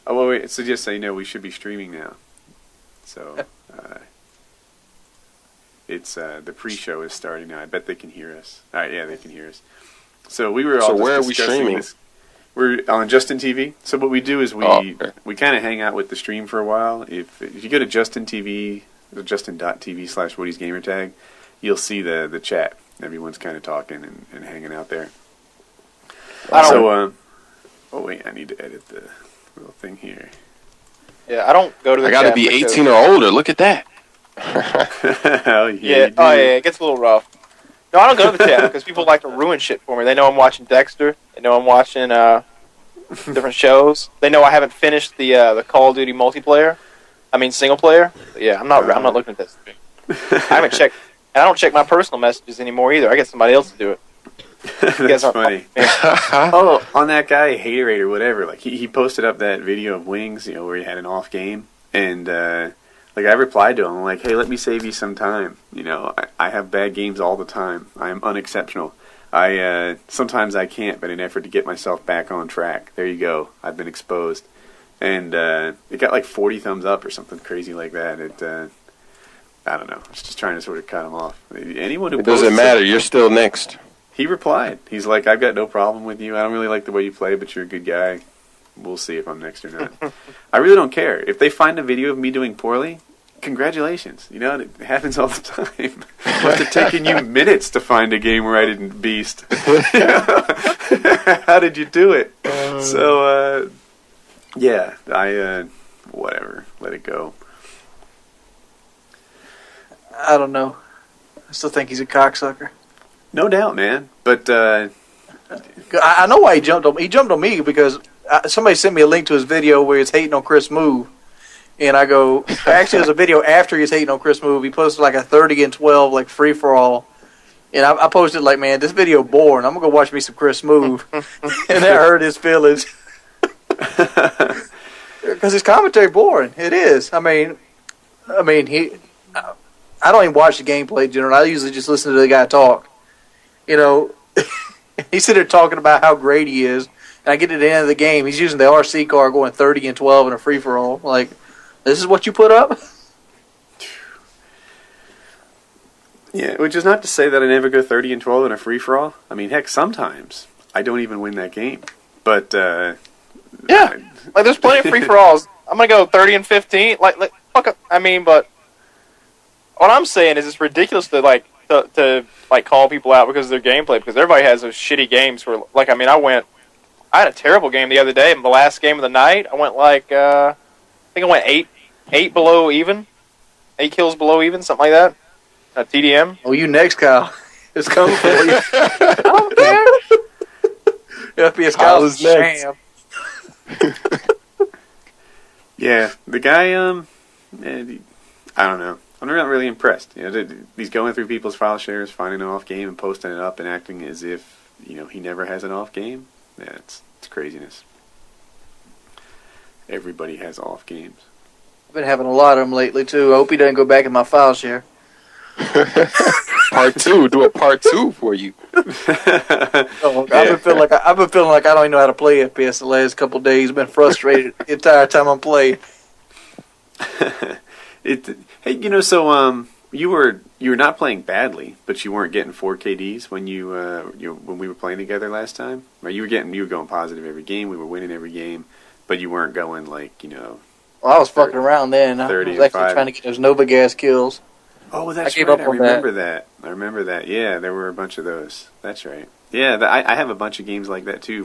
Oh, well, wait, so just so you know, we should be streaming now. So, it's the pre-show is starting now. I bet they can hear us. All right, yeah, they can hear us. So we were all So just where are we discussing streaming? this. We're on Justin TV. So what we do is we kind of hang out with the stream for a while. If you go to Justin TV, justin.tv/WoodysGamertag, you'll see the chat. Everyone's kind of talking and hanging out there. Oh wait, I need to edit the little thing here. Yeah, I don't go to the I gotta chat be because- 18 or older. Look at that. Hell Yeah, you do. it gets a little rough. No, I don't go to the chat because people like to ruin shit for me. They know I'm watching Dexter. They know I'm watching different shows. They know I haven't finished the Call of Duty multiplayer. I mean single player. But yeah, I'm not looking at this. I haven't checked, and I don't check my personal messages anymore either. I get somebody else to do it. That's funny. Oh, on that guy, Haterade or whatever, like he posted up that video of Wings, where he had an off game, and like I replied to him, I'm like, hey, let me save you some time. I have bad games all the time. I am unexceptional. Sometimes I can't, but in an effort to get myself back on track. There you go. I've been exposed, and it got like 40 thumbs up or something crazy like that. I don't know. I was just trying to sort of cut him off. Anyone who It doesn't matter. You're still next. He replied. He's like, I've got no problem with you. I don't really like the way you play, but you're a good guy. We'll see if I'm next or not. I really don't care. If they find a video of me doing poorly, congratulations. It happens all the time. It must have taken you minutes to find a game where I didn't beast. How did you do it? So, yeah, whatever. Let it go. I don't know. I still think he's a cocksucker. No doubt, man. But I know why he jumped on me. He jumped on me because somebody sent me a link to his video where he's hating on Chris Smoove. And I go, actually, there's a video after he's hating on Chris Smoove. He posted like a 30 and 12 like free for all. And I posted like, man, this video boring. I'm going to go watch me some Chris Smoove. And that hurt his feelings. Because his commentary boring. It is. I mean, I don't even watch the gameplay, generally. I usually just listen to the guy talk. He's sitting there talking about how great he is, and I get to the end of the game, he's using the RC car going 30 and 12 in a free-for-all. Like, this is what you put up? Yeah, which is not to say that I never go 30 and 12 in a free-for-all. I mean, heck, sometimes I don't even win that game. But, yeah, like, there's plenty of free-for-alls. I'm going to go 30 and 15. Like, fuck up. I mean, but what I'm saying is it's ridiculous to, like, to call people out because of their gameplay, because everybody has those shitty games where, like, I mean, I had a terrible game the other day, the last game of the night. I went like, I think I went 8 below even, 8 kills below even, something like that. TDM. Oh, you next, Kyle. It's coming for you. I don't care. FPSKyle is next. yeah, the guy, I don't know. I'm not really impressed. He's going through people's file shares, finding an off game, and posting it up, and acting as if he never has an off game. Yeah, it's craziness. Everybody has off games. I've been having a lot of them lately too. I hope he doesn't go back in my file share. Part 2. Do a part 2 for you. I've been feeling like I don't even know how to play FPS the last couple of days. I've been frustrated the entire time I'm playing. Hey, so you were not playing badly, but you weren't getting 4 KDs when when we were playing together last time. Right? You were going positive every game. We were winning every game, but you weren't going like Well, I was fucking around then. I was actually trying to get those Nova gas kills. Oh, that's right. I remember that. I remember that. Yeah, there were a bunch of those. That's right. Yeah, I have a bunch of games like that too.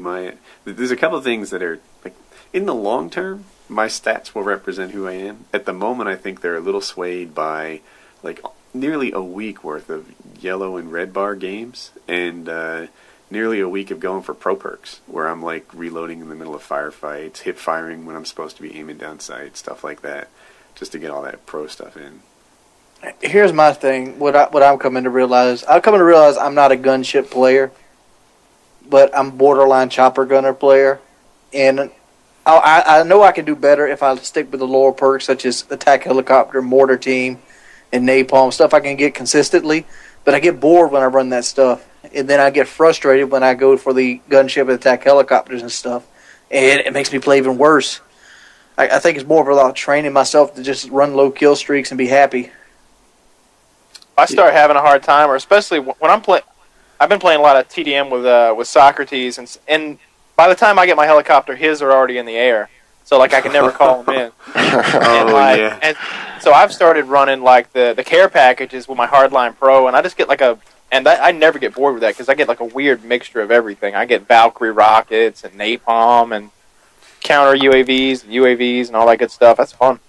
There's a couple of things that are like in the long term. My stats will represent who I am. At the moment, I think they're a little swayed by like nearly a week worth of yellow and red bar games, and nearly a week of going for pro perks, where I'm like reloading in the middle of firefights, hip firing when I'm supposed to be aiming down sight, stuff like that, just to get all that pro stuff in. Here's my thing. What I'm coming to realize. I'm not a gunship player, but I'm borderline chopper gunner player, and I know I can do better if I stick with the lower perks such as attack helicopter, mortar team, and napalm stuff I can get consistently. But I get bored when I run that stuff, and then I get frustrated when I go for the gunship and attack helicopters and stuff, and it makes me play even worse. I think it's more about training myself to just run low kill streaks and be happy. I start having a hard time, or especially when I'm playing. I've been playing a lot of TDM with Socrates, and by the time I get my helicopter, his are already in the air. So like I can never call him in. And so I've started running like the care packages with my Hardline Pro, and I just get like I never get bored with that because I get like a weird mixture of everything. I get Valkyrie rockets and napalm and counter UAVs and all that good stuff. That's fun.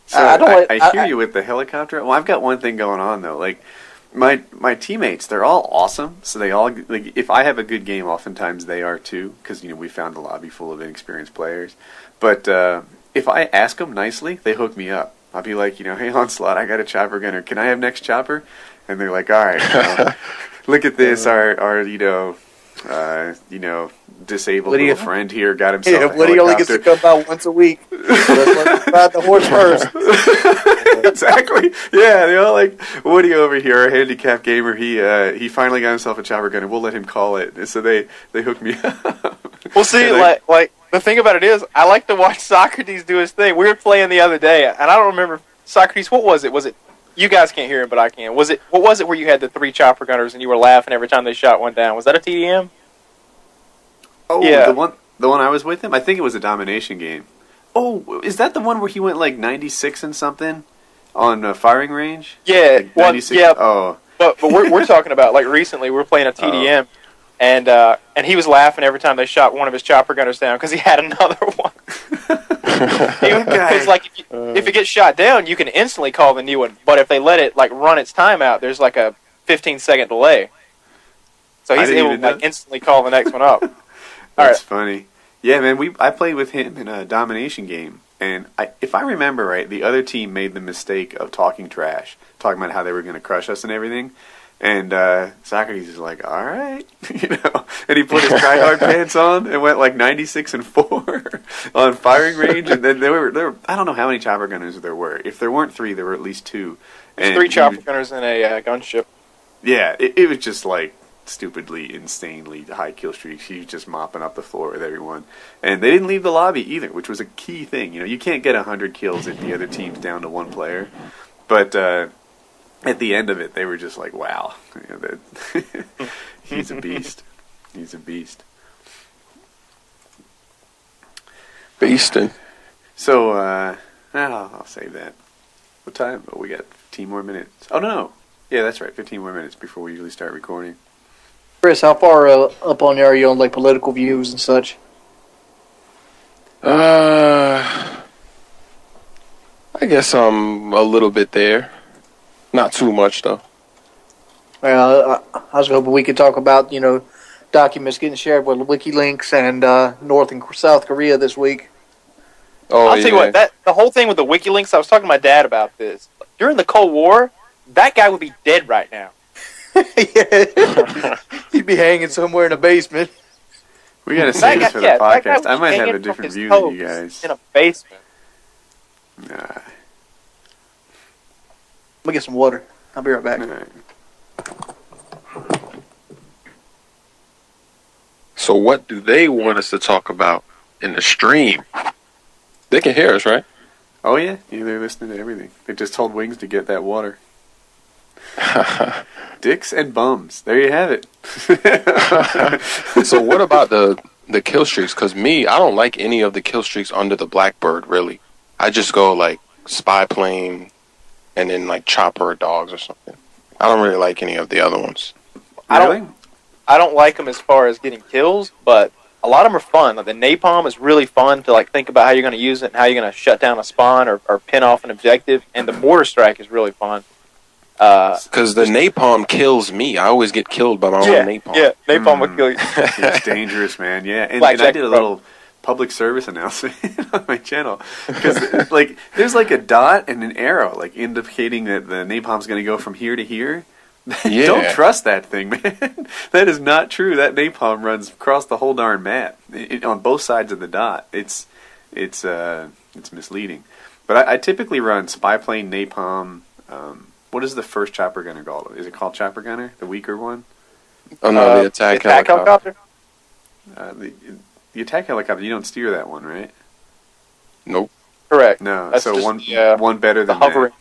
So I hear you with the helicopter. Well, I've got one thing going on though. Like my teammates, they're all awesome. So they all like if I have a good game, oftentimes they are too, because we found a lobby full of inexperienced players. But if I ask them nicely, they hook me up. I'll be like, hey Onslaught, I got a chopper gunner. Can I have next chopper? And they're like, all right, look at this. Our disabled little friend here got himself a helicopter. Woody only gets to come out once a week. So let's ride the horse first. Exactly. Yeah, they all like Woody over here, our handicapped gamer. He finally got himself a chopper gunner. We'll let him call it. So they hooked me up. Well, see, like the thing about it is, I like to watch Socrates do his thing. We were playing the other day, and I don't remember Socrates. What was it? Was it? You guys can't hear it, but I can. What was it where you had the 3 chopper gunners and you were laughing every time they shot one down? Was that a TDM? Oh, yeah. The one I was with him? I think it was a domination game. Oh, is that the one where he went like 96 and something on firing range? Yeah. Like 96? Yeah. Oh. But we're talking about like recently we were playing a TDM, and he was laughing every time they shot one of his chopper gunners down because he had another one. Because like if it gets shot down, you can instantly call the new one. But if they let it like run its time out, there's like a 15-second delay. So he's able to like instantly call the next one up. That's funny. Yeah, man. I played with him in a domination game, and if I remember right, the other team made the mistake of talking trash, talking about how they were going to crush us and everything. And Socrates is like, all right, and he put his tryhard pants on and went like 96 and 4 on firing range. And then there were I don't know how many chopper gunners there were. If there weren't 3, there were at least 2. There's 3 chopper gunners in a gunship. Yeah, it was just like stupidly, insanely high kill streaks. He was just mopping up the floor with everyone. And they didn't leave the lobby either, which was a key thing. You can't get 100 kills if the other team's down to 1 player. But at the end of it, they were just like, wow. He's a beast. He's a beast. Beastin'. So, I'll save that. What time? Oh, we got 15 more minutes. Oh, no. Yeah, that's right. 15 more minutes before we usually start recording. Chris, how far up on there are you on like political views and such? I guess I'm a little bit there. Not too much, though. Well, I was hoping we could talk about, documents getting shared with Wikileaks and North and South Korea this week. Oh, I'll tell you what, the whole thing with the Wikileaks, I was talking to my dad about this. During the Cold War, that guy would be dead right now. He'd be hanging somewhere in a basement. We gotta save this for the podcast. I might have a different view than you guys. In a basement. Nah. Let me get some water. I'll be right back. Right. So what do they want us to talk about in the stream? They can hear us, right? Oh, yeah. They're listening to everything. They just told Wings to get that water. Dicks and bums. There you have it. So what about the kill streaks? Because I don't like any of the kill streaks under the Blackbird, really. I just go like spy plane and then like chopper or dogs or something. I don't really like any of the other ones. Really? I don't like them as far as getting kills, but a lot of them are fun. Like the napalm is really fun to like think about how you're going to use it and how you're going to shut down a spawn or pin off an objective. And the mortar strike is really fun. Because the napalm kills me. I always get killed by my own napalm. Yeah, napalm will kill you. It's dangerous, man. Yeah, and I did a little public service announcement on my channel because like there's like a dot and an arrow like indicating that the napalm's going to go from here to here. Yeah. Don't trust that thing, man. That is not true. That napalm runs across the whole darn map on both sides of the dot. It's misleading. But I typically run spy plane, napalm. What is the first chopper gunner called? Is it called chopper gunner? The weaker one? Oh no, the attack helicopter. The attack helicopter. You don't steer that one, right? Nope. Correct. No, That's so just one better the than hovering. that.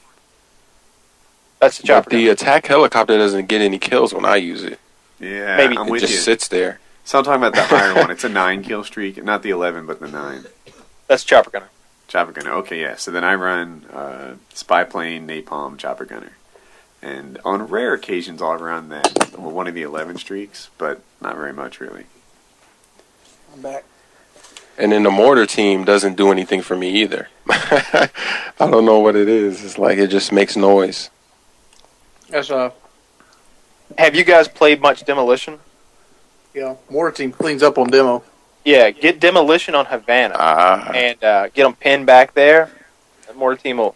That's the chopper But the gunner. attack helicopter doesn't get any kills when I use it. Yeah, Maybe I'm It with just you. sits there. So I'm talking about the higher one. It's a 9 kill streak, not the 11, but the 9. That's chopper gunner. Chopper gunner. Okay, yeah. So then I run spy plane, napalm, chopper gunner, and on rare occasions I'll run that one of the 11 streaks, but not very much really. I'm back. And then the mortar team doesn't do anything for me either. I don't know what it is. It's like it just makes noise. That's Have you guys played much Demolition? mortar team cleans up on demo. Yeah, get Demolition on Havana and get them pinned back there. The mortar team will...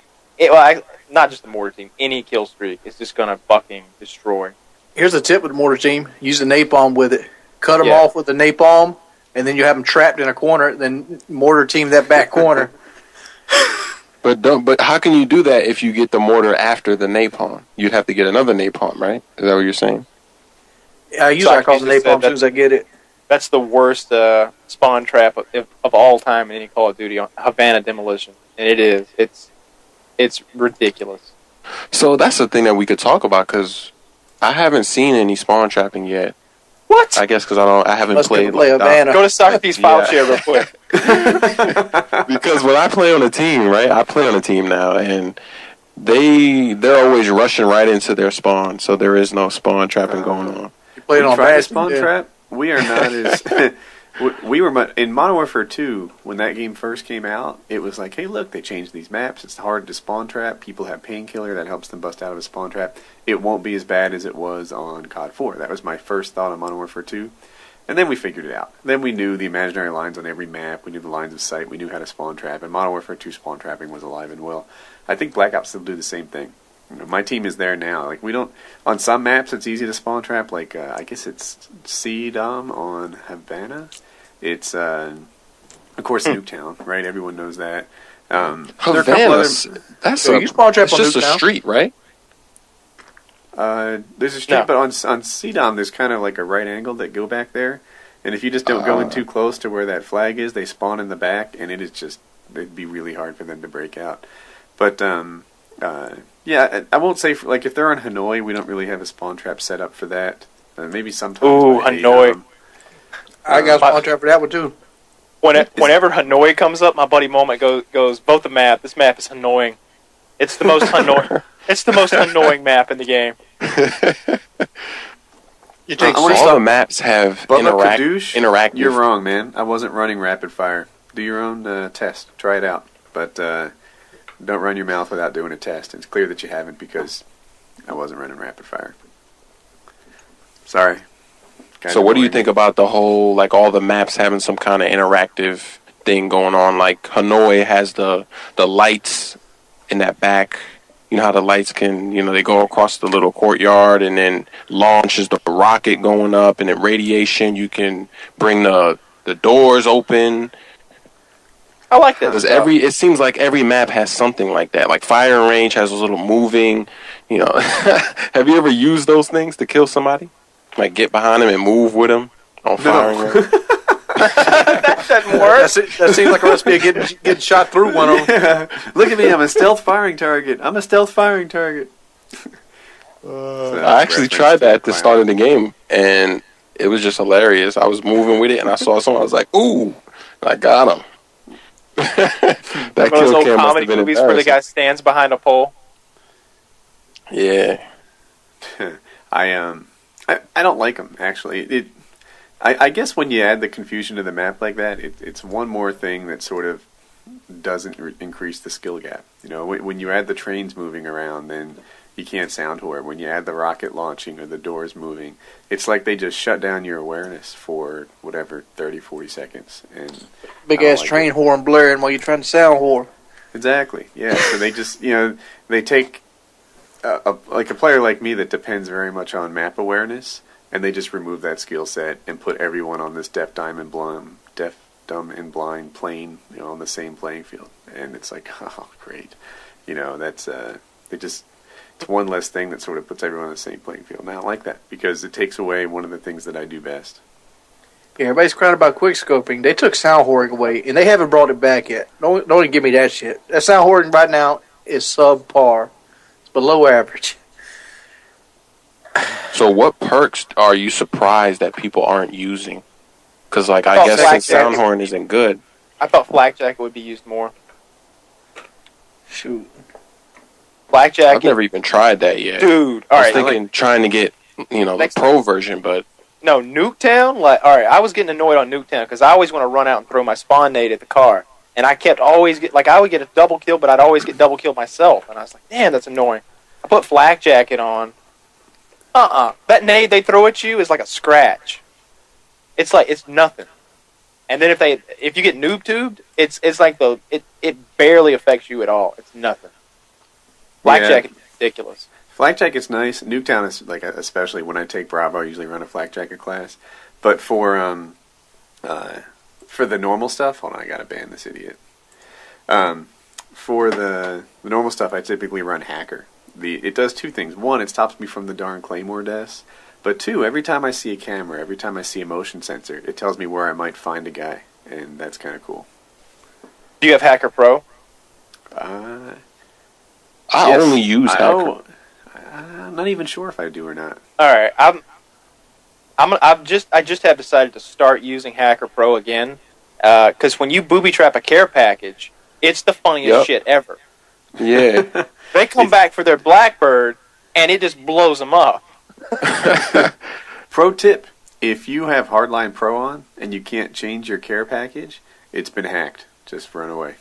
not just the mortar team. Any kill streak is just going to fucking destroy. Here's a tip with the mortar team: use the napalm with it. Cut them off with the napalm, and then you have them trapped in a corner. Then mortar team that back corner. But how can you do that if you get the mortar after the napalm? You'd have to get another napalm, right? Is that what you're saying? I usually call the napalm as soon as I get it. That's the worst spawn trap of all time in any Call of Duty on Havana Demolition, and it is. It's ridiculous. So that's the thing that we could talk about because I haven't seen any spawn trapping yet. What? I guess because I haven't Let's played play like Havana. Go to Socrates file share real quick. because when I play on a team, right? I play on a team now, and they're always rushing right into their spawn, so there is no spawn trapping going on. You play it We on tried a bad spawn trap. We are not as... We were in Modern Warfare 2 when that game first came out. It was like, hey, look, they changed these maps. It's hard to spawn trap. People have Painkiller that helps them bust out of a spawn trap. It won't be as bad as it was on COD 4. That was my first thought on Modern Warfare 2. And then we figured it out. Then we knew the imaginary lines on every map. We knew the lines of sight. We knew how to spawn trap. And Modern Warfare 2 spawn trapping was alive and well. I think Black Ops will do the same thing. You know, my team is there now. Like we don't on some maps it's easy to spawn trap. Like I guess it's CDOM on Havana. It's of course Nuketown, right? Everyone knows that. There are a couple Havana, other. that's you spawn trap on it's just a Nuketown. street, right? There's a street, No. but on CDOM there's kind of like a right angle that go back there, and if you just don't go in too close to where that flag is, they spawn in the back, and it is just it'd be really hard for them to break out. But yeah, I won't say like if they're on Hanoi, we don't really have a spawn trap set up for that. Maybe sometimes. Ooh, by Hanoi. I got a spawn trap for that one too. Whenever Hanoi comes up, my buddy Moment goes vote the map. This map is annoying. It's the most annoying. It's the most annoying map in the game. You take All the maps have Bubba Kadoosh, interactive. You're wrong, man. I wasn't running rapid fire. Do your own test. Try it out, but don't run your mouth without doing a test. It's clear that you haven't because I wasn't running rapid fire. Sorry. So what do you think about the whole, like, all the maps having some kind of interactive thing going on? Like, Hanoi has the lights in that back. You know how the lights can, they go across the little courtyard and then launches the rocket going up, and then radiation, you can bring the doors open. I like that. Because it seems like every map has something like that. Like, firing range has a little moving, Have you ever used those things to kill somebody? Like, get behind him and move with him on firing range? That doesn't work. That seems like a recipe of getting shot through one of them. Look at me, I'm a stealth firing target. I'm a stealth firing target. I actually tried that at the start of the game, and it was just hilarious. I was moving with it, and I saw someone. I was like, ooh, I got him. That One of those kill old cam must comedy have been movies where the guy stands behind a pole. Yeah. I don't like them, actually. I guess when you add the confusion to the map like that, it's one more thing that sort of doesn't increase the skill gap. When you add the trains moving around, then you can't sound whore. When you add the rocket launching or the doors moving, it's like they just shut down your awareness for whatever 30, 40 seconds. And Big ass train horn blaring while you're trying to sound whore. Exactly. Yeah. So they just they take like a player like me that depends very much on map awareness, and they just remove that skill set and put everyone on this deaf, dumb, and blind plane, on the same playing field. And it's like, oh, great. That's it's one less thing that sort of puts everyone on the same playing field. And I don't like that because it takes away one of the things that I do best. Yeah, everybody's crying about quick scoping. They took sound hoarding away, and they haven't brought it back yet. Don't even give me that shit. That sound hoarding right now is subpar. It's below average. So what perks are you surprised that people aren't using? Because, like, I guess since sound horn isn't good. I thought flak jacket would be used more. Shoot. Flak jacket. I've never even tried that yet. Dude, I was thinking trying to get, the pro version, but... No, Nuketown, alright, I was getting annoyed on Nuketown because I always want to run out and throw my spawn nade at the car. And I kept always I would get a double kill, but I'd always get double killed myself. And I was like, damn, that's annoying. I put flak jacket on. That nade they throw at you is like a scratch. It's nothing. And then if you get noob tubed, it's like it barely affects you at all. It's nothing. Flak jacket is ridiculous. Flak jacket's nice. Nuketown is especially when I take Bravo, I usually run a flak jacket class. But for the normal stuff, hold on, I gotta ban this idiot. For the normal stuff, I typically run Hacker. It does two things. One, it stops me from the darn Claymore deaths. But two, every time I see a camera, every time I see a motion sensor, it tells me where I might find a guy, and that's kind of cool. Do you have Hacker Pro? I only use Hacker. I'm not even sure if I do or not. All right, I just have decided to start using Hacker Pro again, because when you booby trap a care package, it's the funniest shit ever. Yeah, they come back for their Blackbird, and it just blows them up. Pro tip: if you have Hardline Pro on and you can't change your care package, it's been hacked. Just run away.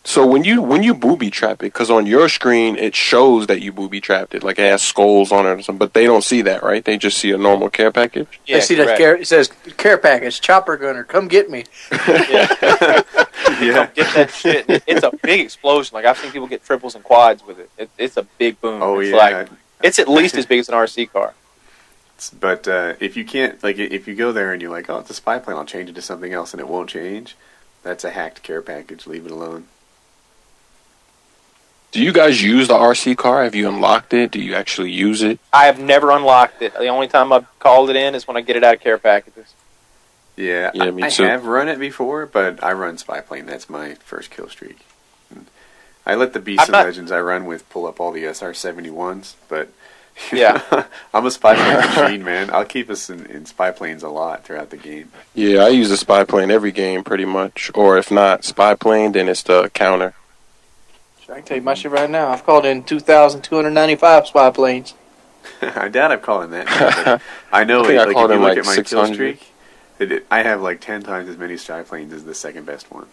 So when you booby trap it, because on your screen it shows that you booby trapped it, like it has skulls on it or something, but they don't see that, right? They just see a normal care package. Yeah, they see that it says care package, chopper gunner, come get me. Yeah. Come get that shit. It's a big explosion. Like I've seen people get triples and quads with it. It's a big boom. Oh it's it's at least as big as an RC car. But if you can't, if you go there and you're like, oh, it's a spy plane, I'll change it to something else, and it won't change. That's a hacked care package. Leave it alone. Do you guys use the RC car? Have you unlocked it? Do you actually use it? I have never unlocked it. The only time I've called it in is when I get it out of care packages. Yeah, me too. I have run it before, but I run spy plane. That's my first kill streak. I let the Beasts and Legends I run with pull up all the SR-71s, but yeah, I'm a spy plane machine, man. I'll keep us in spy planes a lot throughout the game. Yeah, I use a spy plane every game pretty much, or if not spy plane, then it's the counter. I can tell you my shit right now. I've called in 2,295 spy planes. I doubt I've called in that. I know, I if you called in look at my 600. kill streak, I have 10 times as many spy planes as the second best one.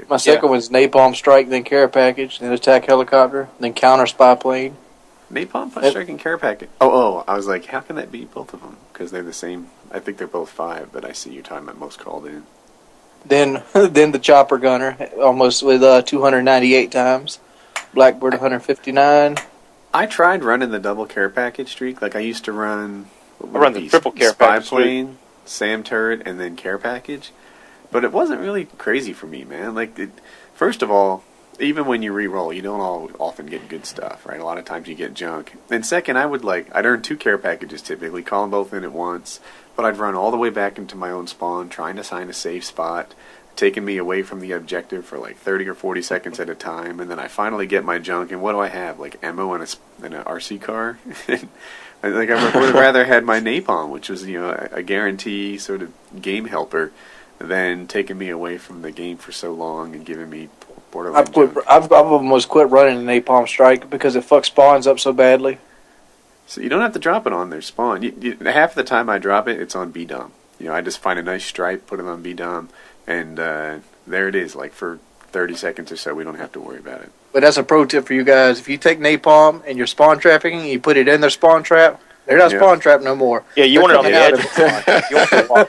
My second one's napalm strike, then care package, then attack helicopter, then counter spy plane. Napalm, punch strike, and care package. Oh, I was like, how can that be both of them? Because they're the same. I think they're both 5, but I see you're talking about most called in. Then the chopper gunner, almost with 298 times. Blackbird 159. I tried running the double care package streak. I used to run. The triple care spy package. Plane, SAM turret, and then care package. But it wasn't really crazy for me, man. First of all, even when you re-roll, you don't often get good stuff, right? A lot of times you get junk. And second, I'd earn 2 care packages typically, call them both in at once. But I'd run all the way back into my own spawn, trying to find a safe spot, taking me away from the objective for 30 or 40 seconds at a time, and then I finally get my junk, and what do I have? Ammo and an RC car? I would have rather had my napalm, which was a guarantee sort of game helper, than taking me away from the game for so long and giving me borderline junk. I've almost quit running the napalm strike because it fucks spawns up so badly. So you don't have to drop it on their spawn. Half the time I drop it, it's on B-Dom. I just find a nice stripe, put it on B-Dom, and there it is. For 30 seconds or so, we don't have to worry about it. But that's a pro tip for you guys. If you take napalm and you're spawn trapping, you put it in their spawn trap, they're not spawn trapped no more. Yeah, you want it on the edge of the spawn.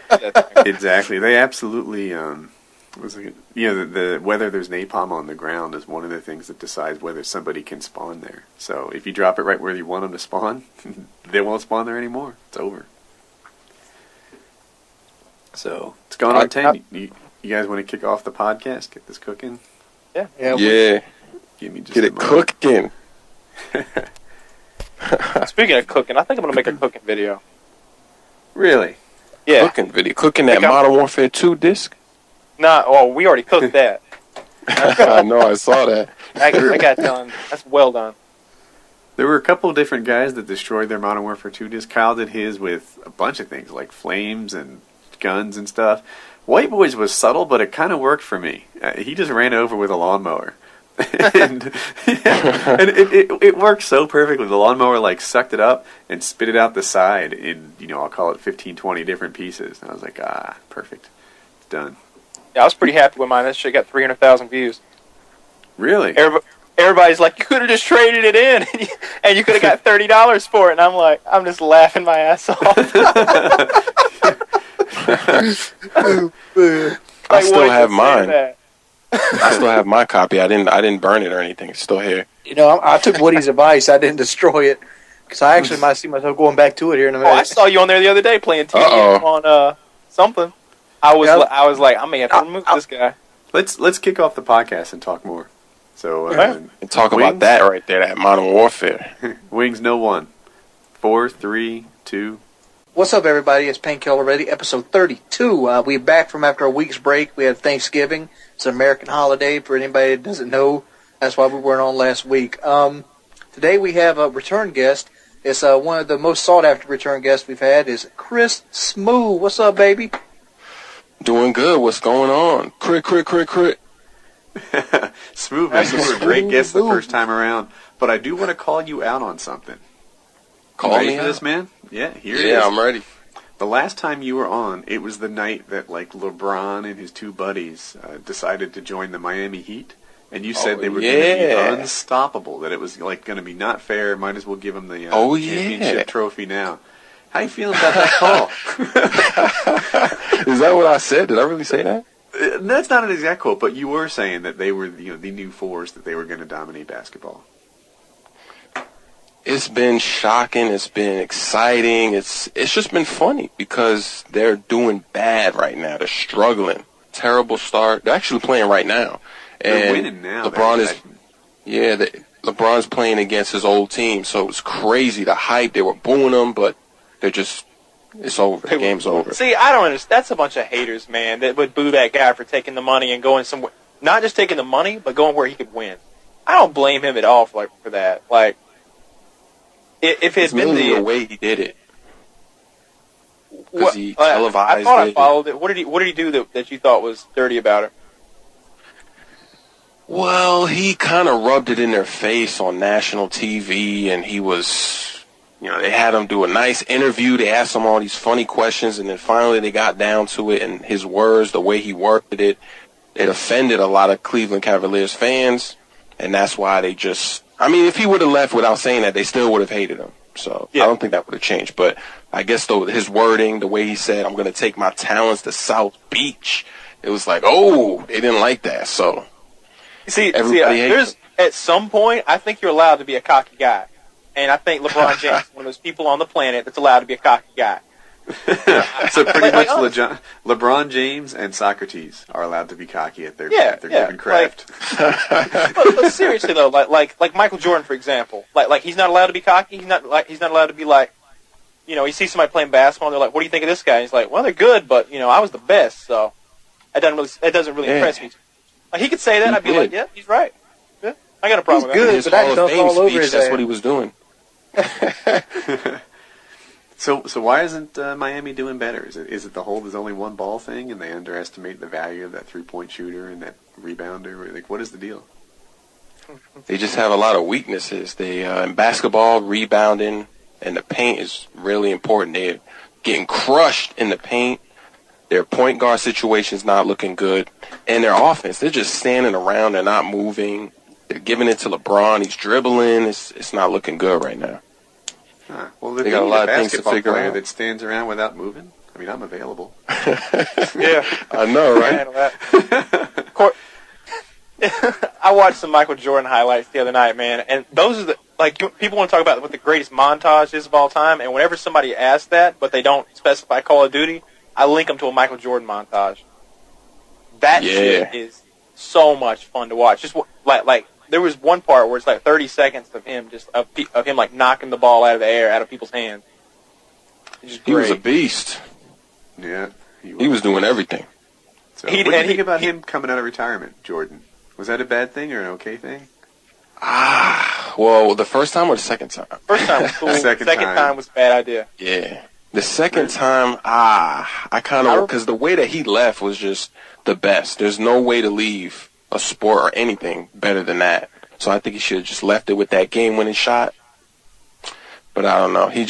Exactly. They absolutely... whether there's napalm on the ground is one of the things that decides whether somebody can spawn there. So if you drop it right where you want them to spawn, they won't spawn there anymore. It's over. So it's going on 10. You guys want to kick off the podcast? Get this cooking? Yeah. Give me just get it cooking. Speaking of cooking, I think I'm going to make a cooking video. Really? Yeah. Cooking that Modern Warfare 2 disc? Nah, we already cooked that. I know, I saw that. I got done. That's well done. There were a couple of different guys that destroyed their Modern Warfare 2 disc. Kyle did his with a bunch of things, like flames and guns and stuff. White Boy's was subtle, but it kind of worked for me. He just ran over with a lawnmower. and it worked so perfectly. The lawnmower like sucked it up and spit it out the side in, I'll call it 15, 20 different pieces. And I was like, perfect. It's done. Yeah, I was pretty happy with mine. That shit got 300,000 views. Really? Everybody's like, you could have just traded it in, and you could have got $30 for it. And I'm like, I'm just laughing my ass off. I still have mine. I still have my copy. I didn't burn it or anything. It's still here. I took Woody's advice. I didn't destroy it because I actually might see myself going back to it here in a minute. I saw you on there the other day playing TDM on something. I was like, I may have to remove this guy. Let's kick off the podcast and talk more. So and talk about that right there, that Modern Warfare. Wings no one. 4, 3, 2. What's up, everybody? It's Painkiller Ready, episode 32. We're back from after a week's break. We had Thanksgiving. It's an American holiday. For anybody that doesn't know, that's why we weren't on last week. Today we have a return guest. It's one of the most sought-after return guests we've had is Chris Smoove. What's up, baby? Doing good. What's going on? Crit. Smoove, man, you were a great guest the first time around, but I do want to call you out on something. Ready for this, man? Yeah, here it is. Yeah, I'm ready. The last time you were on, it was the night that LeBron and his two buddies decided to join the Miami Heat, and you said they were going to be unstoppable. That it was going to be not fair. Might as well give them the championship trophy now. How you feeling about that call? Is that what I said? Did I really say that? That's not an exact quote, but you were saying that they were the new force, that they were going to dominate basketball. It's been shocking. It's been exciting. It's just been funny because they're doing bad right now. They're struggling. Terrible start. They're actually playing right now. They're winning now. LeBron's playing against his old team, so it's crazy. The hype, they were booing him, but it's over. The game's over. See, I don't understand. That's a bunch of haters, man, that would boo that guy for taking the money and going somewhere. Not just taking the money, but going where he could win. I don't blame him at all for that. Like, if it had been the way he did it, because he televised I thought it. I followed it. What did he do that you thought was dirty about it? Well, he kind of rubbed it in their face on national TV, and he was. They had him do a nice interview. They asked him all these funny questions, and then finally they got down to it, and his words, the way he worded it, it offended a lot of Cleveland Cavaliers fans, and that's why they just... if he would have left without saying that, they still would have hated him. So I don't think that would have changed. But I guess, though, his wording, the way he said, I'm going to take my talents to South Beach, it was like, they didn't like that. So there's at some point, I think you're allowed to be a cocky guy. And I think LeBron James is one of those people on the planet that's allowed to be a cocky guy. So pretty much LeBron James and Socrates are allowed to be cocky at their given craft. But seriously though, like Michael Jordan, for example, like he's not allowed to be cocky. He's not allowed to be like, he sees somebody playing basketball and they're like, what do you think of this guy? And he's like, well, they're good, but I was the best, so it doesn't really impress me. Like, he could say that, I'd be like, yeah, he's right. Yeah, I got a problem with that. Good, his but Hall of Fame all over speech, his that's ass. what he was doing. So why isn't Miami doing better? Is it the whole there's only one ball thing and they underestimate the value of that 3-point shooter and that rebounder? Like, what is the deal? They just have a lot of weaknesses. They in basketball, rebounding and the paint is really important. They're getting crushed in the paint. Their point guard situation's not looking good, and their offense, they're just standing around. They're not moving. They're giving it to LeBron. He's dribbling. It's not looking good right now. Well, they got a lot of things to figure out. That stands around without moving. I'm available. Yeah, I know, right? I watched some Michael Jordan highlights the other night, man, and those are people want to talk about what the greatest montage is of all time, and whenever somebody asks that, but they don't specify Call of Duty, I link them to a Michael Jordan montage. That shit is so much fun to watch. Just like there was one part where it's like 30 seconds of him of him like knocking the ball out of the air out of people's hands. He was a beast. Yeah, he was doing everything. So, what do you think about him coming out of retirement, Jordan? Was that a bad thing or an okay thing? Well, the first time or the second time? First time was cool. Second time was a bad idea. Yeah. The second time, I kind of, because the way that he left was just the best. There's no way to leave a sport or anything better than that. So I think he should have just left it with that game-winning shot. But I don't know. He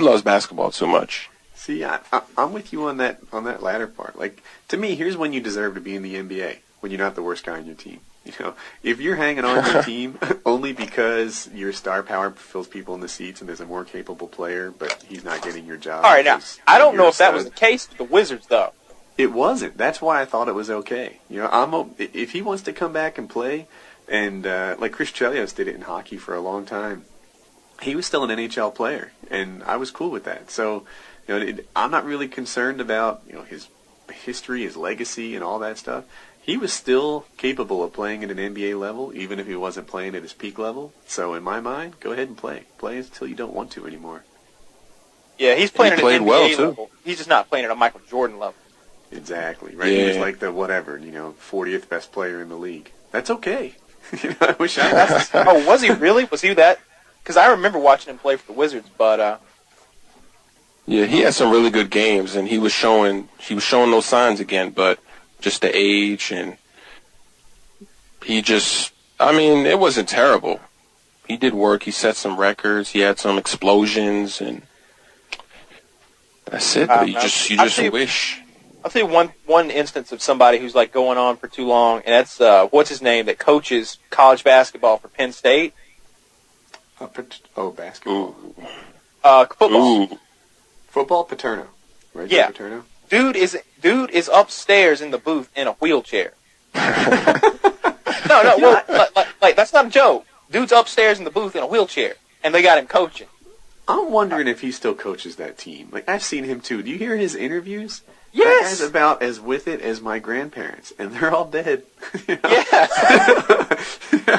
loves basketball too much. See, I'm with you on that latter part. Like, to me, here's when you deserve to be in the NBA, when you're not the worst guy on your team. You know, if you're hanging on your team only because your star power fills people in the seats and there's a more capable player, but he's not getting your job. All right, now, I don't know if that was the case with the Wizards, though. It wasn't. That's why I thought it was okay. You know, if he wants to come back and play, and like Chris Chelios did it in hockey for a long time, he was still an NHL player, and I was cool with that. So, you know, I'm not really concerned about, you know, his history, his legacy, and all that stuff. He was still capable of playing at an NBA level, even if he wasn't playing at his peak level. So, in my mind, go ahead and play. Play until you don't want to anymore. Yeah, he's playing at an NBA level. He's just not playing at a Michael Jordan level. Exactly, right? Yeah. He was like the 40th best player in the league. That's okay. You know, I wish I was. Oh, was he really? Was he that? Because I remember watching him play for the Wizards, but yeah, he had some really good games, and he was showing those signs again, but just the age, and it wasn't terrible. He did work. He set some records. He had some explosions, and that's it. But you just wish. I'll tell you one instance of somebody who's like going on for too long, and that's what's his name that coaches college basketball for Penn State. Basketball. Football. Ooh. Football, Paterno. Right? Yeah. Paterno? Dude is upstairs in the booth in a wheelchair. No, like that's not a joke. Dude's upstairs in the booth in a wheelchair, and they got him coaching. I'm wondering if he still coaches that team. Like, I've seen him too. Do you hear his interviews? Yes. That guy's about as with it as my grandparents, and they're all dead. You know? Yeah.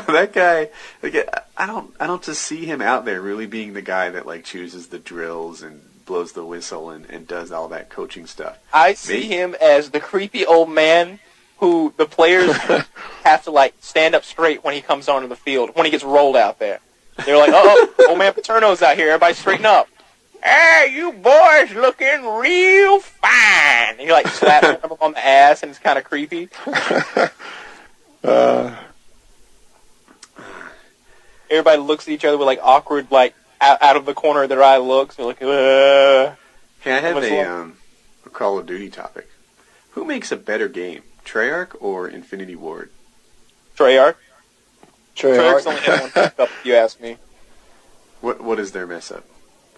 That guy. Like, I don't just see him out there really being the guy that like chooses the drills and blows the whistle and does all that coaching stuff. I see him as the creepy old man who the players have to like stand up straight when he comes onto the field, when he gets rolled out there. They're like, old man Paterno's out here, everybody straighten up. Hey, you boys looking real fine. And he like slaps him on the ass, and it's kind of creepy. Everybody looks at each other with like awkward, like out of the corner of their eye looks. They're like, Hey, I have a Call of Duty topic. Who makes a better game, Treyarch or Infinity Ward? Treyarch. Treyarch's only had one fuck up, if you ask me. What is their mess up?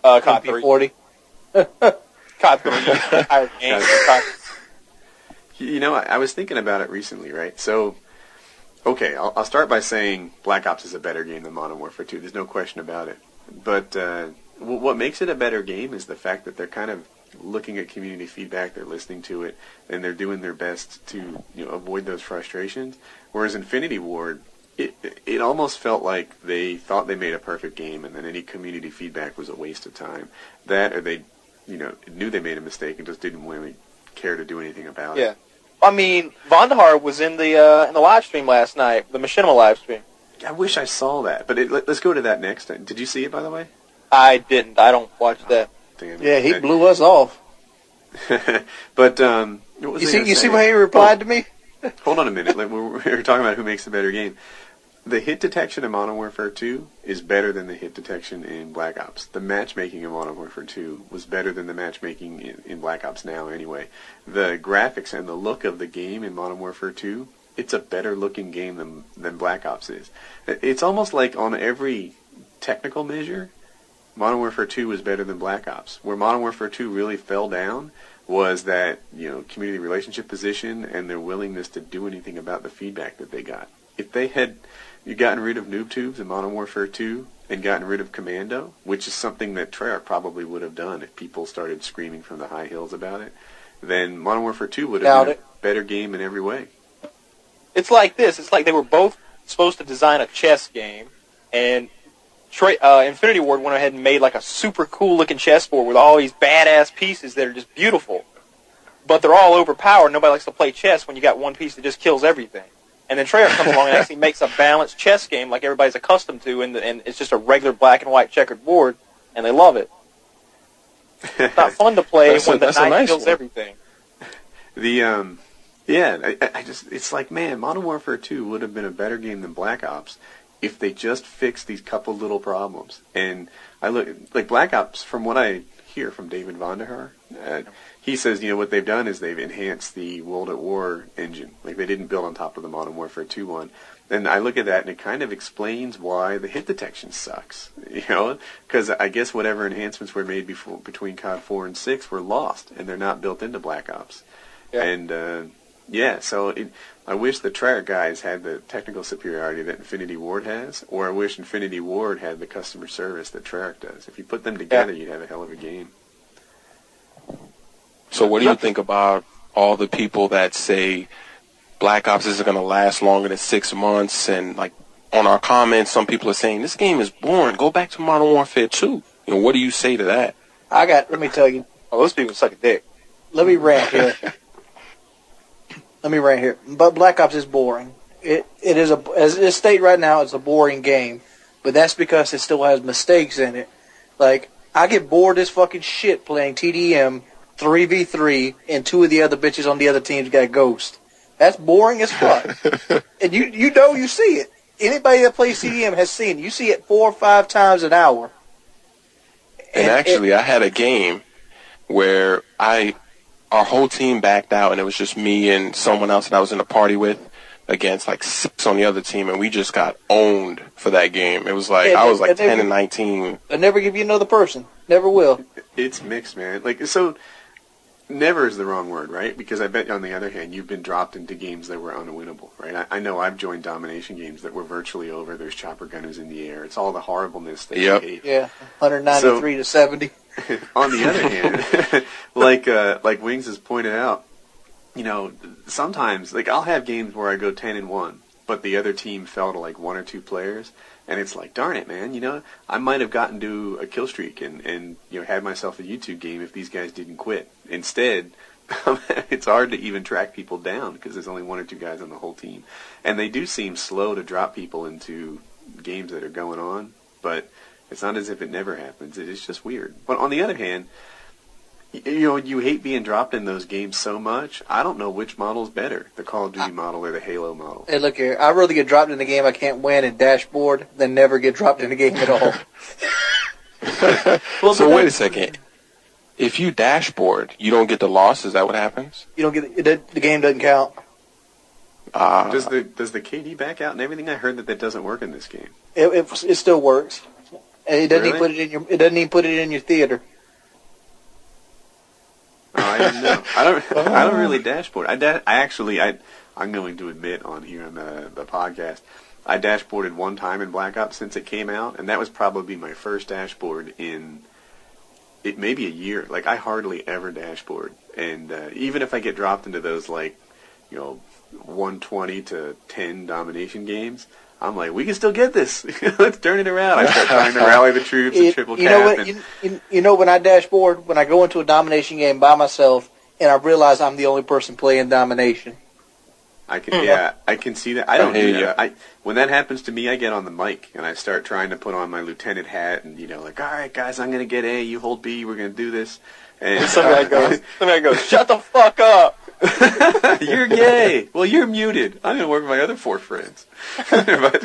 COD 3. 40. COD 3. You know, I was thinking about it recently, right? So, okay, I'll start by saying Black Ops is a better game than Modern Warfare 2. There's no question about it. But what makes it a better game is the fact that they're kind of looking at community feedback, they're listening to it, and they're doing their best to avoid those frustrations. Whereas Infinity Ward, it almost felt like they thought they made a perfect game, and then any community feedback was a waste of time. That, or they, knew they made a mistake and just didn't really care to do anything about it. Yeah, I mean, Vondahar was in the live stream last night, the Machinima live stream. I wish I saw that, but let's go to that next time. Did you see it, by the way? I didn't. I don't watch that. Damn it. Yeah, he blew us off. But what was you see why he replied to me? Hold on a minute. We're talking about who makes the better game. The hit detection in Modern Warfare 2 is better than the hit detection in Black Ops. The matchmaking in Modern Warfare 2 was better than the matchmaking in Black Ops now anyway. The graphics and the look of the game in Modern Warfare 2, it's a better looking game than Black Ops is. It's almost like on every technical measure, Modern Warfare 2 was better than Black Ops. Where Modern Warfare 2 really fell down was that, community relationship position and their willingness to do anything about the feedback that they got. If they had gotten rid of noob tubes in Modern Warfare 2 and gotten rid of Commando, which is something that Treyarch probably would have done if people started screaming from the high hills about it, then Modern Warfare 2 would have been a better game in every way. It's like this. It's like they were both supposed to design a chess game, and Infinity Ward went ahead and made like a super cool looking chessboard with all these badass pieces that are just beautiful. but they're all overpowered. Nobody likes to play chess when you got one piece that just kills everything. And then Treyarch comes along and actually makes a balanced chess game like everybody's accustomed to, and it's just a regular black and white checkered board, and they love it. It's not fun to play when the knight kills everything. It's like, man, Modern Warfare 2 would have been a better game than Black Ops if they just fixed these couple little problems. And I look like Black Ops, from what I hear from David Vonderhaar, he says, what they've done is they've enhanced the World at War engine. Like, they didn't build on top of the Modern Warfare 2 one. And I look at that, and it kind of explains why the hit detection sucks. Because I guess whatever enhancements were made between COD 4 and 6 were lost, and they're not built into Black Ops. Yeah. And, so I wish the Treyarch guys had the technical superiority that Infinity Ward has, or I wish Infinity Ward had the customer service that Treyarch does. If you put them together, you'd have a hell of a game. So what do you think about all the people that say Black Ops isn't going to last longer than 6 months? And, like, on our comments, some people are saying, this game is boring. Go back to Modern Warfare 2. What do you say to that? Let me tell you. Oh, those people suck a dick. Let me rant here. But Black Ops is boring. It is as it states right now, it's a boring game. But that's because it still has mistakes in it. Like, I get bored as fucking shit playing TDM 3v3 and 2 of the other bitches on the other teams got ghost. That's boring as fuck. And you see it. Anybody that plays TDM has seen it. You see it 4 or 5 times an hour. And actually, I had a game where our whole team backed out, and it was just me and someone else that I was in a party with against like 6 on the other team, and we just got owned for that game. It was like, I was like 10 and 19. They'll never give you another person. Never will. It's mixed, man. Like, so, never is the wrong word, right? Because I bet, on the other hand, you've been dropped into games that were unwinnable, right? I know I've joined domination games that were virtually over. There's chopper gunners in the air. It's all the horribleness that you hate. Yeah, 193 to 70. On the other hand, like Wings has pointed out, sometimes, like, I'll have games where I go 10-1, but the other team fell to like 1 or 2 players, and it's like, darn it, man, I might have gotten to a kill streak and had myself a YouTube game if these guys didn't quit. Instead, it's hard to even track people down because there's only 1 or 2 guys on the whole team, and they do seem slow to drop people into games that are going on, but it's not as if it never happens. It is just weird. But on the other hand, you hate being dropped in those games so much. I don't know which model's better, the Call of Duty model or the Halo model. Hey, look here. I'd rather get dropped in a game I can't win and dashboard than never get dropped in a game at all. Well, so wait a second. If you dashboard, you don't get the loss. Is that what happens? You don't get it. The game doesn't count. Does the KD back out and everything? I heard that doesn't work in this game. It still works. And it doesn't Really? it doesn't even put it in your theater. Oh, I didn't know. I don't really dashboard. I'm going to admit on here on the podcast, I dashboarded one time in Black Ops since it came out, and that was probably my first dashboard in maybe a year. Like, I hardly ever dashboard, and even if I get dropped into those 120 to 10 domination games, I'm like, we can still get this. Let's turn it around. I start trying to rally the troops and triple cap. When I dashboard, when I go into a domination game by myself, and I realize I'm the only person playing domination. I can see that. I don't do that. When that happens to me, I get on the mic and I start trying to put on my lieutenant hat and all right, guys, I'm gonna get A, you hold B, we're gonna do this. And somebody goes, shut the fuck up. You're gay. Well, you're muted. I'm gonna work with my other 4 friends. but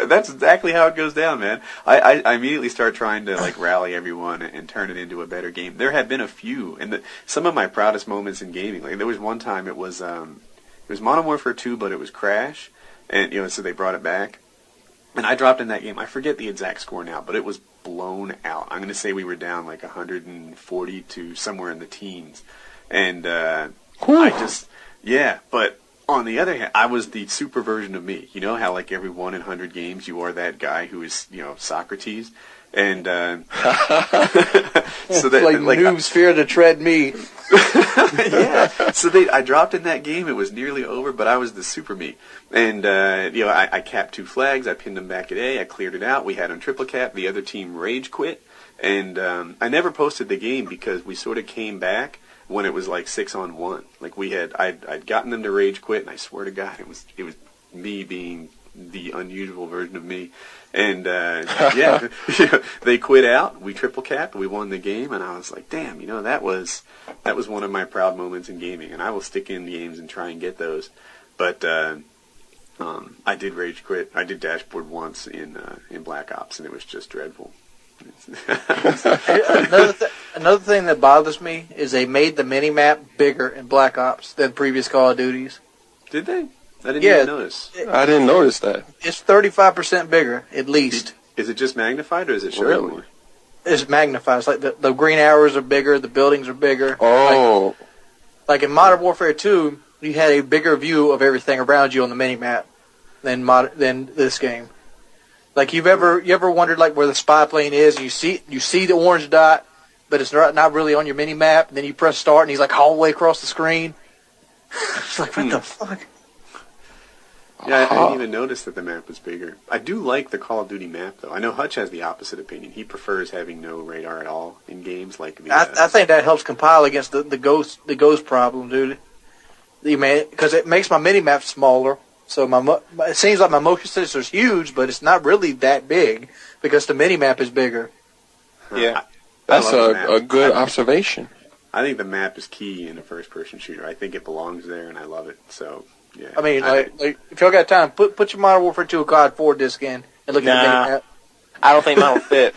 that's exactly how it goes down, man. I immediately start trying to rally everyone and turn it into a better game. There have been a few, and some of my proudest moments in gaming. Like, there was one time it was Modern Warfare 2, but it was Crash, and so they brought it back. And I dropped in that game. I forget the exact score now, but it was blown out. I'm gonna say we were down 140 to somewhere in the teens. And but on the other hand, I was the super version of me. You know how every 1 in 100 games you are that guy who is, Socrates? And so that noobs fear to tread me. Yeah. So I dropped in that game. It was nearly over, but I was the super me. And I capped 2 flags. I pinned them back at A. I cleared it out. We had on triple cap. The other team rage quit. And I never posted the game because we sort of came back. when it was like 6-on-1. Like I'd gotten them to rage quit, and I swear to God, it was me being the unusual version of me. And yeah, they quit out. We triple capped. We won the game, and I was like, damn, that was one of my proud moments in gaming. And I will stick in games and try and get those. But I did rage quit. I did dashboard once in Black Ops, and it was just dreadful. Another thing that bothers me is they made the mini-map bigger in Black Ops than previous Call of Duties. Did they? I didn't even notice. I didn't notice that. It's 35% bigger, at least. Is it just magnified, or is it showing more? It's magnified. It's like the green arrows are bigger, the buildings are bigger. Oh. Like in Modern Warfare 2, you had a bigger view of everything around you on the mini-map than this game. Like you ever wondered like where the spy plane is? And you see the orange dot, but it's not really on your mini map. And then you press start, and he's like all the way across the screen. It's like what the fuck? Yeah, I didn't even notice that the map was bigger. I do like the Call of Duty map, though. I know Hutch has the opposite opinion. He prefers having no radar at all in games like the. I think that helps compile against the ghost problem, dude. Because it makes my mini map smaller. So it seems like my motion sensor is huge, but it's not really that big because the mini map is bigger. Yeah, that's a good observation. I think the map is key in a first-person shooter. I think it belongs there, and I love it. So yeah. I mean, like if y'all got time, put your Modern Warfare 2 COD 4 disc in and look at the mini map. I don't think mine will fit.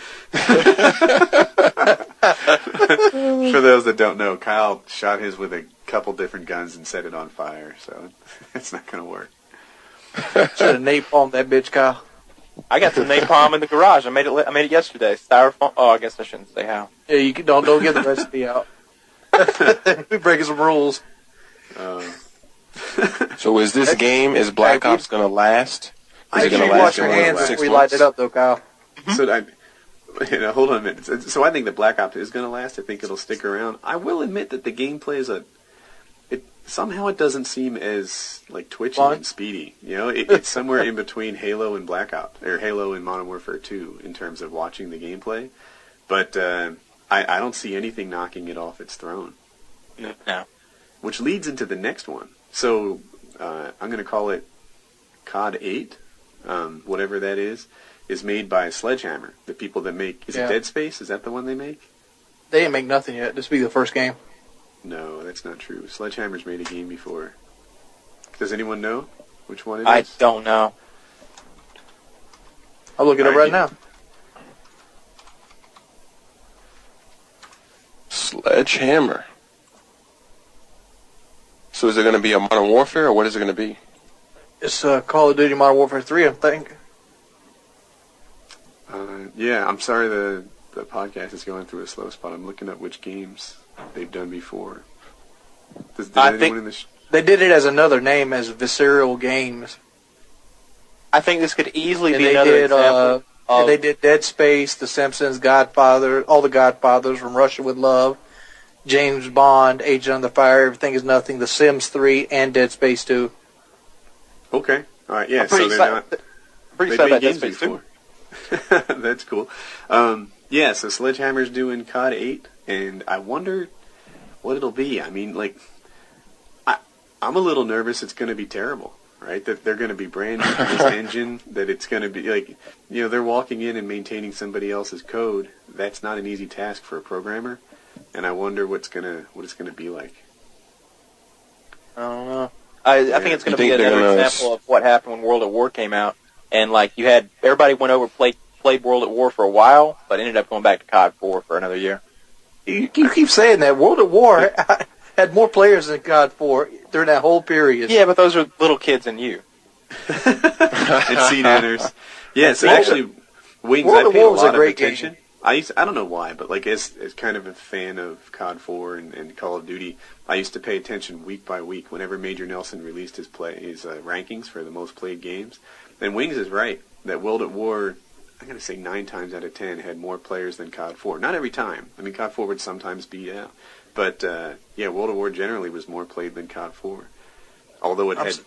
For those that don't know, Kyle shot his with a couple different guns and set it on fire, so it's not going to work. Should have napalmed that bitch, Kyle. I got some napalm in the garage. I made it yesterday. Styrofoam. Oh, I guess I shouldn't say how. Yeah, you don't give the recipe out. We're breaking some rules. So is Black Ops going to last? Is it going to last? Wash your hands before we light it up, though, Kyle. So hold on a minute. So I think that Black Ops is going to last. I think it'll stick around. I will admit that the gameplay is somehow it doesn't seem as like twitchy and speedy. It's somewhere in between Halo and Black Ops, or Halo and Modern Warfare 2 in terms of watching the gameplay. But I don't see anything knocking it off its throne. No. Which leads into the next one. So I'm going to call it COD 8, whatever that is made by Sledgehammer, the people that make. Is it Dead Space? Is that the one they make? They didn't make nothing yet. This will be the first game. No, that's not true. Sledgehammer's made a game before. Does anyone know which one it is? I don't know. I'll look it up right now. Sledgehammer. So is it going to be a Modern Warfare, or what is it going to be? It's Call of Duty Modern Warfare 3, I think. Yeah, I'm sorry the podcast is going through a slow spot. I'm looking up which games they've done before. They did it as another name, as Visceral Games. I think this could easily and be another example. And they did Dead Space, The Simpsons, Godfather, all the Godfathers, From Russia with Love, James Bond, Agent Under Fire, Everything Is Nothing, The Sims 3, and Dead Space 2. Okay. All right, yeah, I'm pretty excited about Dead Space 2. That's cool. Yeah, so Sledgehammer's doing COD 8, and I wonder what it'll be. I mean, like, I'm a little nervous it's going to be terrible, right? That they're going to be brand new to this engine, that it's going to be, like, they're walking in and maintaining somebody else's code. That's not an easy task for a programmer, and I wonder what it's going to be like. I don't know. I think it's going to be another example of what happened when World at War came out, and, like, you had, everybody went over, played World at War for a while, but ended up going back to COD 4 for another year. You keep saying that. World at War had more players than COD 4 during that whole period. Yeah, but those are little kids and you. And scene enters. Yeah, so actually, Wings, I paid a lot of attention. Game. I don't know why, but like as kind of a fan of COD 4 and Call of Duty, I used to pay attention week by week whenever Major Nelson released his rankings for the most played games. And Wings is right that World at War, I'm going to say 9 times out of 10 had more players than COD 4. Not every time. I mean, COD 4 would sometimes beat out. But, yeah, World at War generally was more played than COD 4. Although it had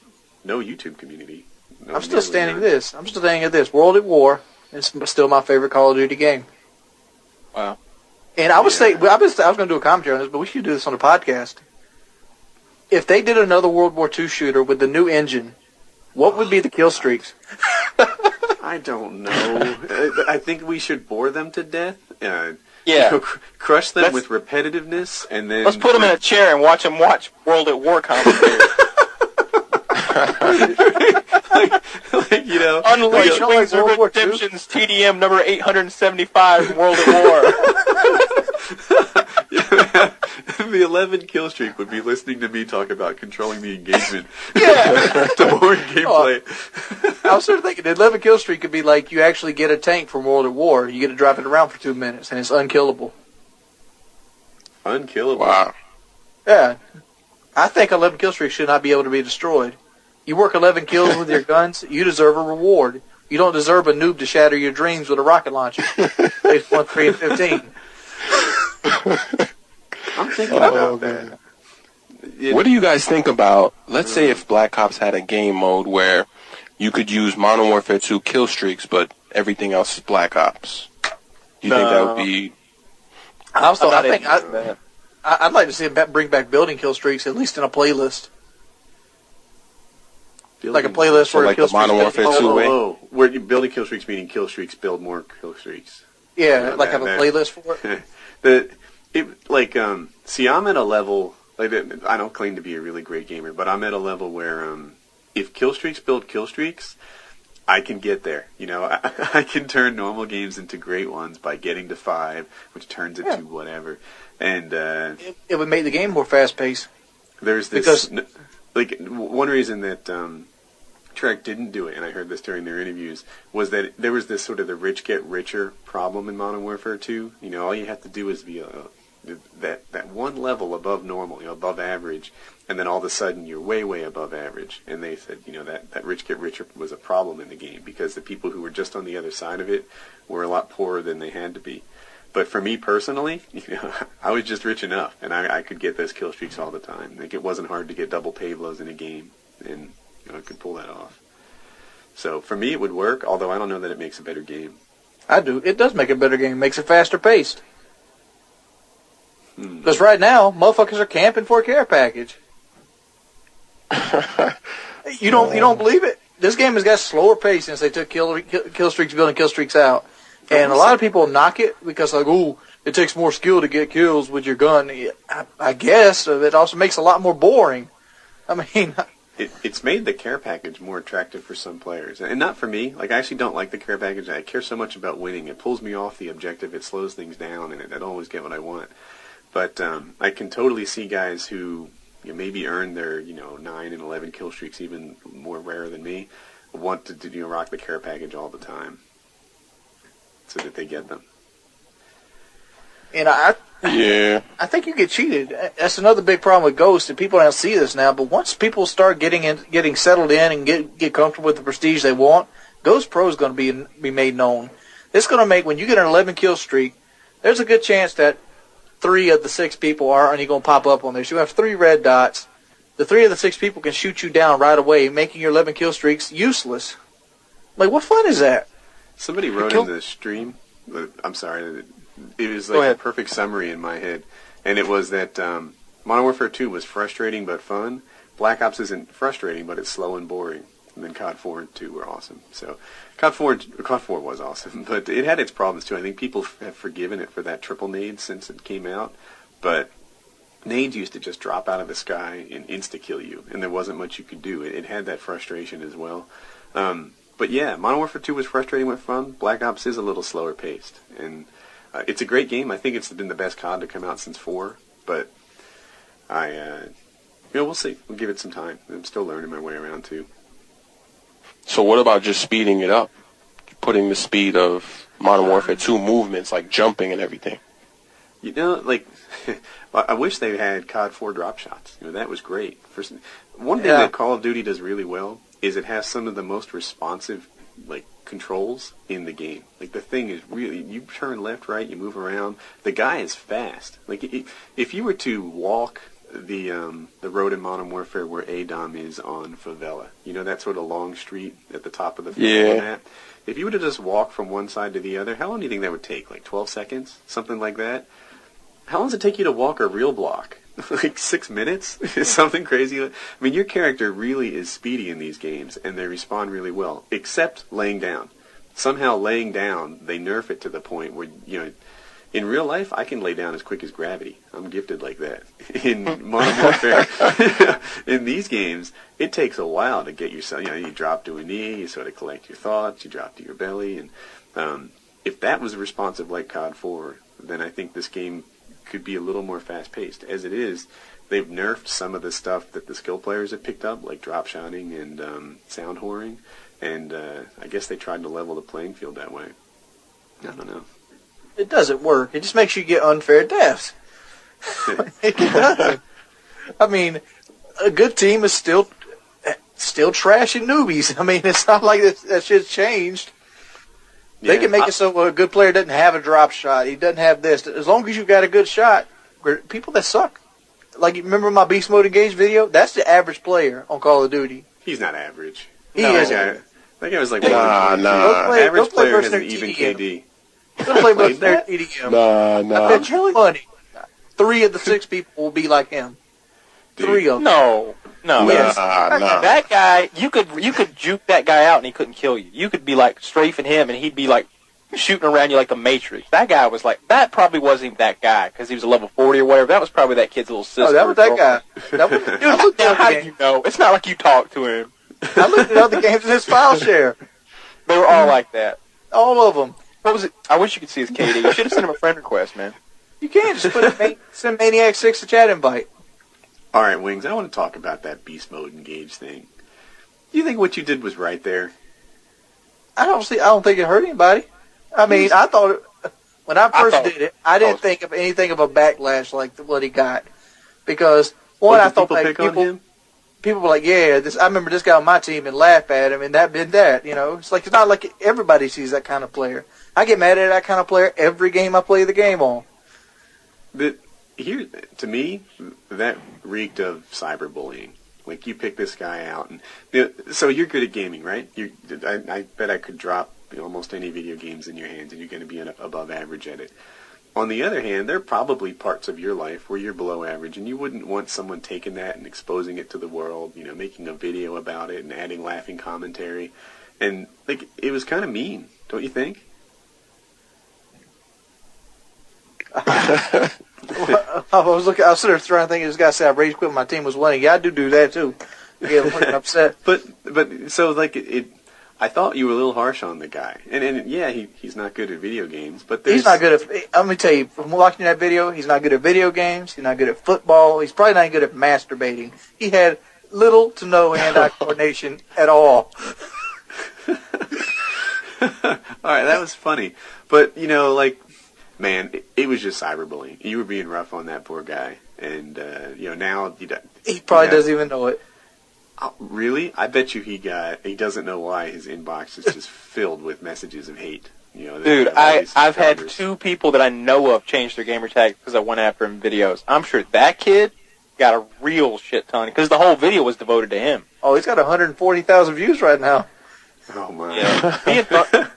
no YouTube community. I'm still standing at this. World at War is still my favorite Call of Duty game. Wow. And I was going to do a commentary on this, but we should do this on the podcast. If they did another World War II shooter with the new engine, what would be the kill streaks? I don't know. I think we should bore them to death. Crush them with repetitiveness, and then let's put them in a chair and watch them watch World at War commentators. Unleash Wings of Redemption's TDM number 875 World at War. The 11 kill streak would be listening to me talk about controlling the engagement. Yeah. The boring gameplay. I was sort of thinking the 11 kill streak could be like you actually get a tank from World at War. You get to drive it around for 2 minutes, and it's unkillable. Unkillable? Wow. Yeah. I think 11 kill streaks should not be able to be destroyed. You work 11 kills with your guns, you deserve a reward. You don't deserve a noob to shatter your dreams with a rocket launcher. Phase 1, 3, and 15. I'm thinking about that. What do you guys think about, let's say if Black Ops had a game mode where you could use Modern Warfare 2 kill streaks, but everything else is Black Ops? Do you think that would be... I'd like to see it bring back building kill streaks, at least in a playlist. Like a playlist where like the Modern Warfare 2 way? Where you building kill streaks meaning kill streaks build more kill streaks. Yeah, like have a playlist for it. See, I'm at a level, like, I don't claim to be a really great gamer, but I'm at a level where if kill streaks build kill streaks, I can get there. I can turn normal games into great ones by getting to 5, which turns it to whatever. And it would make the game more fast-paced. There's this... one reason that Treyarch didn't do it, and I heard this during their interviews, was that there was this sort of the rich get richer problem in Modern Warfare 2. All you have to do is be that one level above normal, above average, and then all of a sudden you're way, way above average. And they said, that rich get richer was a problem in the game because the people who were just on the other side of it were a lot poorer than they had to be. But for me personally, I was just rich enough, and I could get those kill streaks all the time. Like, it wasn't hard to get double Pavlos in a game, and I could pull that off. So for me, it would work, although I don't know that it makes a better game. I do. It does make a better game. It makes it faster paced. Because right now, motherfuckers are camping for a care package. You don't believe it? This game has got slower pace since they took kill streaks building kill streaks out. And a lot of people knock it because, it takes more skill to get kills with your gun. I guess it also makes it a lot more boring. I mean, it's made the care package more attractive for some players, and not for me. Like, I actually don't like the care package. I care so much about winning. It pulls me off the objective. It slows things down, and I don't always get what I want. But I can totally see guys who maybe earn their 9 and 11 kill streaks, even more rare than me, want to rock the care package all the time, so that they get them. And I think you get cheated. That's another big problem with Ghost, and people don't see this now. But once people start getting settled in and get comfortable with the prestige they want, Ghost Pro is going to be made known. It's going to make, when you get an 11 kill streak, there's a good chance that 3 of the 6 people are only going to pop up on there. So you have 3 red dots. The 3 of the 6 people can shoot you down right away, making your 11 kill streaks useless. Like, what fun is that? Somebody wrote in the stream, I'm sorry, it was like a perfect summary in my head, and it was that Modern Warfare 2 was frustrating but fun. Black Ops isn't frustrating, but it's slow and boring. And then COD 4 and 2 were awesome. So COD 4 was awesome, but it had its problems too. I think people have forgiven it for that triple nade since it came out, but nades used to just drop out of the sky and insta-kill you, and there wasn't much you could do. It had that frustration as well. But yeah, Modern Warfare 2 was frustrating but fun. Black Ops is a little slower paced, and it's a great game. I think it's been the best COD to come out since 4, but we'll see. We'll give it some time. I'm still learning my way around too. So what about just speeding it up? Putting the speed of Modern Warfare 2 movements, like jumping and everything. I wish they had COD 4 drop shots. That was great. One thing that Call of Duty does really well is it has some of the most responsive, controls in the game. The thing is really, you turn left, right, you move around. The guy is fast. If you were to walk the road in Modern Warfare where ADOM is on Favela, that sort of long street at the top of the Favela map. If you were to just walk from one side to the other, how long do you think that would take? 12 seconds? Something like that? how long does it take you to walk a real block? Like 6 minutes? Something crazy. I mean, your character really is speedy in these games, and they respond really well, except laying down. Somehow laying down, they nerf it to the point where, in real life, I can lay down as quick as gravity. I'm gifted like that. In Modern Warfare, in these games, it takes a while to get yourself, you drop to a knee, you sort of collect your thoughts, you drop to your belly, and if that was responsive like COD 4, then I think this game could be a little more fast-paced. As it is, they've nerfed some of the stuff that the skill players have picked up, like drop shotting and sound whoring, and I guess they tried to level the playing field that way. I don't know. It doesn't work. It just makes you get unfair deaths. It doesn't. I mean, a good team is still trashing newbies. I mean, it's not like that shit's changed. Yeah, they can make it so a good player doesn't have a drop shot. He doesn't have this. As long as you've got a good shot, people that suck. Like, you remember my Beast Mode Engage video? That's the average player on Call of Duty. He's not average. He is. That guy was like, nah. Average player has an even KD. Don't play much their EDM. Nah. I bet you money. 3 of the 6 people will be like him. 3 of them. No. Yes. That guy, you could juke that guy out and he couldn't kill you. You could be like strafing him and he'd be like shooting around you like the Matrix. That guy was like, that probably wasn't even that guy because he was a level 40 or whatever. That was probably that kid's little sister. Oh, that was that guy. That was, dude, how did you know? It's not like you talked to him. I looked at other games in his file share. They were all like that. All of them. What was it? I wish you could see his KD. You should have sent him a friend request, man. You can't just send Maniac 6 a chat invite. All right, Wings, I want to talk about that Beast Mode Engage thing. Do you think what you did was right there? I don't think it hurt anybody. I mean, I thought when I first did it, I didn't think of anything of a backlash like what he got, because I thought like people were like, yeah, I remember this guy on my team and laugh at him, and that did that. It's like, it's not like everybody sees that kind of player. I get mad at that kind of player every game I play the game on. Here, to me, that reeked of cyberbullying. Like, you pick this guy out, and so you're good at gaming, right? I bet I could drop almost any video games in your hands, and you're going to be above average at it. On the other hand, there are probably parts of your life where you're below average, and you wouldn't want someone taking that and exposing it to the world, making a video about it and adding laughing commentary. And, like, it was kind of mean, don't you think? I was sitting there trying to think. This guy said I rage quit when my team was winning. Yeah, I do that too. Yeah, I'm fucking upset. But so like I thought you were a little harsh on the guy, and yeah, he's not good at video games. But he's not good at. Let me tell you, from watching that video, he's not good at video games. He's not good at football. He's probably not good at masturbating. He had little to no hand-eye coordination at all. All right, that was funny, but man, it was just cyberbullying. You were being rough on that poor guy, and now he probably doesn't even know it. Really? I bet you he doesn't know why his inbox is just filled with messages of hate. Dude, I've had 2 people that I know of change their gamer tag because I went after him in videos. I'm sure that kid got a real shit ton because the whole video was devoted to him. Oh, he's got 140,000 views right now. Oh my! Yeah.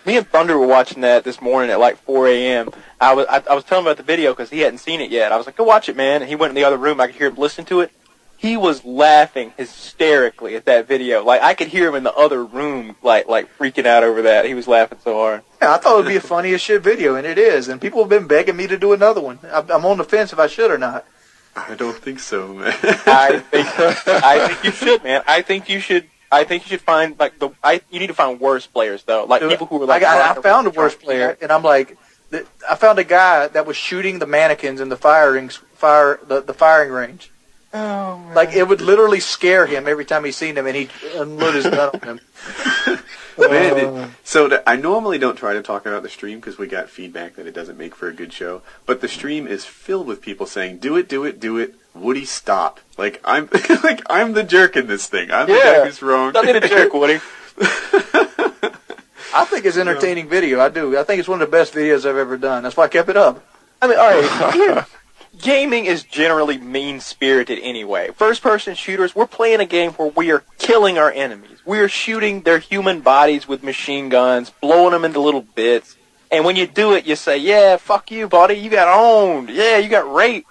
Me and Thunder were watching that this morning at like 4 a.m. I was telling him about the video because he hadn't seen it yet. I was like, go watch it, man. And he went in the other room. I could hear him listen to it. He was laughing hysterically at that video. Like, I could hear him in the other room, like freaking out over that. He was laughing so hard. Yeah, I thought it would be a funny as shit video, and it is. And people have been begging me to do another one. I'm on the fence if I should or not. I don't think so, man. I think you should, man. I think you should find you need to find worse players though, like people who were like. I found a worse player, and I'm like, I found a guy that was shooting the mannequins in the firing range. Oh, man. Like, it would literally scare him every time he seen them, and he'd unload his gun on him. So I normally don't try to talk about the stream because we got feedback that it doesn't make for a good show. But the stream is filled with people saying, "Do it, do it, do it." Woody, stop! Like I'm the jerk in this thing. I'm the guy who's wrong. Don't need a jerk, Woody. I think it's entertaining video. I do. I think it's one of the best videos I've ever done. That's why I kept it up. I mean, all right. Gaming is generally mean-spirited anyway. First-person shooters, we're playing a game where we are killing our enemies. We are shooting their human bodies with machine guns, blowing them into little bits, And when you do it, you say, yeah, fuck you, buddy. You got owned. Yeah, you got raped.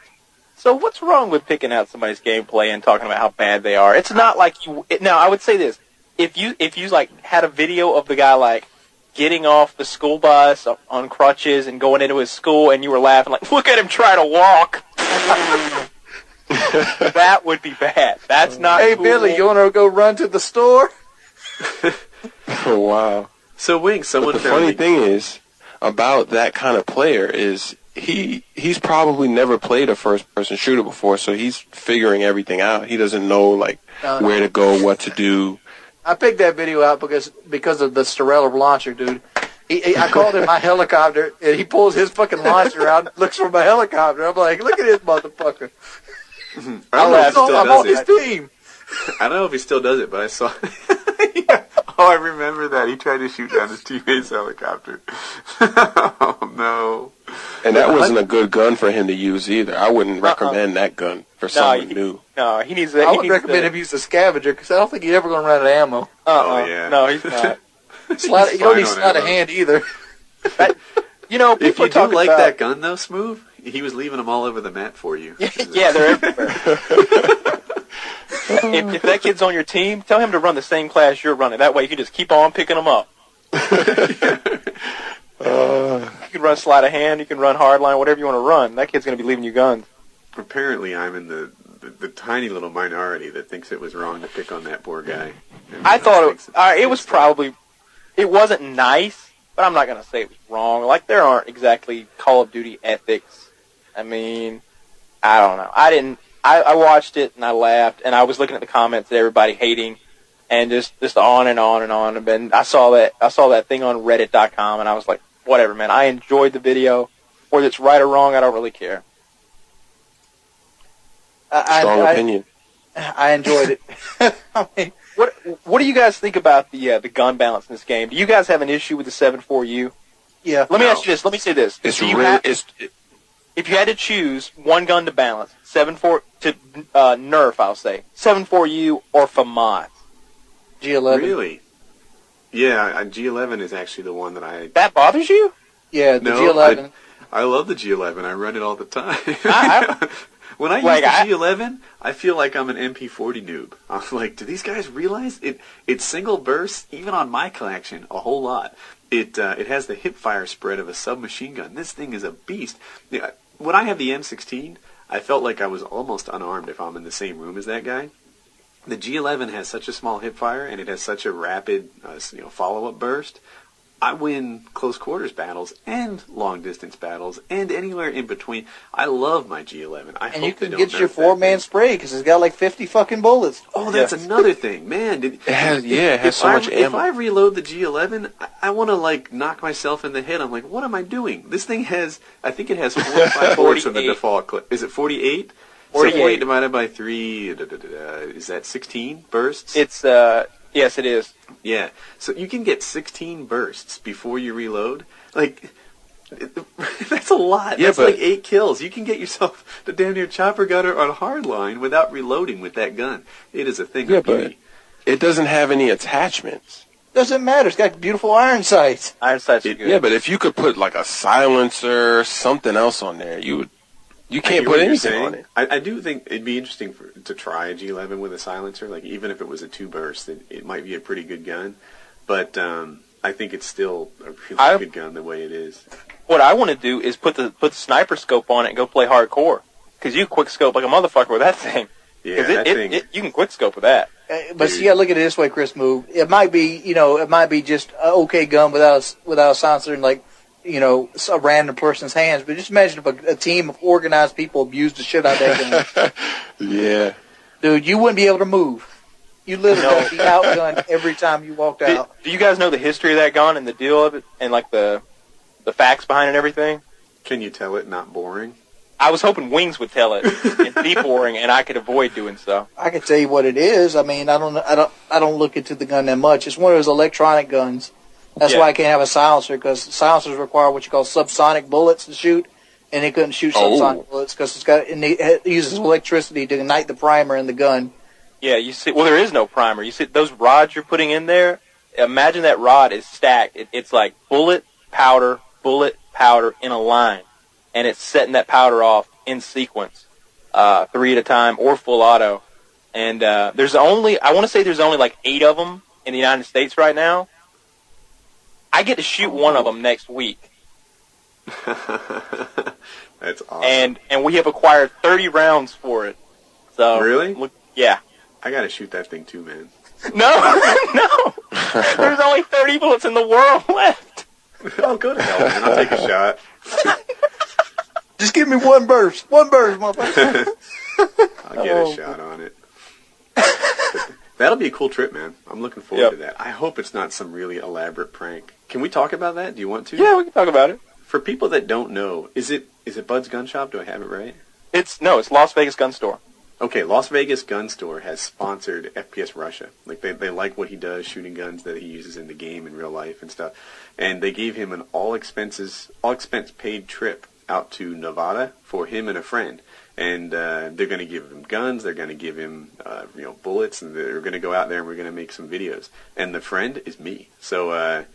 So what's wrong with picking out somebody's gameplay and talking about how bad they are? It's not like you... Now, I would say this. If you like, had a video of the guy, like, getting off the school bus on crutches and going into his school, and you were laughing, like, look at him try to walk. That would be bad. That's not Hey, cool. Billy, you want to go run to the store? Oh, wow. So, Wink, someone But the funny thing is, about that kind of player is he's probably never played a first-person shooter before, so he's figuring everything out. He doesn't know, like, where to go, what to do. I picked that video out because of the Starella launcher, dude. I called him my helicopter, and he pulls his fucking launcher out and looks for my helicopter. I'm like, look at this motherfucker. I don't know if he still I'm does on his it. team. I don't know if he still does it, but I saw... Yeah. Oh, I remember that. He tried to shoot down his teammate's helicopter. Oh, no. And that wasn't a good gun for him to use either. I wouldn't recommend that gun for someone new. No, he needs... I would recommend him use a scavenger, because I don't think he's ever going to run out of ammo. Oh, yeah. No, he's not. You don't need sleight of hand either. People If you do talk like about, that gun, though, Smoove, he was leaving them all over the map for you. Yeah, they're everywhere. If that kid's on your team, tell him to run the same class you're running. That way you can just keep on picking them up. You can run sleight of hand, you can run hardline, whatever you want to run. That kid's going to be leaving you guns. Apparently, I'm in the tiny little minority that thinks it was wrong to pick on that poor guy. I thought it was probably... It wasn't nice, but I'm not going to say it was wrong. Like, there aren't exactly Call of Duty ethics. I mean, I don't know. I watched it, and I laughed, and I was looking at the comments that everybody hating, and just on and on and on. And then I saw that thing on Reddit.com, and I was like, whatever, man. I enjoyed the video. Whether it's right or wrong, I don't really care. Strong opinion. I enjoyed it. I mean, what do you guys think about the gun balance in this game? Do you guys have an issue with the 7.4U? yeah. Let me ask you this. Let me say this. It's Do you real. have- if you had to choose one gun to balance, 7.4 to nerf, I'll say 7.4U or FAMAS. G11. Really? Yeah, G11 is actually the one that I... That bothers you? Yeah, the No, G11. I love the G11. I run it all the time. I- When I use Like, the G11, I feel like I'm an MP40 noob. I'm like, do these guys realize it's single burst, even on my collection, a whole lot. It has the hip fire spread of a submachine gun. This thing is a beast. Yeah, when I have the M16, I felt like I was almost unarmed if I'm in the same room as that guy. The G11 has such a small hip fire, and it has such a rapid follow-up burst. I win close quarters battles and long distance battles and anywhere in between. I love my G11. And you can get your 4-man spray because it's got like 50 fucking bullets. Oh, that's another thing, man. It has so much ammo. If I reload the G11, I want to like knock myself in the head. I'm like, what am I doing? This thing has, I think it has 45 bullets in the default clip. Is it 48? 48. So 48 divided by 3, is that 16 bursts? It's yes, it is. Yeah, so you can get 16 bursts before you reload. Like, that's a lot. Yeah, That's but like 8 kills. You can get yourself the damn near chopper gunner on hardline without reloading with that gun. It is a thing of beauty. But it doesn't have any attachments. Doesn't matter. It's got beautiful iron sights. Iron sights are good. Yeah, but if you could put like a silencer, something else on there, you can't put anything on it. I do think it'd be interesting to try a G11 with a silencer. Like, even if it was a 2-burst, it might be a pretty good gun. But I think it's still a really good gun the way it is. What I want to do is put the sniper scope on it and go play hardcore. Because you quick scope like a motherfucker with that thing. Yeah, that thing. You can quick scope with that. But you gotta look at it this way, Chris Smoove. It might be just an okay gun without a silencer and like, a random person's hands. But just imagine if a team of organized people abused the shit out of that gun. Yeah. Dude, you wouldn't be able to move. You literally would be outgunned every time you walked out. Do you guys know the history of that gun and the deal of it and like the facts behind it and everything? Can you tell it not boring? I was hoping Wings would tell it and be boring, and I could avoid doing so. I can tell you what it is. I mean, I don't look into the gun that much. It's one of those electronic guns. That's why I can't have a silencer, because silencers require what you call subsonic bullets to shoot, and it couldn't shoot subsonic bullets because it uses electricity to ignite the primer in the gun. Yeah, you see. Well, there is no primer. You see those rods you're putting in there. Imagine that rod is stacked. It's like bullet, powder, bullet powder in a line, and it's setting that powder off in sequence, 3 at a time or full auto. And I want to say there's only like 8 of them in the United States right now. I get to shoot one of them next week. That's awesome. And we have acquired 30 rounds for it. So really? Yeah. I gotta shoot that thing too, man. No. There's only 30 bullets in the world left. Oh, go to hell, man. I'll take a shot. Just give me one burst. One burst, motherfucker. I'll get a shot on it. That'll be a cool trip, man. I'm looking forward to that. I hope it's not some really elaborate prank. Can we talk about that? Do you want to? Yeah, we can talk about it. For people that don't know, is it Bud's Gun Shop? Do I have it right? It's Las Vegas Gun Store. Okay, Las Vegas Gun Store has sponsored FPSRussia. Like they like what he does, shooting guns that he uses in the game in real life and stuff. And they gave him an all expense paid trip out to Nevada for him and a friend. And they're going to give him guns, they're going to give him bullets, and they're going to go out there and we're going to make some videos. And the friend is me. So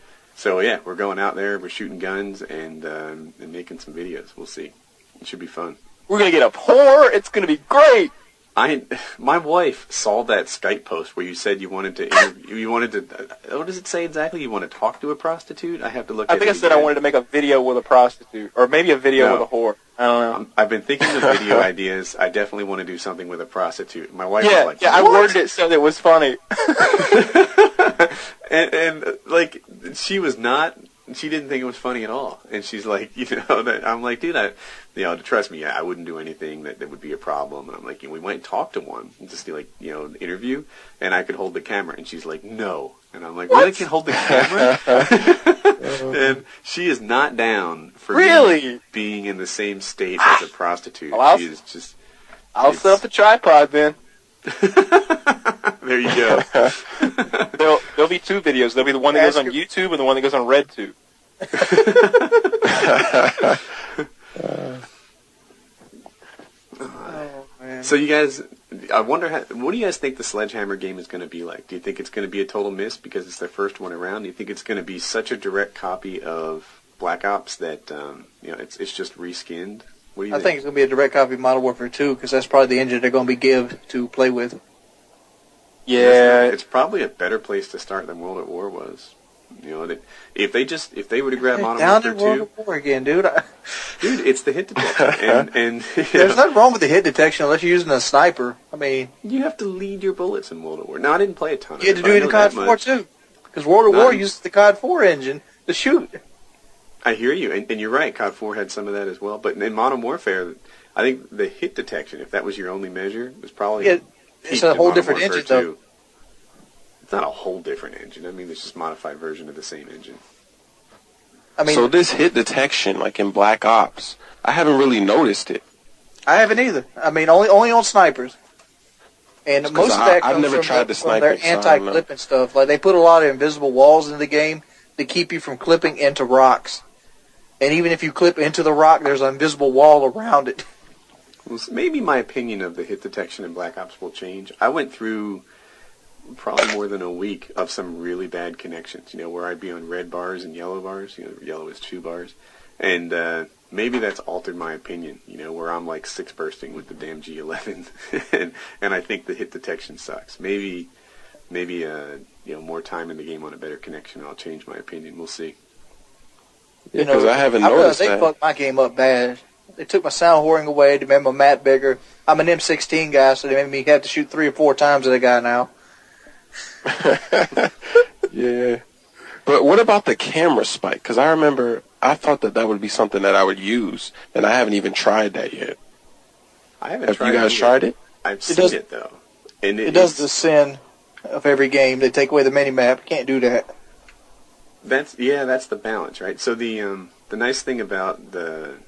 yeah, we're going out there, we're shooting guns and making some videos. We'll see. It should be fun. We're going to get a whore. It's going to be great. My wife saw that Skype post where you said you wanted to what does it say exactly? You want to talk to a prostitute? I have to look at it. I think I said I wanted to make a video with a prostitute, or maybe a video with a whore. I don't know. I've been thinking of video ideas. I definitely want to do something with a prostitute. My wife was like, yeah, I worded it so that it was funny. and like she didn't think it was funny at all. And she's like, I'm like, dude, trust me, I wouldn't do anything that would be a problem. And I'm like, we went and talked to one, just do an interview, and I could hold the camera. And she's like, no. And I'm like, really? I can hold the camera? And she is not down for being in the same state as a prostitute. Well, I'll set up the tripod then. There you go. There'll be 2 videos. There'll be the one that goes on YouTube and the one that goes on RedTube. So you guys, I wonder, what do you guys think the Sledgehammer game is going to be like? Do you think it's going to be a total miss because it's their first one around? Do you think it's going to be such a direct copy of Black Ops that it's just reskinned? What do you think? I think it's going to be a direct copy of Modern Warfare 2 because that's probably the engine they're going to be given to play with. Yeah, it's probably a better place to start than World at War was. If they were to grab Modern Warfare 2, World at War again, dude. Dude, it's the hit detection, and there's nothing wrong with the hit detection unless you're using a sniper. I mean, you have to lead your bullets in World at War. Now, I didn't play a ton of it. You had to do it in COD 4 too, because World at War uses the COD 4 engine to shoot. I hear you, and you're right. COD 4 had some of that as well, but in Modern Warfare, I think the hit detection, if that was your only measure, was probably it's a whole different engine though. It's not a whole different engine. I mean, it's just a modified version of the same engine. I mean, so this hit detection, like in Black Ops, I haven't really noticed it. I haven't either. I mean, only on snipers. And most of that comes from their anti-clipping stuff. Like, they put a lot of invisible walls in the game to keep you from clipping into rocks. And even if you clip into the rock, there's an invisible wall around it. Well, maybe my opinion of the hit detection in Black Ops will change. I went through probably more than a week of some really bad connections, where I'd be on red bars and yellow bars. Yellow is 2 bars. And maybe that's altered my opinion, where I'm like 6 bursting with the damn G11. and I think the hit detection sucks. Maybe more time in the game on a better connection, I'll change my opinion. We'll see. Yeah, because I haven't noticed that. They fucked my game up bad. They took my sound whoring away. They made my map bigger. I'm an M16 guy, so they made me have to shoot 3 or 4 times at a guy now. Yeah. But what about the camera spike? Because I thought that would be something that I would use, and I haven't even tried that yet. I haven't tried it. Have you guys tried it? I've seen it, though. And it does the sin of every game. They take away the minimap. Can't do that. That's the balance, right? So the nice thing about the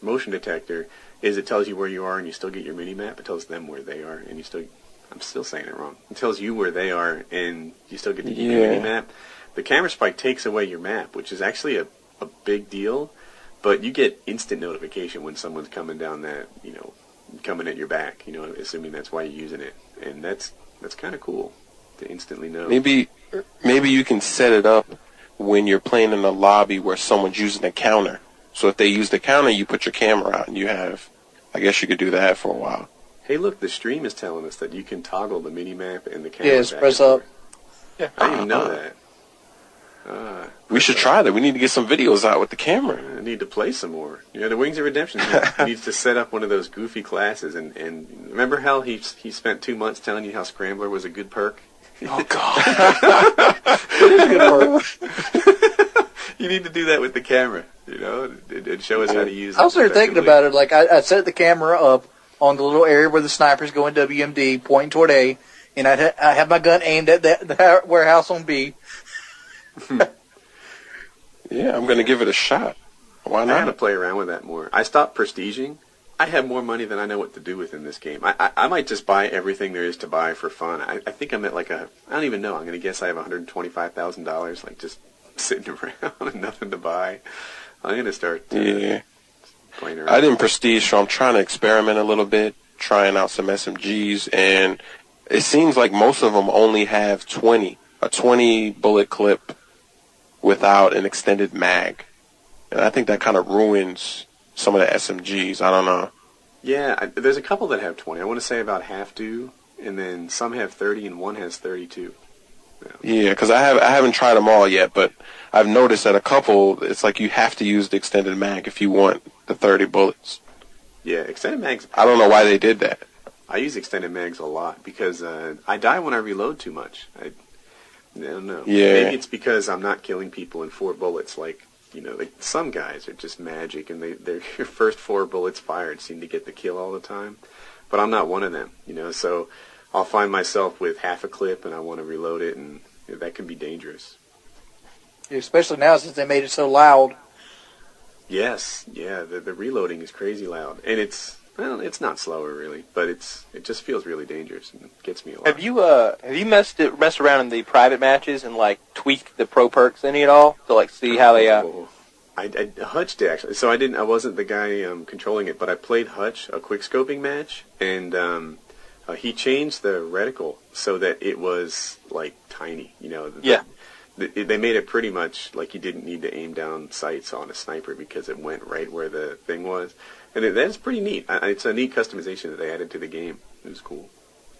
motion detector is it tells you where you are and you still get your minimap. It tells them where they are and you still... I'm still saying it wrong. It tells you where they are and you still get to get your minimap. The camera spike takes away your map, which is actually a big deal, but you get instant notification when someone's coming down that, coming at your back, assuming that's why you're using it. And that's kind of cool to instantly know. Maybe you can set it up when you're playing in a lobby where someone's using a counter. So if they use the counter, you put your camera out, and you have, I guess you could do that for a while. Hey, look, the stream is telling us that you can toggle the minimap and the camera. Yes, press up. Yeah, I didn't even know that. We should try that. We need to get some videos out with the camera. I need to play some more. You know, the Wings of Redemption needs to set up one of those goofy classes. And remember how he spent 2 months telling you how Scrambler was a good perk? Oh, God. It is a good perk. You need to do that with the camera, you know, and show us how to use it. I was there thinking about it. Like, I set the camera up on the little area where the sniper's going WMD, pointing toward A, and I have my gun aimed at the warehouse on B. Yeah, I'm going to give it a shot. Why not? I gotta play around with that more. I stopped prestiging. I have more money than I know what to do with in this game. I might just buy everything there is to buy for fun. I think I'm at like I don't even know. I'm going to guess I have $125,000, like just sitting around and nothing to buy. I'm going to start playing around. I didn't prestige, so I'm trying to experiment a little bit, trying out some SMGs, and it seems like most of them only have a 20 bullet clip without an extended mag. And I think that kind of ruins some of the SMGs. I don't know. Yeah, there's a couple that have 20. I want to say about half do, and then some have 30 and one has 32. Yeah, because I haven't tried them all yet, but I've noticed that a couple, it's like you have to use the extended mag if you want the 30 bullets. Yeah, extended mags. I don't know why they did that. I use extended mags a lot because I die when I reload too much. I don't know. Yeah. Maybe it's because I'm not killing people in 4 bullets. Like, you know, like some guys are just magic, and their first 4 bullets fired seem to get the kill all the time. But I'm not one of them, you know. So I'll find myself with half a clip, and I want to reload it, and you know, that can be dangerous. Especially now since they made it so loud. Yes, yeah, the reloading is crazy loud, and it's not slower really, but it just feels really dangerous and it gets me a lot. Have you messed around in the private matches and like tweaked the pro perks any at all to like see how they I Hutch did actually. So I wasn't the guy controlling it, but I played Hutch a quick scoping match, and he changed the reticle so that it was like tiny, you know. They made it pretty much like you didn't need to aim down sights on a sniper because it went right where the thing was. And that's pretty neat. It's a neat customization that they added to the game. It was cool.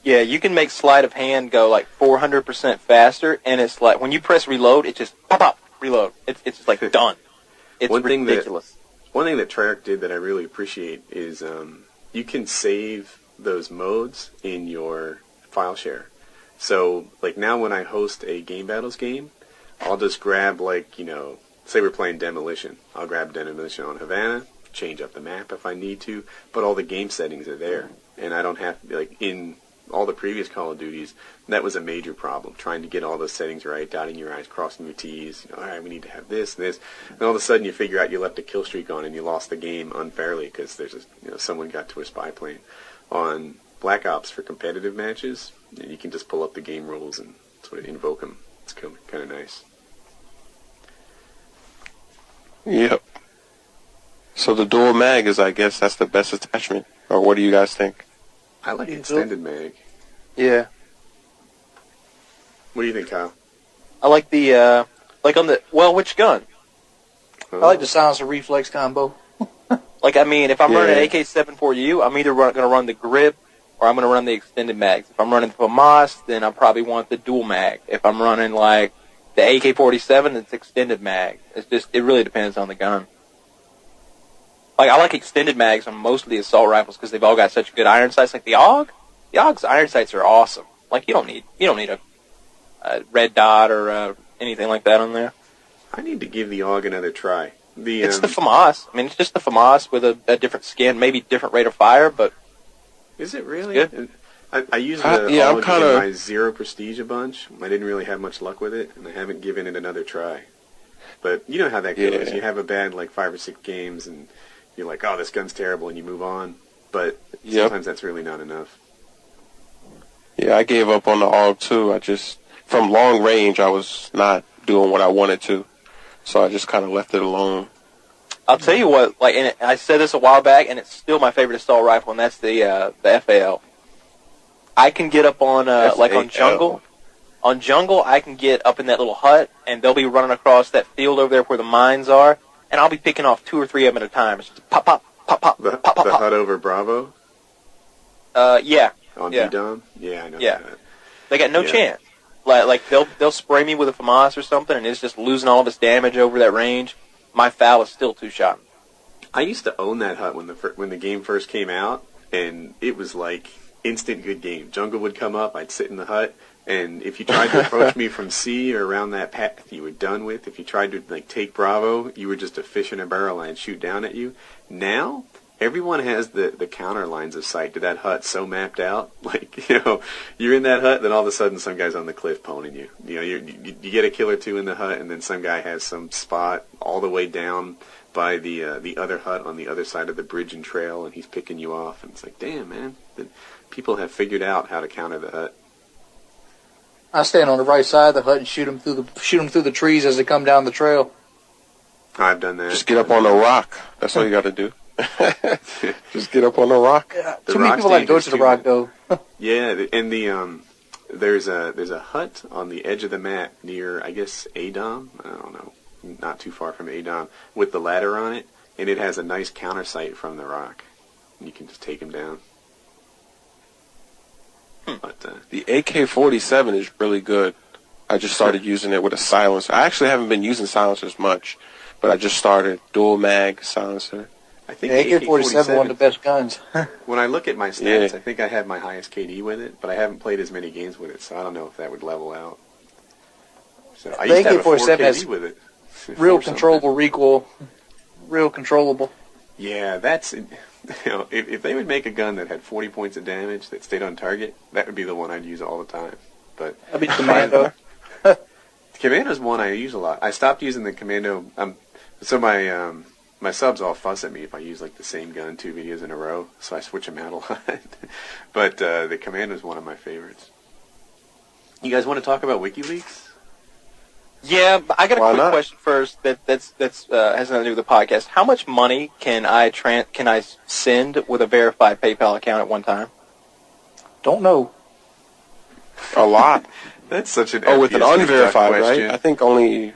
Yeah, you can make sleight of hand go like 400% faster, and it's like when you press reload, it just pop, reload. It's just like done. It's ridiculous. One thing that Treyarch did that I really appreciate is you can save those modes in your file share. So like now when I host a Game Battles game, I'll just grab, like, you know, say we're playing Demolition. I'll grab Demolition on Havana, change up the map if I need to, but all the game settings are there. And I don't have to, like, in all the previous Call of Duties, that was a major problem, trying to get all those settings right, dotting your I's, crossing your T's. You know, all right, we need to have this and this. And all of a sudden you figure out you left a kill streak on and you lost the game unfairly because someone got to a spy plane. On Black Ops for competitive matches, you can just pull up the game rules and sort of invoke them. It's kind of nice. Yep. So the dual mag is, I guess, that's the best attachment. Or what do you guys think? I like extended mag. Yeah. What do you think, Kyle? I like the which gun? I like the silencer reflex combo. Like, I mean, if I'm running AK-74U, I'm either going to run the grip or I'm going to run the extended mags. If I'm running the FAMAS, then I probably want the dual mag. If I'm running, like, the AK-47, it's extended mag. It really depends on the gun. Like, I like extended mags on most of the assault rifles because they've all got such good iron sights. Like the AUG. The AUG's iron sights are awesome. Like, you don't need a red dot or anything like that on there. I need to give the AUG another try. It's the FAMAS. I mean, it's just the FAMAS with a different skin, maybe different rate of fire, but... Is it really? Good. I used the AUG in my 0 prestige a bunch. I didn't really have much luck with it, and I haven't given it another try. But you know how that goes. You have a bad, 5 or 6 games, and you're like, oh, this gun's terrible, and you move on. But sometimes that's really not enough. Yeah, I gave up on the AUG, too. From long range, I was not doing what I wanted to. So I just kind of left it alone. I'll tell you what, and I said this a while back, and it's still my favorite assault rifle, and that's the FAL. I can get up on on jungle On jungle, I can get up in that little hut, and they'll be running across that field over there where the mines are, and I'll be picking off 2 or 3 of them at a time. It's just pop, pop, pop, pop, The pop, pop, pop. hut over Bravo? Yeah. On Yeah. D-Dom? Yeah, I know Yeah. that. They got no chance. Like they'll spray me with a FAMAS or something, and it's just losing all of its damage over that range. My FAL is still 2-shot. I used to own that hut when the game first came out, and it was like instant good game. Jungle would come up, I'd sit in the hut, and if you tried to approach me from C or around that path, you were done with. If you tried to like take Bravo, you were just a fish in a barrel, and I'd shoot down at you. Now, everyone has the counter lines of sight to that hut so mapped out. Like, you're in that hut, then all of a sudden some guy's on the cliff poning you. You get a kill or two in the hut, and then some guy has some spot all the way down by the other hut on the other side of the bridge and trail, and he's picking you off. And it's like, damn, man, people have figured out how to counter the hut. I stand on the right side of the hut and shoot them through the trees as they come down the trail. I've done that. Just get up on a rock. That's all you got to do. Just get up on a rock. Yeah, too many people like to go to the rock, though. Yeah, and there's a hut on the edge of the map near, I guess, Adom. I don't know, not too far from Adom, with the ladder on it, and it has a nice counter sight from the rock. You can just take him down. But the AK-47 is really good. I just started using it with a silencer. I actually haven't been using silencers much, but I just started dual mag silencer. I think the AK-47 one of the best guns. When I look at my stats, I think I have my highest KD with it, but I haven't played as many games with it, so I don't know if that would level out. So I used to have a 4 KD with it. Real controllable recoil. Real controllable. Yeah, that's... if they would make a gun that had 40 points of damage that stayed on target, that would be the one I'd use all the time. But that'd be Commando. Commando's one I use a lot. I stopped using the Commando. So my subs all fuss at me if I use like the same gun 2 videos in a row, so I switch them out a lot. But the Commando's one of my favorites. You guys want to talk about WikiLeaks? Yeah, but I got a quick question first that has nothing to do with the podcast. How much money can I send with a verified PayPal account at one time? Don't know. A lot. That's such an with an unverified, question. Right? I think only.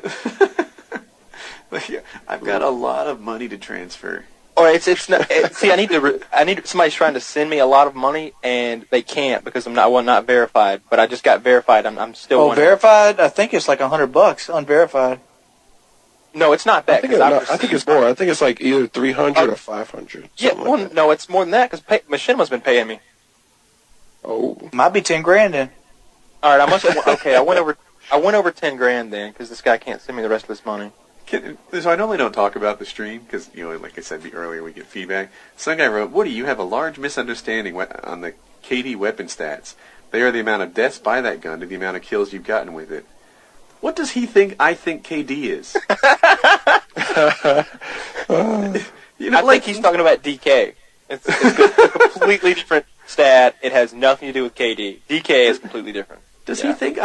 I've got a lot of money to transfer. Or it's not. See, I need somebody's trying to send me a lot of money and they can't because I'm not verified. But I just got verified. I'm still. Oh, verified? I think it's like $100 unverified. No, it's not that. I think it's more. I think it's like either 300 or 500. Yeah, well, no, it's more than that because Machinima's been paying me. Oh, might be $10,000 then. All right, I must. Okay, I went over $10,000 then because this guy can't send me the rest of this money. So I normally don't talk about the stream because, like I said earlier, we get feedback. Some guy wrote, "Woody, you have a large misunderstanding on the KD weapon stats. They are the amount of deaths by that gun to the amount of kills you've gotten with it." What does he think I think KD is? I think he's talking about DK. It's a completely different stat. It has nothing to do with KD. DK is completely different. Does he think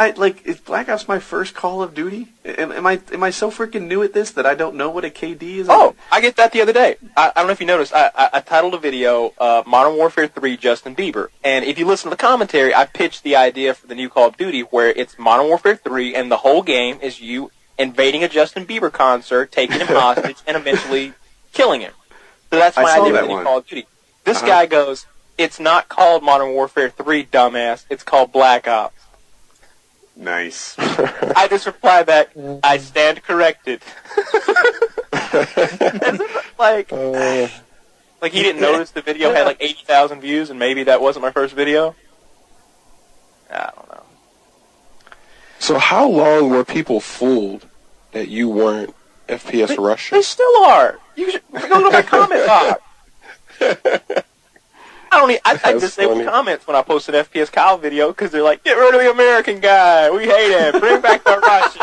is Black Ops my first Call of Duty? Am I so freaking new at this that I don't know what a KD is? Oh, I get that the other day. I don't know if you noticed. I titled a video Modern Warfare 3 Justin Bieber. And if you listen to the commentary, I pitched the idea for the new Call of Duty where it's Modern Warfare 3 and the whole game is you invading a Justin Bieber concert, taking him hostage, and eventually killing him. So that's my idea for the new Call of Duty. This guy goes, "It's not called Modern Warfare 3, dumbass. It's called Black Ops." Nice. I just replied back, "I stand corrected." like he didn't notice the video had like 80,000 views and maybe that wasn't my first video. I don't know. So how long were people fooled that you weren't FPSRussia? They still are. You should go to my comment box. I disable comments when I post an FPSKyle video because they're like, "Get rid of the American guy. We hate him. Bring back the Russian."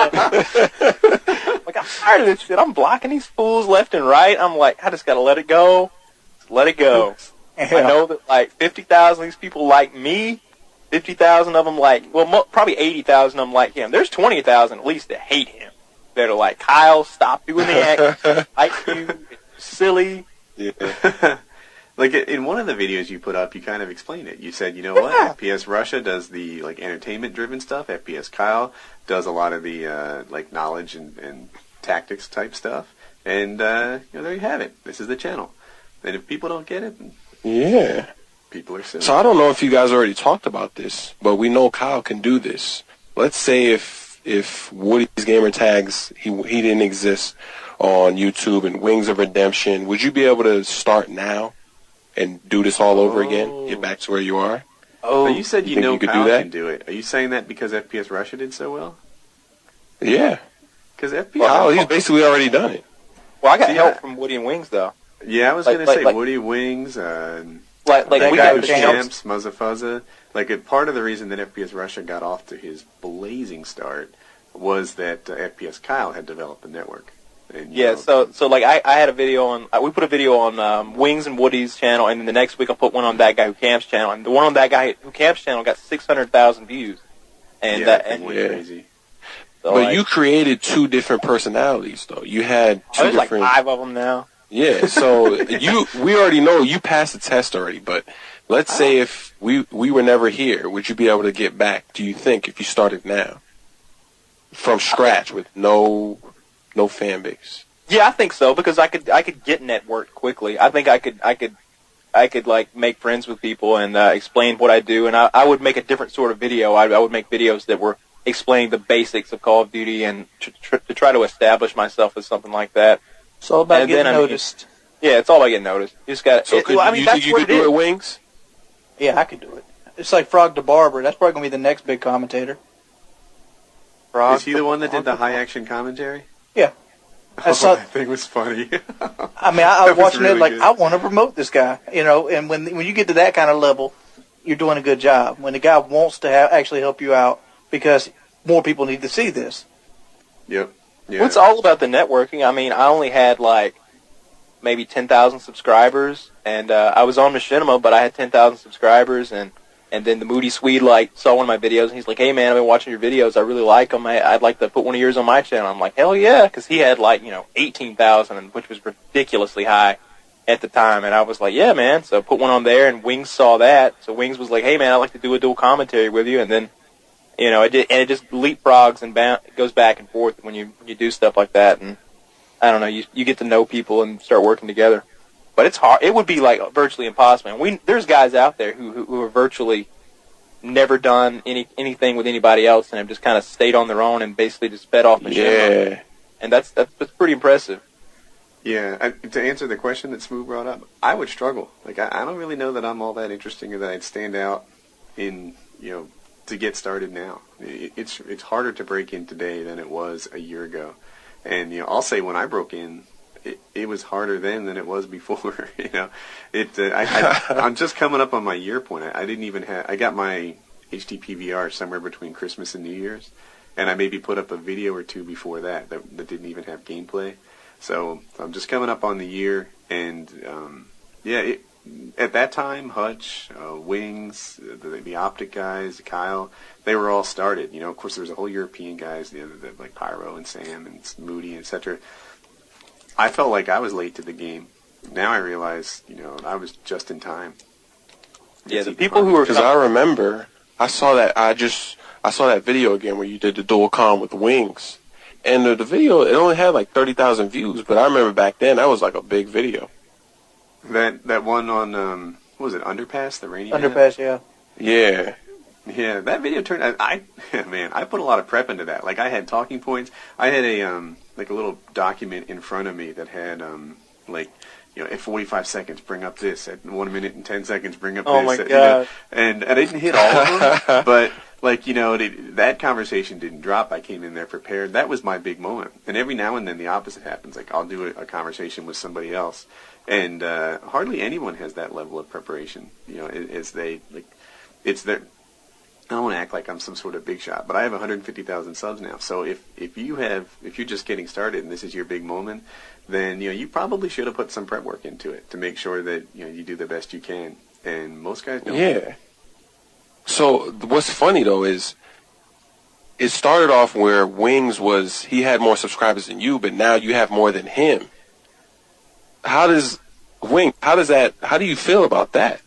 Like, I'm tired of this shit. I'm blocking these fools left and right. I'm like, I just gotta let it go. Just let it go. Yeah. I know that like 50,000 of these people like me. 50,000 of them probably 80,000 of them like him. There's 20,000 at least that hate him. That are like, "Kyle, stop doing the act. Like you, it's silly." Yeah. Like in one of the videos you put up, you kind of explained it. You said, you know what, FPSRussia does the like entertainment-driven stuff. FPSKyle does a lot of the like knowledge and tactics type stuff. And there you have it. This is the channel. And if people don't get it, yeah, people are silly. So I don't know if you guys already talked about this, but we know Kyle can do this. Let's say if Woody's Gamertags he didn't exist on YouTube and Wings of Redemption, would you be able to start now and do this all over again? Get back to where you are? Oh, you said you know could Kyle do that? can do it. Are you saying that because FPSRussia did so well? Yeah. Because Kyle, he's basically already done it. Well, I got help from Woody and Wings though. Yeah, I was going to say Woody, Wings, like we got Champs, Muzza Fuzza. Like part of the reason that FPSRussia got off to his blazing start was that FPSKyle had developed the network. And, so like I had a video on, we put a video on Wings and Woody's channel, and then the next week I put one on That Guy Who Camps channel, and the one on That Guy Who Camps channel got 600,000 views. And crazy. So but you created two different personalities, though. You had two different. Like 5 of them now. Yeah, so we already know you passed the test already. But let's say if we were never here, would you be able to get back? Do you think if you started now, from scratch with no fan base? Yeah, I think so, because I could get networked quickly. I think I could like make friends with people and explain what I do, and I would make a different sort of video. I would make videos that were explaining the basics of Call of Duty and to try to establish myself as something like that. It's all about getting noticed. Yeah, it's all about getting noticed. You just got. So you think you could do it, Wings? Yeah, I could do it. It's like Frog the Barber. That's probably gonna be the next big commentator. Is he the one that did the high action commentary? Yeah. That thing was funny. I mean, I was watching really it like, good. I want to promote this guy, and when you get to that kind of level, you're doing a good job. When the guy wants to actually help you out because more people need to see this. Yep. Yeah. Well, it's all about the networking. I mean, I only had like maybe 10,000 subscribers, and I was on Machinima, but I had 10,000 subscribers, and then the Moody Swede saw one of my videos, and he's like, "Hey man, I've been watching your videos. I really like them. I'd like to put one of yours on my channel." I'm like, "Hell yeah," because he had 18,000, which was ridiculously high at the time, and I was like, "Yeah, man." So I put one on there, and Wings saw that. So Wings was like, "Hey man, I'd like to do a dual commentary with you," and then it just leapfrogs and goes back and forth when you do stuff like that, and I don't know, you get to know people and start working together. But it's hard. It would be virtually impossible. And there's guys out there who are virtually never done anything with anybody else and have just kind of stayed on their own and basically just fed off Machinima. Yeah. And that's pretty impressive. Yeah, to answer the question that Smoove brought up, I would struggle. Like I don't really know that I'm all that interesting or that I'd stand out in to get started now. It's harder to break in today than it was a year ago. And I'll say when I broke in, it was harder then than it was before. I'm just coming up on my year point. I didn't even have. I got my HD PVR somewhere between Christmas and New Year's, and I maybe put up a video or two before that didn't even have gameplay. So I'm just coming up on the year, and at that time, Hutch, Wings, the Optic guys, Kyle, they were all started. Of course, there was a whole European guys, like Pyro and Sam and Moody, etc. I felt like I was late to the game. Now I realize, I was just in time. Yeah, the people who were... Because I remember, I saw that video again where you did the dual com with Wings. And the video, it only had 30,000 views, but I remember back then, that was a big video. That one on, what was it, Underpass, the rainy Underpass, yeah. Yeah. Yeah, that video turned out, I put a lot of prep into that. I had talking points. I had a little document in front of me that had, at 45 seconds, bring up this. At 1 minute and 10 seconds, bring up this. Oh my God. And I didn't hit all of them, but, that conversation didn't drop. I came in there prepared. That was my big moment. And every now and then the opposite happens. I'll do a conversation with somebody else. And hardly anyone has that level of preparation, as they, it's their... I don't want to act like I'm some sort of big shot, but I have 150,000 subs now. So if you're just getting started and this is your big moment, then you probably should have put some prep work into it to make sure that you do the best you can. And most guys don't. Yeah. So what's funny though is it started off where Wings he had more subscribers than you, but now you have more than him. Wing, how do you feel about that?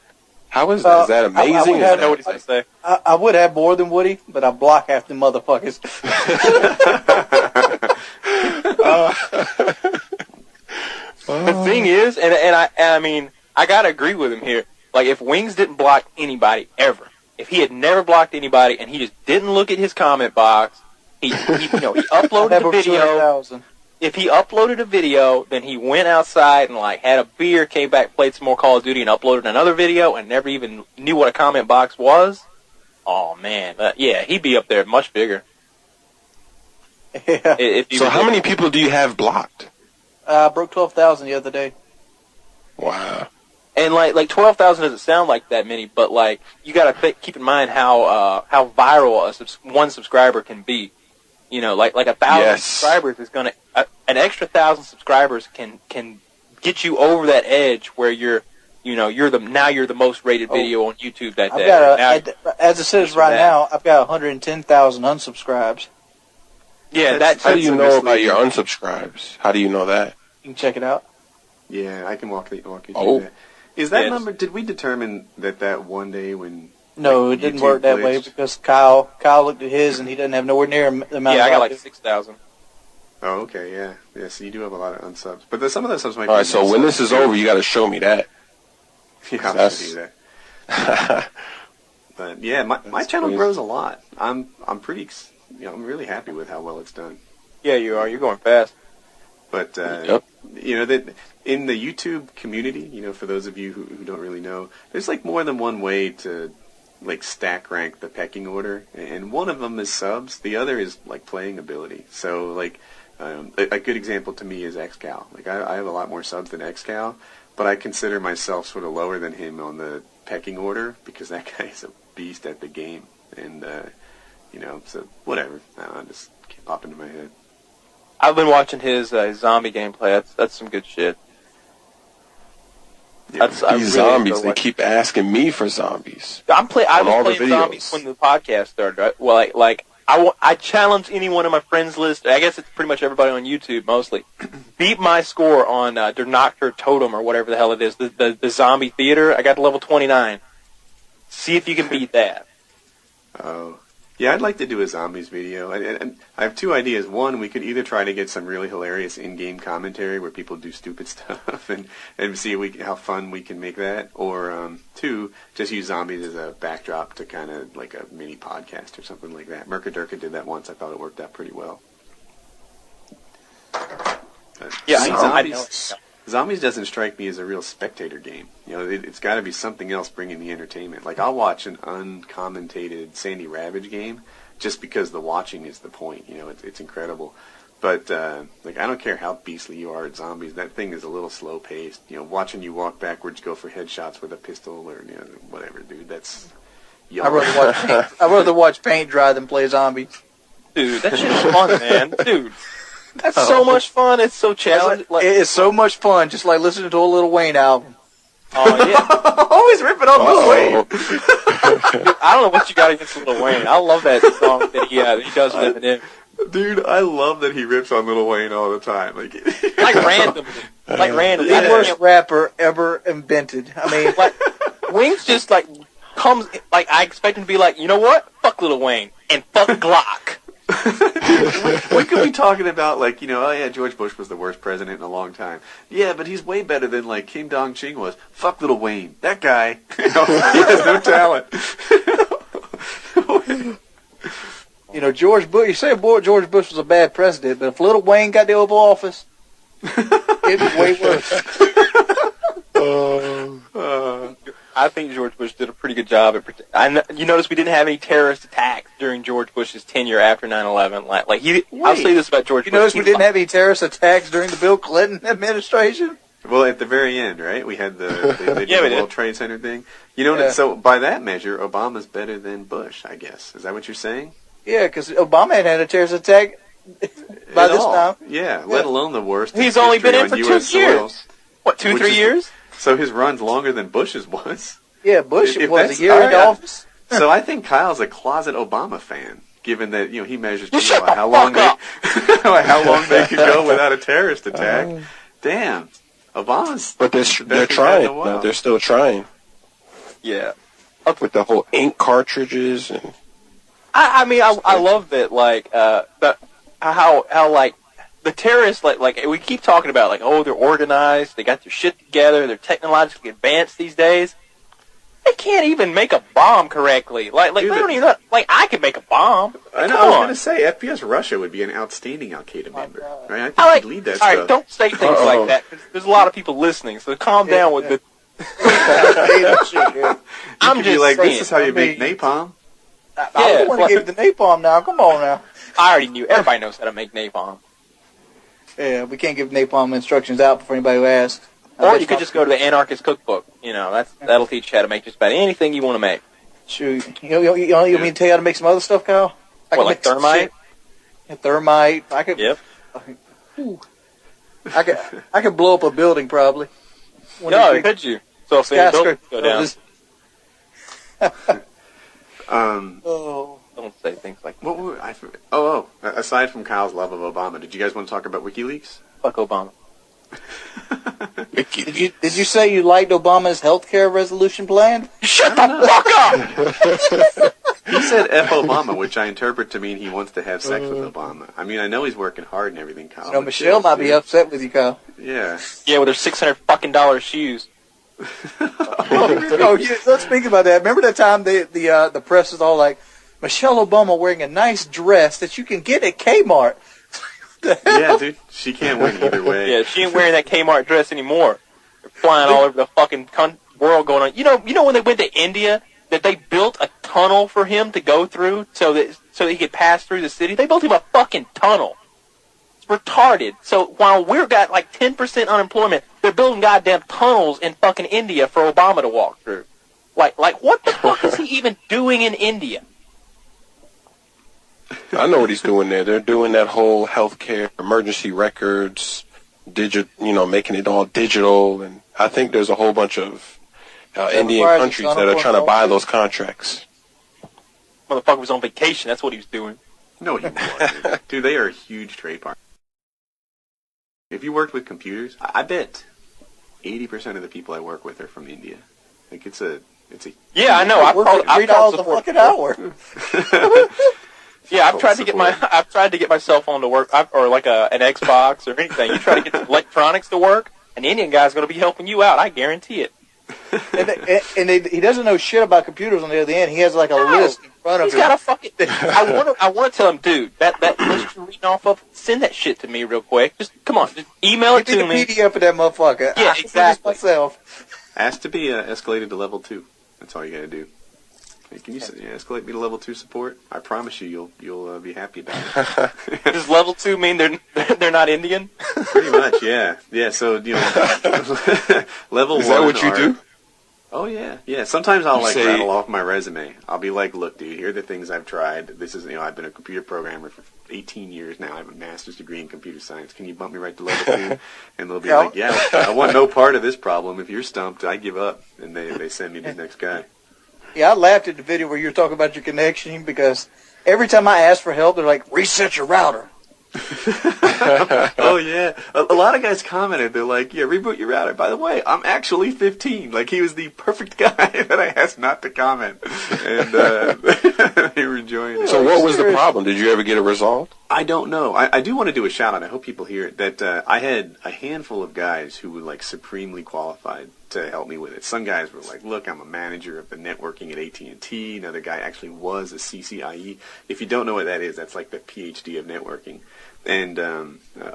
How is that? Is that amazing? I know what he's going to say. I would have more than Woody, but I block half the motherfuckers. The thing is, and I mean, I gotta agree with him here. Like, if Wings didn't block anybody ever, if he had never blocked anybody and he just didn't look at his comment box, he uploaded the video. If he uploaded a video, then he went outside and like had a beer, came back, played some more Call of Duty, and uploaded another video, and never even knew what a comment box was. Oh man, yeah, he'd be up there much bigger. Yeah. So how many people do you have blocked? I broke 12,000 the other day. Wow. And like 12,000 doesn't sound like that many, but like you gotta keep in mind how viral one subscriber can be. You know, like 1,000 subscribers is gonna an extra 1,000 subscribers can get you over that edge where you're the most rated video on YouTube that day. As it says right now, I've got 110,000 unsubscribes. Yeah, how do you know about your unsubscribes? How do you know that? You can check it out. Yeah, I can walk you through that. Is that number? Did we determine that one day when? No, it didn't work that way because Kyle looked at his and he doesn't have nowhere near the amount. Yeah, I got like 6,000. Oh, okay, yeah. So you do have a lot of unsubs, but some of those subs might. All right, so when this is over, you got to show me that. Yeah, I'll show you that. But yeah, my channel grows a lot. I'm pretty. I'm really happy with how well it's done. Yeah, you are. You're going fast. But that in the YouTube community, for those of you who don't really know, there's like more than one way to like stack rank the pecking order, and one of them is subs. The other is like playing ability. So like a good example to me is XCal. Like I have a lot more subs than XCal, but I consider myself sort of lower than him on the pecking order because that guy is a beast at the game, and so whatever. I just pop into my head. I've been watching his zombie gameplay. That's some good shit. Yeah. These zombies, they keep asking me for zombies. I was playing zombies when the podcast started. Right? Well, I challenge any one of my friends list. I guess it's pretty much everybody on YouTube mostly. Beat my score on Der Nachter Totem or whatever the hell it is. The zombie theater. I got to level 29. See if you can beat that. Oh. Yeah, I'd like to do a zombies video. And I have two ideas. One, we could either try to get some really hilarious in-game commentary where people do stupid stuff and see how fun we can make that. Or two, just use zombies as a backdrop to kind of like a mini podcast or something like that. Mercadurka did that once. I thought it worked out pretty well. Zombies doesn't strike me as a real spectator game. It's got to be something else bringing the entertainment. Like, I'll watch an uncommentated Sandy Ravage game just because the watching is the point. It's incredible. But, I don't care how beastly you are at zombies. That thing is a little slow-paced. Watching you walk backwards, go for headshots with a pistol or, whatever, dude. That's... I'd rather watch paint dry than play zombies. Dude, that shit's fun, man. Dude. That's so much fun. It's so challenging. It's so much fun, just like listening to a Lil Wayne album. Oh, yeah. Always ripping on Lil Wayne. I don't know what you got against Lil Wayne. I love that song that he does with Eminem. Dude, I love that he rips on Lil Wayne all the time. Like randomly. Like randomly. The worst rapper ever invented. I mean, Wayne's just comes, I expect him to be like, you know what? Fuck Lil Wayne. And fuck Glock. We could be talking about George Bush was the worst president in a long time. Yeah, but he's way better than Kim Dong Ching was. Fuck Lil Wayne. That guy. He has no talent. George Bush. You say George Bush was a bad president, but if Lil Wayne got the Oval Office, it'd be way worse. I think George Bush did a pretty good job at you notice we didn't have any terrorist attacks during George Bush's tenure after 9/11. I'll say this about George Bush. You notice we didn't have any terrorist attacks during the Bill Clinton administration? Well, at the very end, right? We had the World Trade Center thing. So by that measure, Obama's better than Bush, I guess. Is that what you're saying? Yeah, because Obama had a terrorist attack by this time. Yeah, let alone the worst. He's only been in for 2 years. What, 2-3 years? So his run's longer than Bush's was. Yeah, Bush was a year in office. So I think Kyle's a closet Obama fan, given that he measures how long they could go without a terrorist attack. Damn, Obama's. But they're trying. No, they're still trying. Yeah. With the whole ink cartridges and. I mean, I love that, like, how like, the terrorists, like, we keep talking about, like, oh, they're organized, they got their shit together, they're technologically advanced these days. They can't even make a bomb correctly. Like dude, they don't even, like, I could make a bomb. I know, I was going to say, FPSRussia would be an outstanding Al-Qaeda member. Right? I think he'd lead that stuff. Alright, don't say things like that, because there's a lot of people listening, so calm down with the... I'm just like, saying, this is how you make napalm. I don't want to give the napalm now. Come on now. I already knew. Everybody knows how to make napalm. Yeah, we can't give napalm instructions out for anybody who asks. Or you could just go to the Anarchist Cookbook. You know, that'll teach you how to make just about anything you want to make. Shoot. You mean to tell you how to make some other stuff, Kyle? Like thermite? Yeah, thermite. I could. Yep. I could blow up a building probably. No, could you? So if the building go down. Don't say things like that. Aside from Kyle's love of Obama, did you guys want to talk about WikiLeaks? Fuck Obama. Did you say you liked Obama's healthcare resolution plan? Shut the fuck up! He said F Obama, which I interpret to mean he wants to have sex with Obama. I mean, I know he's working hard and everything, Kyle. You know, Michelle might be upset with you, Kyle. Yeah. Yeah, with her $600 shoes. Let's speak about that. Remember that time the press was all like, Michelle Obama wearing a nice dress that you can get at Kmart. Yeah, dude, she can't win either way. Yeah, she ain't wearing that Kmart dress anymore. They're flying all over the fucking world going on. You know when they went to India, that they built a tunnel for him to go through so that he could pass through the city? They built him a fucking tunnel. It's retarded. So while we've got like 10% unemployment, they're building goddamn tunnels in fucking India for Obama to walk through. Like what the fuck is he even doing in India? I know what he's doing there. They're doing that whole healthcare, emergency records, making it all digital, and I think there's a whole bunch of Indian countries that are trying to buy those contracts. Motherfucker was on vacation. That's what he was doing. No, he wasn't. Dude, they are a huge trade partner. If you worked with computers, I bet 80% of the people I work with are from India. Like it's a. Yeah, I know. $3 a fucking hour. Yeah, I've tried to get my cell phone to work, or like an Xbox or anything. You try to get electronics to work, an Indian guy's going to be helping you out. I guarantee it. He doesn't know shit about computers on the other end. He has like a list in front of him. He's got a fucking. I want to tell him, dude, that list you're reading off of, send that shit to me real quick. Just come on, just email it to me. PDF of that motherfucker. Yeah, exactly. Myself. Ask to be escalated to level 2. That's all you got to do. Hey, can you escalate me to level 2 support? I promise you'll be happy about it. Does level 2 mean they're not Indian? Pretty much, yeah. Yeah, so level 1. Is that what you do? Oh yeah. Sometimes I'll rattle off my resume. I'll be like, look, dude, here are the things I've tried. This is I've been a computer programmer for 18 years now. I have a master's degree in computer science. Can you bump me right to level 2? And they'll be like, yeah, I want no part of this problem. If you're stumped, I give up. And they send me to the next guy. Yeah, I laughed at the video where you were talking about your connection because every time I ask for help, they're like, reset your router. Oh, yeah. A lot of guys commented. They're like, yeah, reboot your router. By the way, I'm actually 15. Like, he was the perfect guy that I asked not to comment. And they were enjoying it. So what was the problem? Did you ever get it resolved? I don't know. I do want to do a shout-out. I hope people hear it. That I had a handful of guys who were, like, supremely qualified to help me with it. Some guys were like, look, I'm a manager of the networking at AT&T. Another guy actually was a CCIE. If you don't know what that is, that's like the PhD of networking. And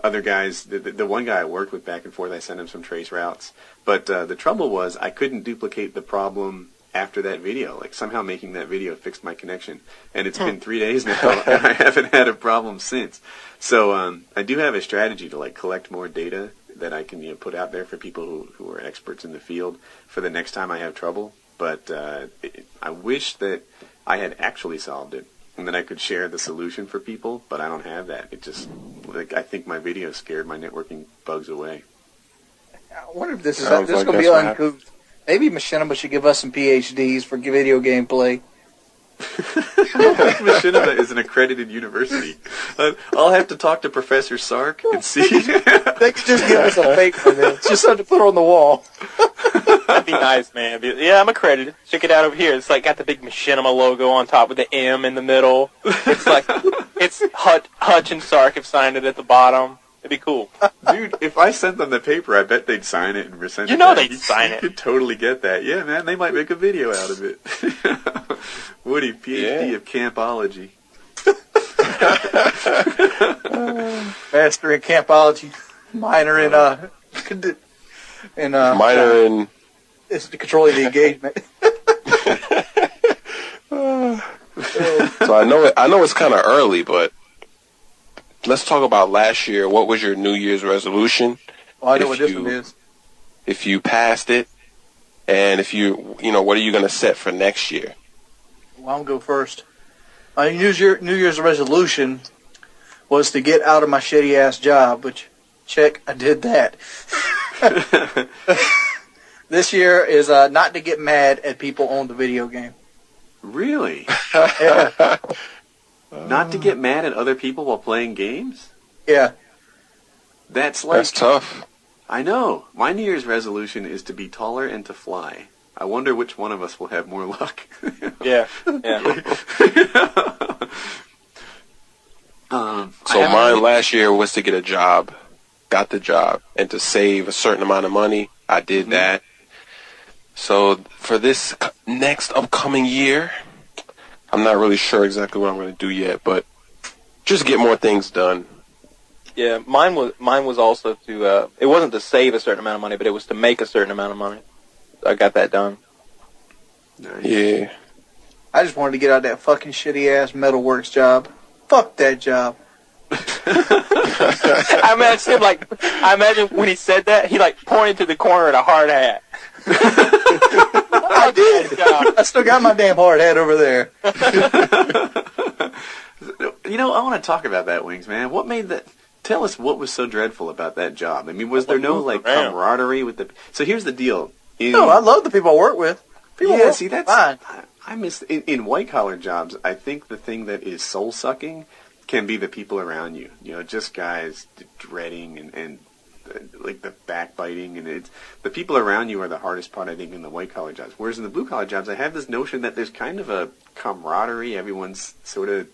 other guys, the one guy I worked with back and forth, I sent him some trace routes. But the trouble was I couldn't duplicate the problem after that video. Like, somehow making that video fixed my connection. And it's been 3 days now, and I haven't had a problem since. So I do have a strategy to, like, collect more data that I can put out there for people who are experts in the field for the next time I have trouble. But I wish that I had actually solved it and that I could share the solution for people, but I don't have that. It just, like, I think my video scared my networking bugs away. I wonder if this is going to be uncouth. Maybe Machinima should give us some PhDs for video gameplay. Machinima is an accredited university. I'll have to talk to Professor Sark and see. They could just give us a fake one. It's just something to put on the wall. That'd be nice, man. Yeah, I'm accredited. Check it out over here. It's like got the big Machinima logo on top with the M in the middle. It's like it's Hutch and Sark have signed it at the bottom. It'd be cool. Dude, if I sent them the paper, I bet they'd sign it and resend it. You know they'd sign it. You could totally get that. Yeah, man, they might make a video out of it. Woody, PhD of campology. Master in campology, minor in minor in it's controlling the engagement. So I know it's kind of early, but let's talk about last year. What was your New Year's resolution? Well, I know what this one is. If you passed it, and if you what are you going to set for next year? Well, I'll go first. My New Year's resolution was to get out of my shitty ass job, which, check, I did that. This year is not to get mad at people on the video game. Really? Yeah. Not to get mad at other people while playing games? Yeah. That's tough. I know. My New Year's resolution is to be taller and to fly. I wonder which one of us will have more luck. Yeah. So mine last year was to get a job. Got the job. And to save a certain amount of money. I did that. So for this next upcoming year, I'm not really sure exactly what I'm going to do yet, but just get more things done. Yeah, mine was also to it wasn't to save a certain amount of money, but it was to make a certain amount of money. I got that done. Nice. Yeah. I just wanted to get out of that fucking shitty ass metalworks job. Fuck that job. I imagine when he said that, he like pointed to the corner of a hard hat. I did. I still got my damn hard hat over there. I want to talk about that, Wings, man. What made that? Tell us what was so dreadful about that job. I mean, was there no camaraderie with the? So here's the deal. No, I love the people I work with. That's fine. I miss in white collar jobs. I think the thing that is soul sucking can be the people around you. Just guys dreading and like the backbiting, and it's the people around you are the hardest part, I think, in the white collar jobs. Whereas in the blue collar jobs, I have this notion that there's kind of a camaraderie. Everyone's sort of,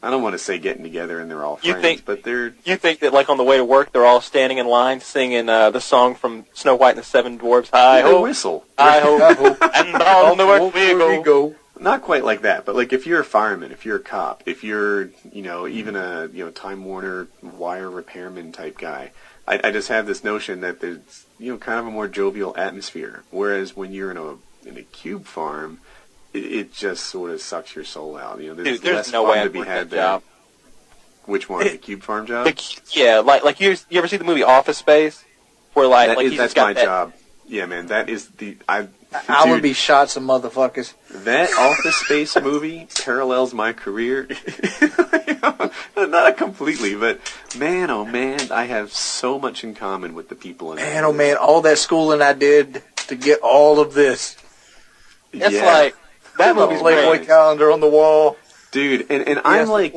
I don't want to say getting together and they're all friends, but they're... You think that, like, on the way to work, they're all standing in line singing the song from Snow White and the Seven Dwarfs, Hi-ho, whistle. Hi-ho, and on the way we go. Not quite like that, but like if you're a fireman, if you're a cop, if you're, even a, Time Warner wire repairman type guy, I just have this notion that there's, kind of a more jovial atmosphere. Whereas when you're in a cube farm, it just sort of sucks your soul out. There's less no fun way to be had there. Job. Which one? The cube farm job? Yeah, like you ever see the movie Office Space? Where that's my job. Yeah, man, that is I would be shot some motherfuckers. That Office Space movie parallels my career. Not completely, but man, oh man, I have so much in common with the people in that Man, oh man, all that schooling I did to get all of this. It's like, that movie's Playboy calendar on the wall. Dude, and I'm like...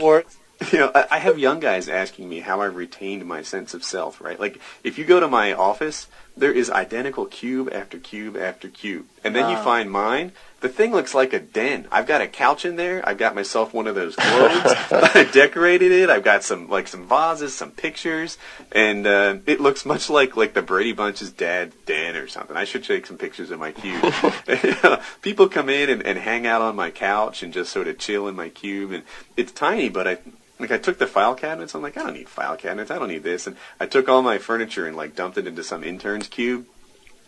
I have young guys asking me how I retained my sense of self, right? Like, if you go to my office, there is identical cube after cube after cube. And then you find mine. The thing looks like a den. I've got a couch in there. I've got myself one of those globes. I decorated it. I've got some vases, some pictures. And it looks much like the Brady Bunch's dad's den or something. I should take some pictures of my cube. People come in and hang out on my couch and just sort of chill in my cube. And it's tiny, but I took the file cabinets. I'm like, I don't need file cabinets. I don't need this. And I took all my furniture and dumped it into some intern's cube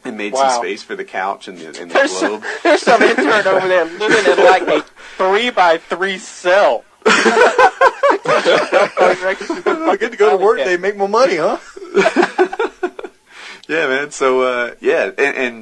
and made some space for the couch and the globe. There's some intern over there living in like a 3x3 cell. I get to go to work. They make more money, huh? Yeah, man. So I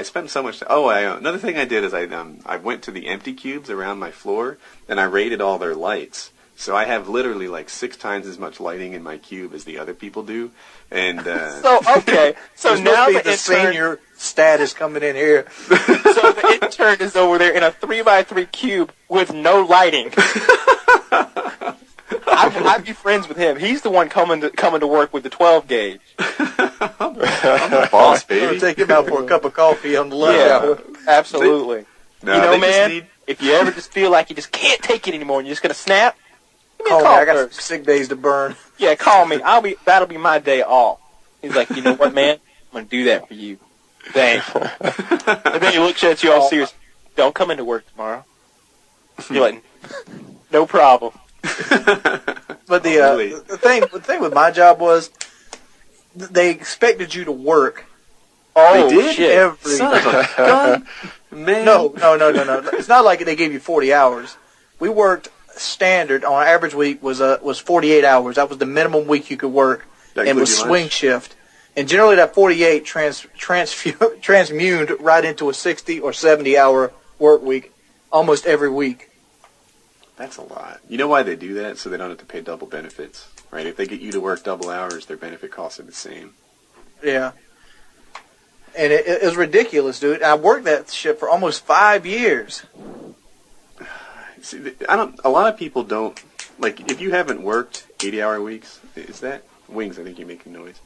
spent so much. Another thing I did is I went to the empty cubes around my floor and I rated all their lights. So I have literally like 6 times as much lighting in my cube as the other people do. And So now the senior status coming in here. So the intern is over there in a 3x3 cube with no lighting. I'd be friends with him. He's the one coming to work with the 12 gauge. I'm the boss, baby. I'll take him out for a cup of coffee on the lunch hour. Absolutely. No, man, if you ever just feel like you just can't take it anymore and you're just gonna snap, give me a Call me. call I got some first. sick days to burn. Yeah, call me. That'll be my day off. He's like, you know what, man? I'm gonna do that for you. Thanks. And then he looks at you all serious. Don't come into work tomorrow. You're like, no problem. But the thing with my job was they expected you to work. Oh, they did? shit. Every Son of a gun, man. No. It's not like they gave you 40 hours. We worked standard on an average week was 48 hours. That was the minimum week you could work, That and was include your swing lunch? shift. And generally, that 48 transmuted right into a 60 or 70 hour work week, almost every week. That's a lot. You know why they do that? So they don't have to pay double benefits, right? If they get you to work double hours, their benefit costs are the same. Yeah. And it was ridiculous, dude. I worked that shit for almost 5 years. See, a lot of people don't, like, if you haven't worked 80-hour weeks, is that? Wings, I think you're making noise.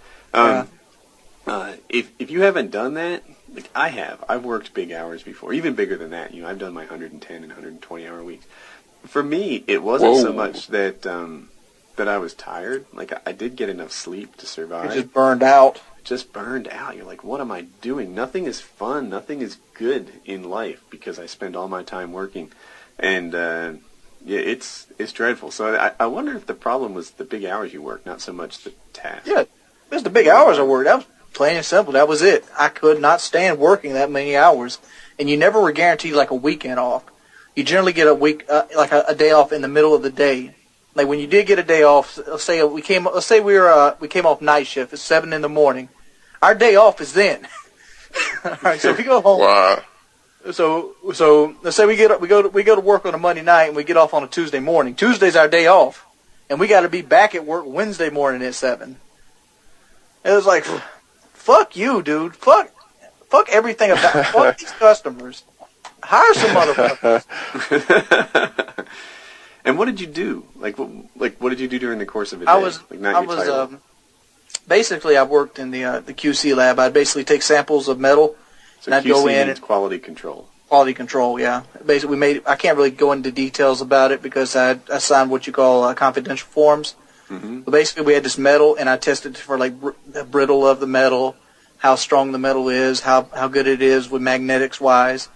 If you haven't done that, like I have, I've worked big hours before, even bigger than that. You know, I've done my 110 and 120-hour weeks. For me, it wasn't so much that that I was tired. Like, I did get enough sleep to survive. It just burned out. Just burned out. You're like, what am I doing? Nothing is fun. Nothing is good in life because I spend all my time working. And, yeah, it's dreadful. So I wonder if the problem was the big hours you work, not so much the task. Yeah, it was the big hours I worked. That was plain and simple. That was it. I could not stand working that many hours. And you never were guaranteed, like, a weekend off. You generally get a week, like a day off in the middle of the day. Like when you did get a day off, let's say we came off night shift at 7 in the morning. Our day off is then. All right, so we go home. Wow. So let's say we go to work on a Monday night and we get off on a Tuesday morning. Tuesday's our day off, and we got to be back at work Wednesday morning at 7. It was like, fuck you, dude. Fuck everything about fuck these customers. Hire some motherfuckers. And what did you do? Like what did you do during the course of a day? Basically I worked in the QC lab. I'd basically take samples of metal, So and I'd QC go in means and quality control. quality control. Yeah, basically I can't really go into details about it because I signed what you call confidential forms. Mm-hmm. But basically we had this metal, and I tested for like the brittle of the metal, how strong the metal is, how good it is with magnetics wise.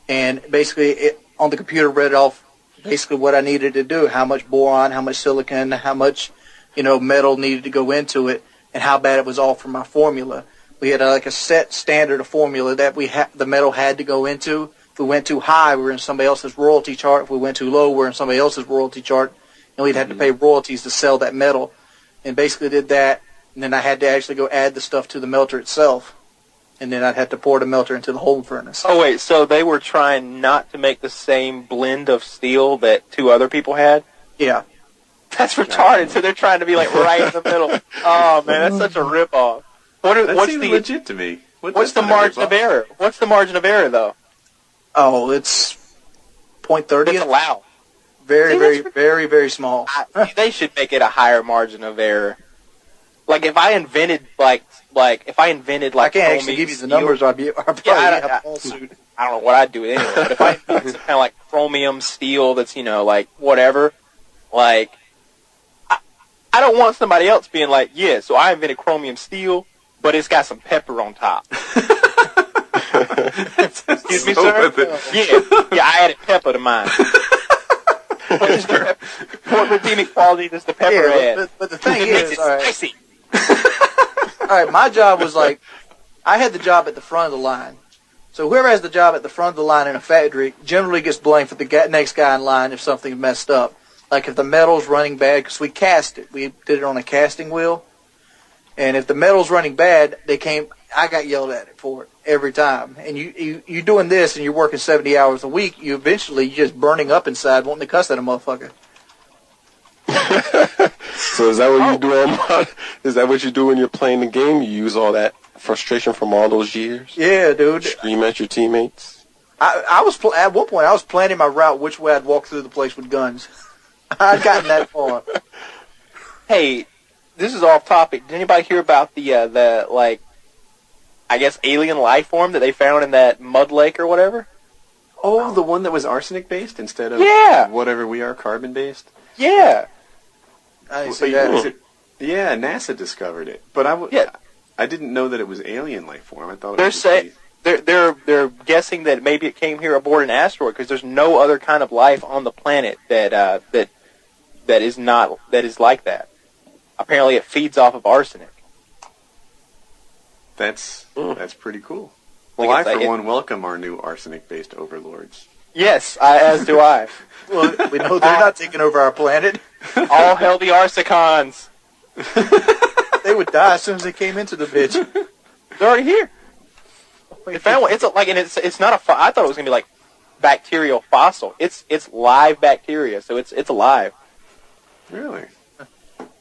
And basically, on the computer, read off basically what I needed to do: how much boron, how much silicon, how much, metal needed to go into it, and how bad it was all for my formula. We had a set standard of formula that the metal had to go into. If we went too high, we were in somebody else's royalty chart. If we went too low, we were in somebody else's royalty chart, and we'd have to pay royalties to sell that metal. And basically did that, and then I had to actually go add the stuff to the melter itself. And then I'd have to pour the melter into the whole furnace. Oh, wait, so they were trying not to make the same blend of steel that 2 other people had? Yeah. That's retarded, so they're trying to be, like, right in the middle. Oh, man, that's such a ripoff. That seems legit to me. What's the margin of error? What's the margin of error, though? Oh, it's 0.30. It's allowed. Very, very, very, very small. They should make it a higher margin of error. Like, if I invented, I can't actually give you the numbers. I'd probably have a lawsuit. I don't know what I'd do anyway. But if I invented some kind of, like, chromium steel that's, like, whatever, like, I don't want somebody else being like, yeah, so I invented chromium steel, but it's got some pepper on top. Excuse me, sir? Yeah, I added pepper to mine. What is the pepper? What redeeming quality does the pepper add? But the thing is, all right. Spicy. All right, my job was like, I had the job at the front of the line. So whoever has the job at the front of the line in a factory generally gets blamed for the next guy in line if something messed up. Like if the metal's running bad, because we cast it. We did it on a casting wheel. And if the metal's running bad, I got yelled at it for it every time. And you doing this and you're working 70 hours a week, you're just burning up inside wanting to cuss at a motherfucker. So is that what you do on? Is that what you do when you're playing the game? You use all that frustration from all those years? Yeah, dude. Scream at your teammates? I was at one point I was planning my route which way I'd walk through the place with guns. I'd gotten that far. Hey, this is off topic. Did anybody hear about the like, I guess alien life form that they found in that mud lake or whatever? Oh, the one that was arsenic-based instead of whatever we are, carbon-based? Yeah. I didn't see that. Yeah, NASA discovered it. But I didn't know that it was alien life form. I thought they're guessing that maybe it came here aboard an asteroid because there's no other kind of life on the planet that is like that. Apparently, it feeds off of arsenic. That's pretty cool. Well, I, for one, welcome our new arsenic-based overlords. Yes, as do I. Well, we know they're not taking over our planet. All hail the Arsicons. They would die as soon as they came into the bitch. They're already here. They found one. It's not a. I thought it was gonna be like bacterial fossil. It's live bacteria, so it's alive. Really?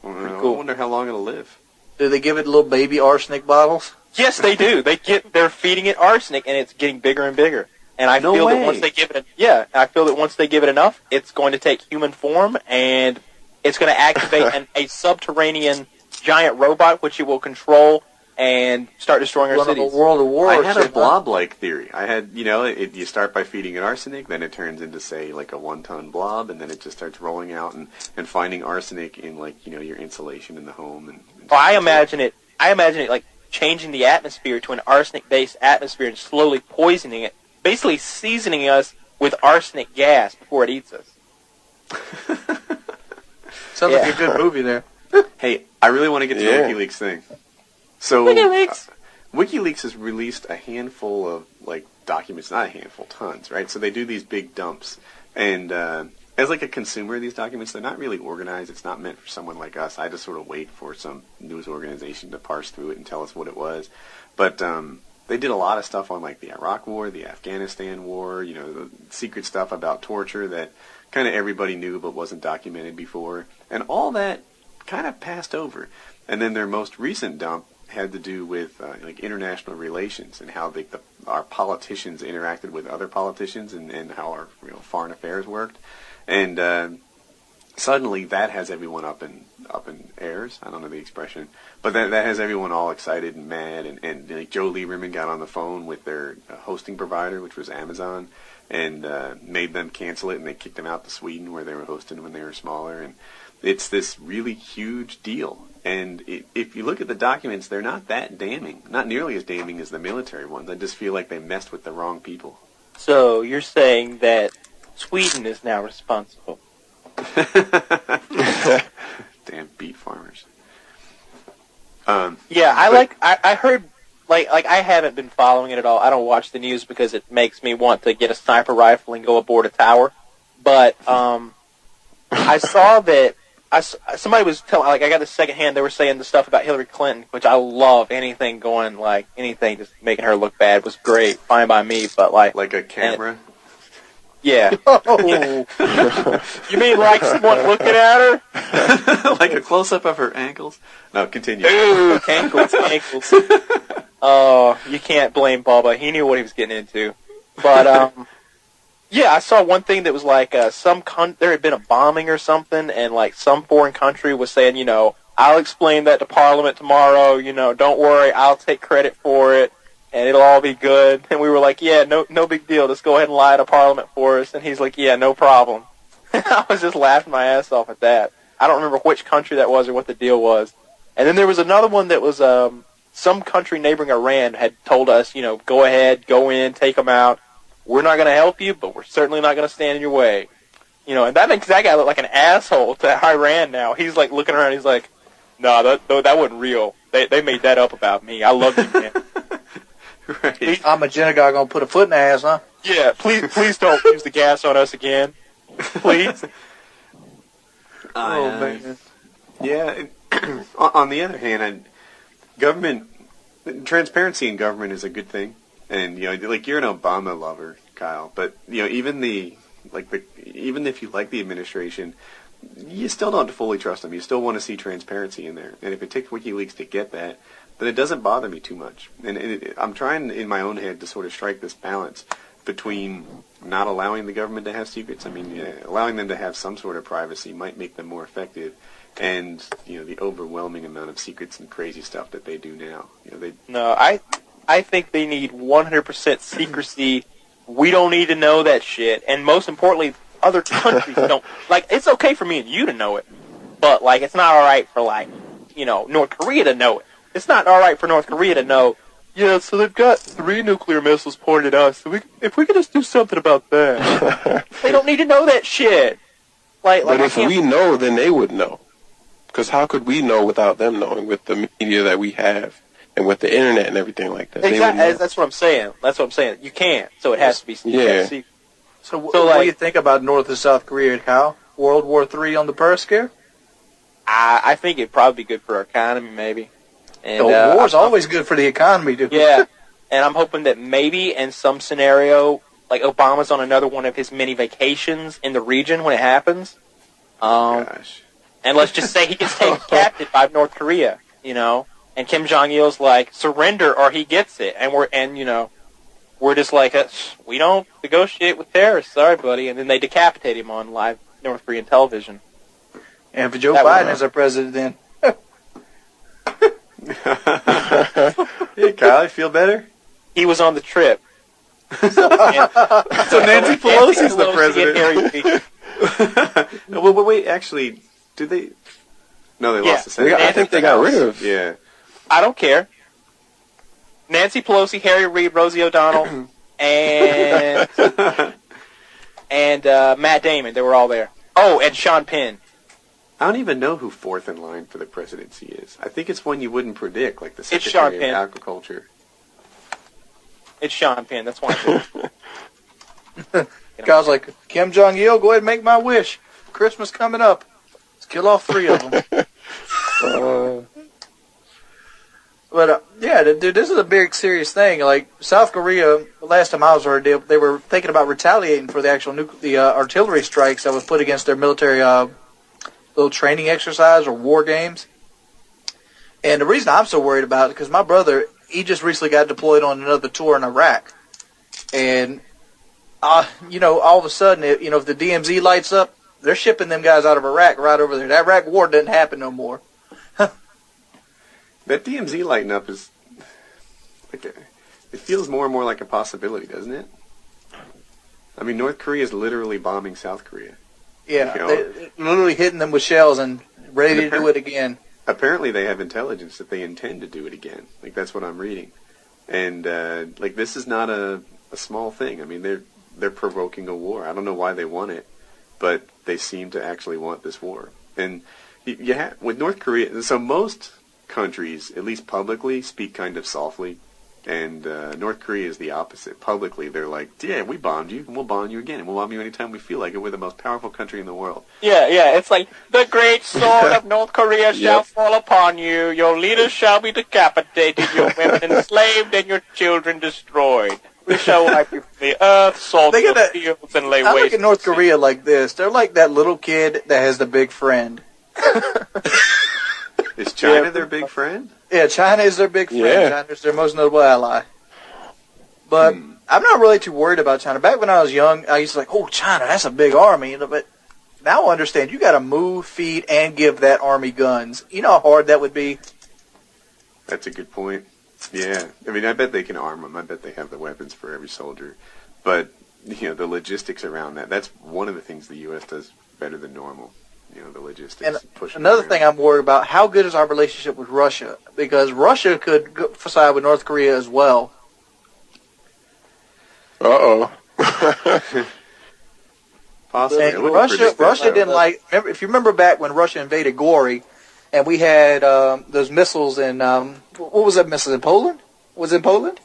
Well, Cool. I wonder how long it'll live. Do they give it little baby arsenic bottles? Yes, they do. They're feeding it arsenic, and it's getting bigger and bigger. And I feel that once they give it enough, it's going to take human form, and it's going to activate a subterranean giant robot, which it will control and start destroying our cities. World of War. I had a blob-like theory. I had, you start by feeding it arsenic, then it turns into, say, like a 1-ton blob, and then it just starts rolling out and finding arsenic in, like, your insulation in the home. And I imagine it like changing the atmosphere to an arsenic-based atmosphere and slowly poisoning it, basically seasoning us with arsenic gas before it eats us. Sounds like a good movie there. Hey, I really want to get to the WikiLeaks thing. So, WikiLeaks has released a handful of, like, documents, not a handful, tons, right? So they do these big dumps. And as, like, a consumer of these documents, they're not really organized. It's not meant for someone like us. I just sort of wait for some news organization to parse through it and tell us what it was. But they did a lot of stuff on, like, the Iraq War, the Afghanistan War, the secret stuff about torture that kind of everybody knew but wasn't documented before. And all that kind of passed over. And then their most recent dump had to do with like international relations and how our politicians interacted with other politicians and how our foreign affairs worked. And suddenly that has everyone up in airs. I don't know the expression, but that has everyone all excited and mad. And like Joe Lieberman got on the phone with their hosting provider, which was Amazon, and made them cancel it, and they kicked them out to Sweden where they were hosting when they were smaller. And it's this really huge deal. And if you look at the documents, they're not that damning. Not nearly as damning as the military ones. I just feel like they messed with the wrong people. So you're saying that Sweden is now responsible? Damn beet farmers. I heard, like I haven't been following it at all. I don't watch the news because it makes me want to get a sniper rifle and go aboard a tower. But I saw that somebody was telling, like, I got this secondhand. They were saying the stuff about Hillary Clinton, which I love. Anything just making her look bad was great, fine by me. But like a camera. Yeah. You mean like someone looking at her? Like a close-up of her ankles? No, continue. Ooh, ankles. Oh, you can't blame Bubba. He knew what he was getting into. But, yeah, I saw one thing that was like there had been a bombing or something, and like some foreign country was saying, I'll explain that to Parliament tomorrow, don't worry, I'll take credit for it. And it'll all be good. And we were like, yeah, no big deal. Just go ahead and lie to Parliament for us. And he's like, yeah, no problem. I was just laughing my ass off at that. I don't remember which country that was or what the deal was. And then there was another one that was some country neighboring Iran had told us, go ahead, go in, take them out. We're not going to help you, but we're certainly not going to stand in your way. And that makes that guy look like an asshole to Iran now. He's like looking around. He's like, no, that wasn't real. They made that up about me. I love you, man. Right. I'm a Genegar gonna put a foot in the ass, huh? Yeah, please don't use the gas on us again. Please. Man. Yeah. On the other hand, government transparency in government is a good thing, and like you're an Obama lover, Kyle. But even if you like the administration, you still don't fully trust them. You still want to see transparency in there. And if it takes WikiLeaks to get that, then it doesn't bother me too much. And I'm trying in my own head to sort of strike this balance between not allowing the government to have secrets. I mean, allowing them to have some sort of privacy might make them more effective. And, the overwhelming amount of secrets and crazy stuff that they do now. No, I think they need 100% secrecy. We don't need to know that shit. And most importantly, other countries don't. Like, it's okay for me and you to know it. But, like, it's not alright for, like, North Korea to know it. It's not alright for North Korea to know, yeah, so they've got 3 nuclear missiles pointed at us. So if we could just do something about that. They don't need to know that shit. But if we know, then they would know. Because how could we know without them knowing with the media that we have and with the internet and everything like that? Exactly. That's what I'm saying. You can't. So it has to be secret. So what do you think about North and South Korea, Kyle? World War III on the Periscare? I think it'd probably be good for our economy, maybe. And, war's always good for the economy, dude. Yeah. And I'm hoping that maybe in some scenario, like Obama's on another one of his mini vacations in the region when it happens. Gosh. And let's just say he gets taken captive by North Korea, and Kim Jong-il's like, surrender or he gets it. And we're just like, we don't negotiate with terrorists, sorry buddy. And then they decapitate him on live North Korean television. And for Joe Biden as our president then. Hey, Kyle, you feel better? He was on the trip. So Nancy Pelosi's the president. No, wait, actually, did they? No, they lost the Senate. I think they got rid of. Yeah. I don't care. Nancy Pelosi, Harry Reid, Rosie O'Donnell, and Matt Damon. They were all there. Oh, and Sean Penn. I don't even know who fourth in line for the presidency is. I think it's one you wouldn't predict, like the It's Secretary Sean of Penn. Agriculture. It's Sean Penn. That's why. Kyle's like, Kim Jong-il, go ahead and make my wish. Christmas coming up. Let's kill all 3 of them. Dude, this is a big, serious thing. Like, South Korea, the last time I was there, they were thinking about retaliating for the actual artillery strikes that was put against their military little training exercise or war games. And the reason I'm so worried about it, because my brother, he just recently got deployed on another tour in Iraq. And, all of a sudden, if the DMZ lights up, they're shipping them guys out of Iraq right over there. That Iraq war doesn't happen no more. That DMZ lighting up is like it feels more and more like a possibility, doesn't it? I mean, North Korea is literally bombing South Korea. Yeah, they're literally hitting them with shells and ready to do it again. Apparently, they have intelligence that they intend to do it again. Like, that's what I'm reading. And this is not a small thing. I mean, they're provoking a war. I don't know why they want it, but they seem to actually want this war. And with North Korea, so most countries, at least publicly, speak kind of softly, and North Korea is the opposite. Publicly, they're like, yeah, we bombed you, and we'll bomb you again, and we'll bomb you anytime we feel like it. We're the most powerful country in the world. Yeah, it's like, the great sword of North Korea shall fall upon you, your leaders shall be decapitated, your women enslaved, and your children destroyed. We shall wipe you from the earth, salt your fields, and lay waste. I look at North Korea like this. They're like that little kid that has the big friend. Is China their big friend? Yeah, China is their big friend. Yeah. China's their most notable ally. But I'm not really too worried about China. Back when I was young, I used to like, oh, China, that's a big army. But now I understand you got to move, feed, and give that army guns. You know how hard that would be? That's a good point. Yeah. I mean, I bet they can arm them. I bet they have the weapons for every soldier. But, the logistics around that, that's one of the things the U.S. does better than normal. The logistics. And another thing I'm worried about, how good is our relationship with Russia? Because Russia could side with North Korea as well. Uh-oh. Possibly. And Russia didn't like... If you remember back when Russia invaded Gori, and we had those missiles in... what was that missile in Poland? Was it in Poland?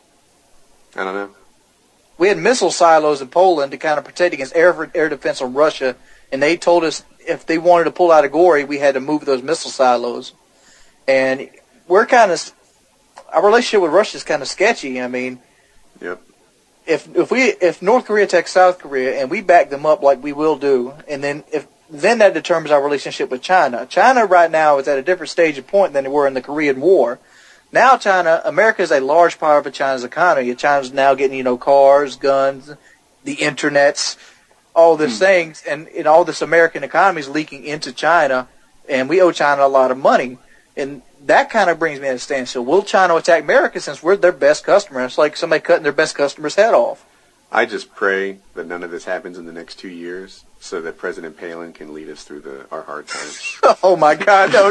I don't know. We had missile silos in Poland to kind of protect against air defense from Russia, and they told us if they wanted to pull out of Gori, we had to move those missile silos. And we're kind of... Our relationship with Russia is kind of sketchy. I mean... Yep. If North Korea attacks South Korea and we back them up like we will do, and then if then that determines our relationship with China. China right now is at a different stage of point than they were in the Korean War. Now America is a large part of China's economy. China's now getting, cars, guns, the internets, all these things, and all this American economy is leaking into China, and we owe China a lot of money. And that kind of brings me to a standstill. Will China attack America since we're their best customer? It's like somebody cutting their best customer's head off. I just pray that none of this happens in the next 2 years, so that President Palin can lead us through our hard times. Oh my God! No,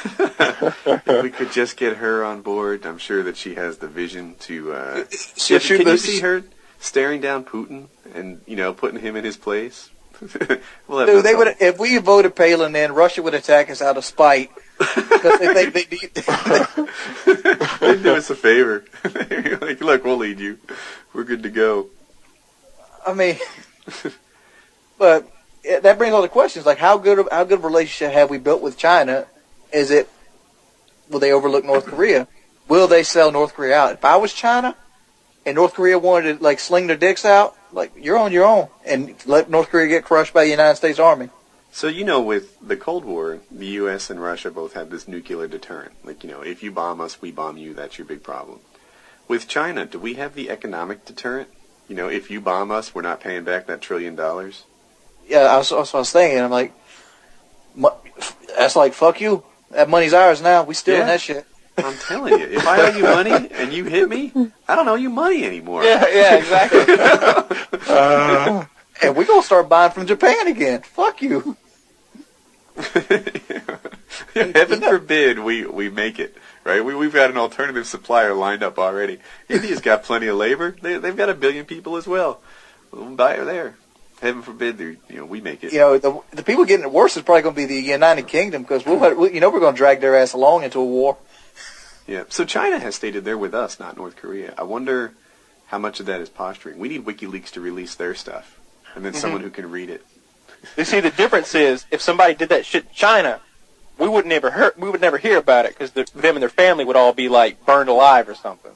If we could just get her on board, I'm sure that she has the vision to. Can you see her staring down Putin and putting him in his place? We'll have Dude, if we voted Palin, then Russia would attack us out of spite. Because they they'd do us a favor. Like, look, we'll lead you. We're good to go. I mean, but that brings all the questions. Like, how good of a relationship have we built with China? Will they overlook North Korea? Will they sell North Korea out? If I was China and North Korea wanted to sling their dicks out, you're on your own, and let North Korea get crushed by the United States Army. So, with the Cold War, the U.S. and Russia both had this nuclear deterrent. If you bomb us, we bomb you, that's your big problem. With China, do we have the economic deterrent? If you bomb us, we're not paying back that $1 trillion? Yeah, that's what I was thinking. I'm like, that's like, fuck you. That money's ours now. We stealing that shit. I'm telling you, if I owe you money and you hit me, I don't owe you money anymore. Yeah, exactly. And we're going to start buying from Japan again. Fuck you. Heaven forbid we make it, right? We've got an alternative supplier lined up already. India's got plenty of labor. They've got 1 billion people as well. We'll buy it there. Heaven forbid, we make it. The people getting it worse is probably going to be the United Kingdom, because we're going to drag their ass along into a war. Yeah. So China has stated they're with us, not North Korea. I wonder how much of that is posturing. We need WikiLeaks to release their stuff, and then someone who can read it. You see, the difference is if somebody did that shit in China, we would never hear about it, because them and their family would all be burned alive or something.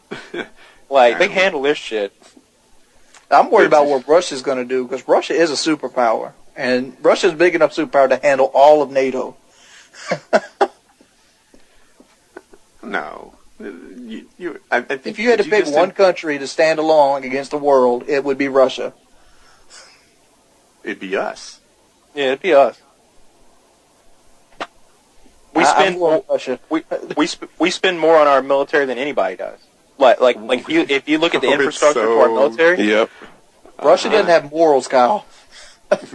They handle this shit. I'm worried about what Russia's going to do, because Russia is a superpower, and Russia's a big enough superpower to handle all of NATO. No. I think if you had to pick one country to stand alone against the world, it would be Russia. It'd be us. Yeah, it'd be us. We spend more on our military than anybody does. If you look at the infrastructure for our military. Yep. Russia doesn't have morals, Kyle. It's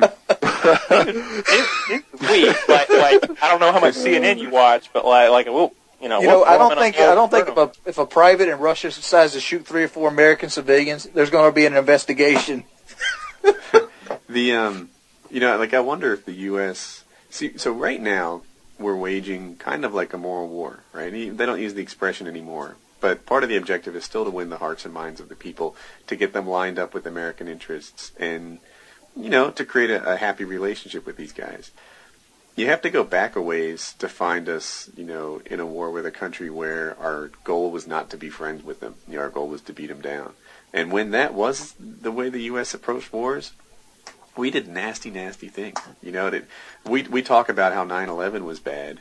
weak. I don't know how much CNN you watch, but I don't think if a private in Russia decides to shoot 3 or 4 American civilians, there's going to be an investigation. I wonder if the U.S. So right now we're waging kind of like a moral war, right? They don't use the expression anymore, but part of the objective is still to win the hearts and minds of the people, to get them lined up with American interests, and to create a happy relationship with these guys. You have to go back a ways to find us, in a war with a country where our goal was not to be friends with them. Our goal was to beat them down. And when that was the way the U.S. approached wars, we did nasty, nasty things. We talk about how 9/11 was bad.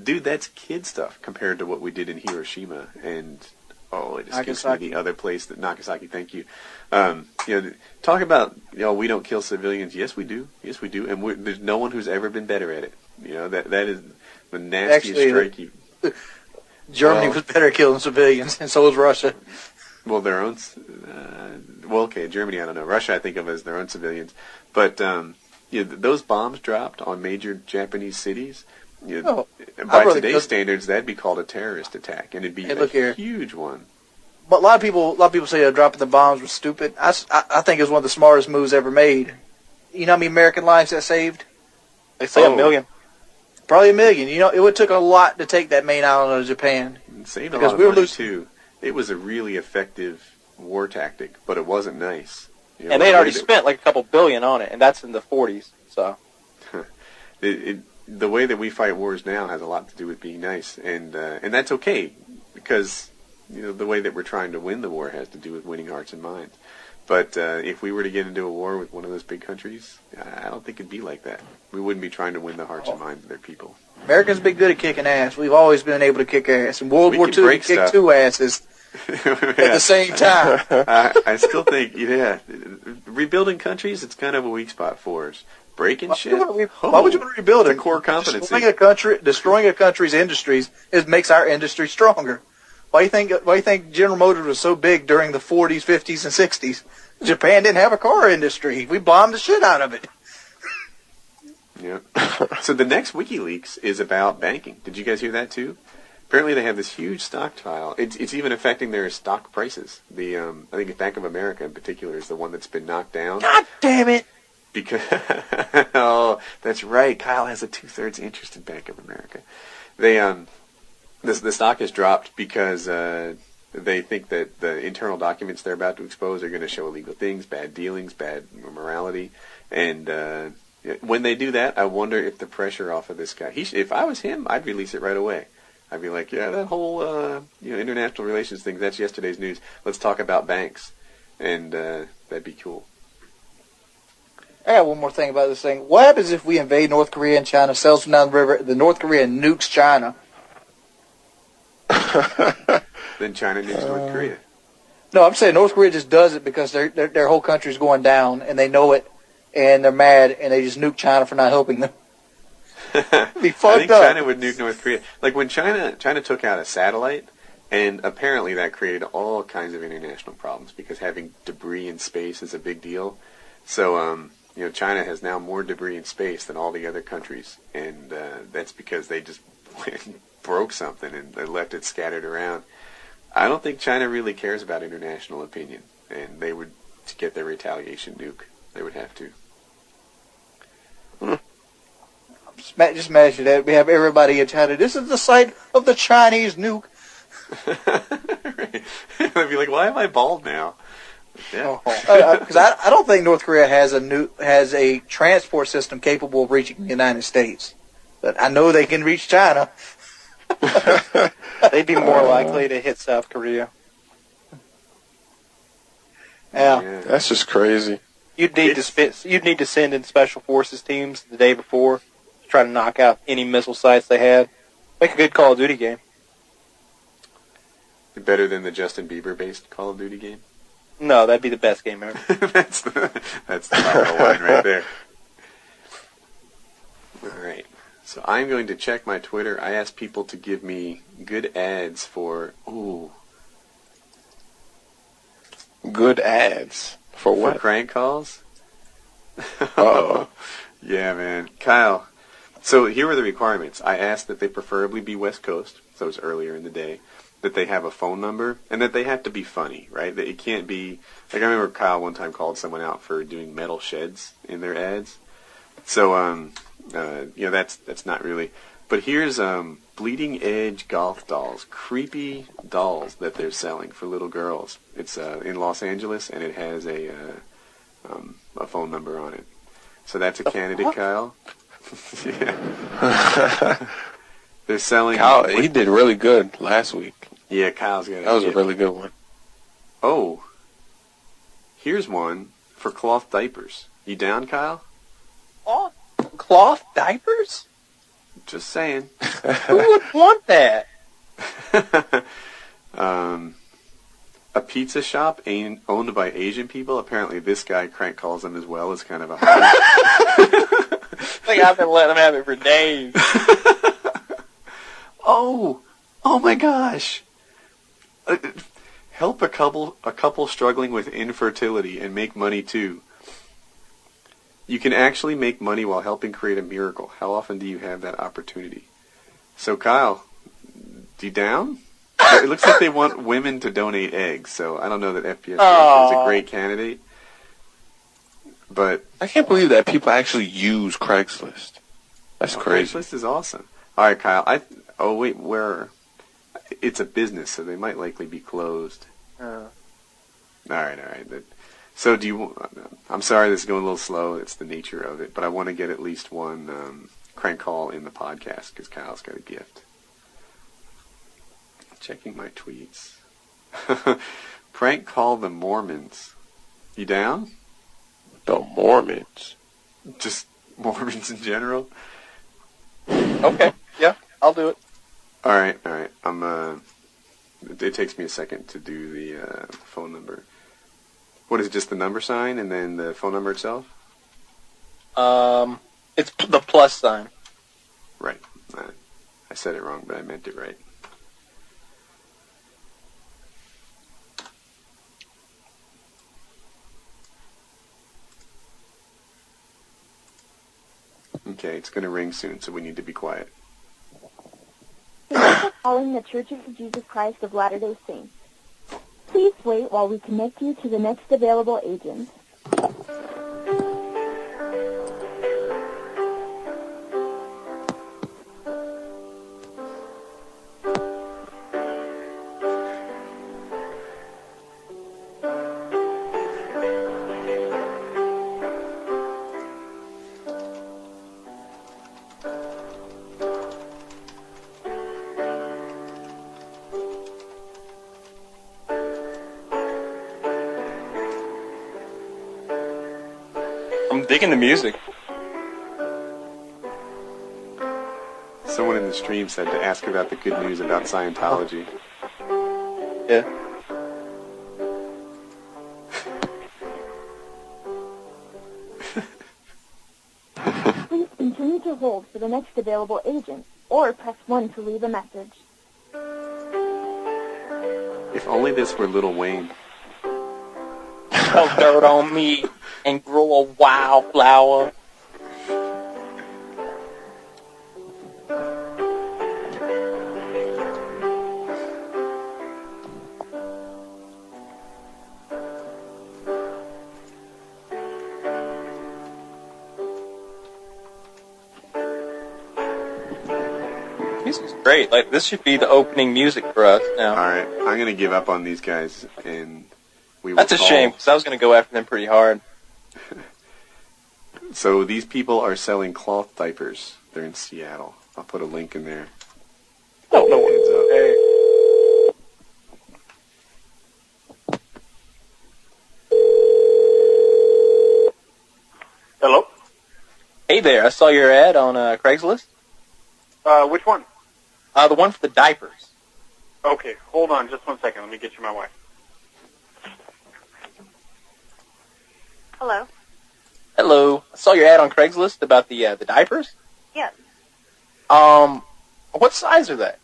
Dude, that's kid stuff compared to what we did in Hiroshima and it escapes me the other place that Nagasaki. Thank you. Talk about we don't kill civilians. Yes, we do. Yes, we do. And there's no one who's ever been better at it. That is the nastiest strike. Germany was better at killing civilians, and so was Russia. Well, their own. Okay, Germany, I don't know. Russia, I think of as their own civilians. But those bombs dropped on major Japanese cities. By today's standards, that'd be called a terrorist attack, and it'd be a huge one. But a lot of people say dropping the bombs was stupid. I think it was one of the smartest moves ever made. You know how many American lives that saved? They say 1 million. Probably 1 million. It took a lot to take that main island of Japan. It saved a lot of money, too. It was a really effective war tactic, but it wasn't nice. And they'd already spent a couple billion on it, and that's in the 40s. So the way that we fight wars now has a lot to do with being nice, and that's okay, because the way that we're trying to win the war has to do with winning hearts and minds. But if we were to get into a war with one of those big countries, I don't think it'd be like that. We wouldn't be trying to win the hearts and minds of their people. Americans been good at kicking ass. We've always been able to kick ass. In World War II, we kicked two asses at the same time. I still think, rebuilding countries, it's kind of a weak spot for us. Breaking shit? Why would you want to rebuild it? It's a core competency. Destroying a country's industries makes our industry stronger. Why do you think General Motors was so big during the 40s, 50s, and 60s? Japan didn't have a car industry. We bombed the shit out of it. Yeah. So the next WikiLeaks is about banking. Did you guys hear that too? Apparently they have this huge stockpile. It's even affecting their stock prices. I think Bank of America in particular is the one that's been knocked down. God damn it! Because oh, that's right. Kyle has a 2/3 interest in Bank of America. They the stock has dropped because they think that the internal documents they're about to expose are going to show illegal things, bad dealings, bad morality, and when they do that, I wonder if the pressure off of this guy. If I was him, I'd release it right away. I'd be like, yeah, that whole international relations thing, that's yesterday's news. Let's talk about banks, and that'd be cool. I got one more thing about this thing. What happens if we invade North Korea and China, sails them down the river, the North Korea nukes China? Then China nukes North Korea. No, I'm saying North Korea just does it because their whole country's going down, and they know it, and they're mad, and they just nuke China for not helping them. It'd be fucked I think up. China would nuke North Korea. Like when China took out a satellite, and apparently that created all kinds of international problems because having debris in space is a big deal. So, China has now more debris in space than all the other countries, and that's because they just broke something and they left it scattered around. I don't think China really cares about international opinion, and they would, to get their retaliation nuke, they would have to. Just imagine that. We have everybody in China. This is the site of the Chinese nuke. Right. They'd be like, why am I bald now? Yeah. Because I don't think North Korea has a transport system capable of reaching the United States. But I know they can reach China. They'd be more likely to hit South Korea. Yeah. That's just crazy. You'd need to send in special forces teams the day before to try to knock out any missile sites they had. Make a good Call of Duty game. Better than the Justin Bieber-based Call of Duty game? No, that'd be the best game ever. That's the top of the line right there. All right. So I'm going to check my Twitter. I asked people to give me good ads for... Ooh. Good ads? For what? For crank calls? Uh-oh. Yeah, man. Kyle. So here were the requirements. I asked that they preferably be West Coast, so it's earlier in the day, that they have a phone number, and that they have to be funny, right? That it can't be... Like, I remember Kyle one time called someone out for doing metal sheds in their ads. So, that's not really... But here's Bleeding Edge golf dolls. Creepy dolls that they're selling for little girls. It's in Los Angeles, and it has a phone number on it. So that's a candidate, Kyle. Yeah. They're selling... Kyle, he did really good last week. Yeah, Kyle's got it. That was a really good one. Oh. Here's one for cloth diapers. You down, Kyle? Oh, cloth diapers? Just saying. Who would want that? A pizza shop owned by Asian people. Apparently this guy crank calls them as well as kind of a hobby. Like I've been letting them have it for days. Oh my gosh. Help a couple struggling with infertility and make money too. You can actually make money while helping create a miracle. How often do you have that opportunity? So Kyle, you down? It looks like they want women to donate eggs, so I don't know that FPSRussia is a great candidate. But I can't believe that people actually use Craigslist. That's crazy. Craigslist is awesome. All right, Kyle. Where? It's a business, so they might likely be closed. All right. So I'm sorry this is going a little slow. It's the nature of it. But I want to get at least one crank call in the podcast because Kyle's got a gift. Checking my tweets. Prank call the Mormons. You down? The Mormons. Just Mormons in general? Okay, yeah, I'll do it. All right. It takes me a second to do the phone number. What is it, just the number sign and then the phone number itself? It's the plus sign. Right. I said it wrong, but I meant it right. Okay, it's going to ring soon, so we need to be quiet. Thank you for calling the Church of Jesus Christ of Latter-day Saints. Please wait while we connect you to the next available agent. I'm digging the music. Someone in the stream said to ask about the good news about Scientology. Yeah. Please continue to hold for the next available agent, or press 1 to leave a message. If only this were Lil Wayne. Throw dirt on me and grow a wildflower. Music's great. Like, this should be the opening music for us now. Alright, I'm going to give up on these guys, and we will That's a shame, because I was going to go after them pretty hard. So these people are selling cloth diapers. They're in Seattle. I'll put a link in there. Oh, no. Heads up. Hello? Hey there, I saw your ad on Craigslist. Which one? The one for the diapers. Okay, hold on just 1 second. Let me get you my wife. Hello? Hello. I saw your ad on Craigslist about the diapers. Yes. What size are they?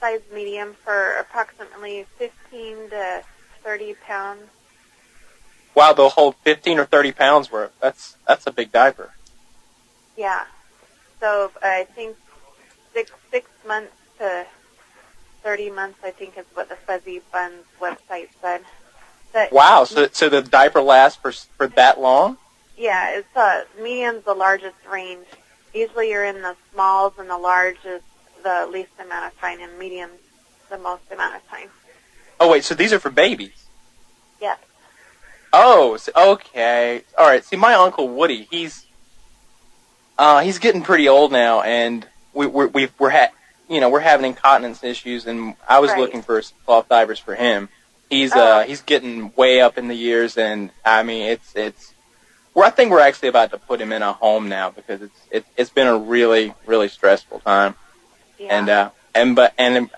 Size medium for approximately 15 to 30 pounds. Wow, they'll hold 15 or 30 pounds worth. That's a big diaper. Yeah. So I think six months to 30 months, I think, is what the Fuzzy Buns website said. But, Wow, so the diaper lasts for that long? yeah, it's medium's the largest range. Usually you're in the smalls, and the large is the least amount of time, and medium's the most amount of time. Oh, wait, so these are for babies? Yes. Oh, okay. All right. See, my Uncle Woody, he's getting pretty old now, and we're having incontinence issues, and I was Right. looking for cloth diapers for him. He's getting way up in the years, and I mean I think we're actually about to put him in a home now, because it's been a really, really stressful time. Yeah. And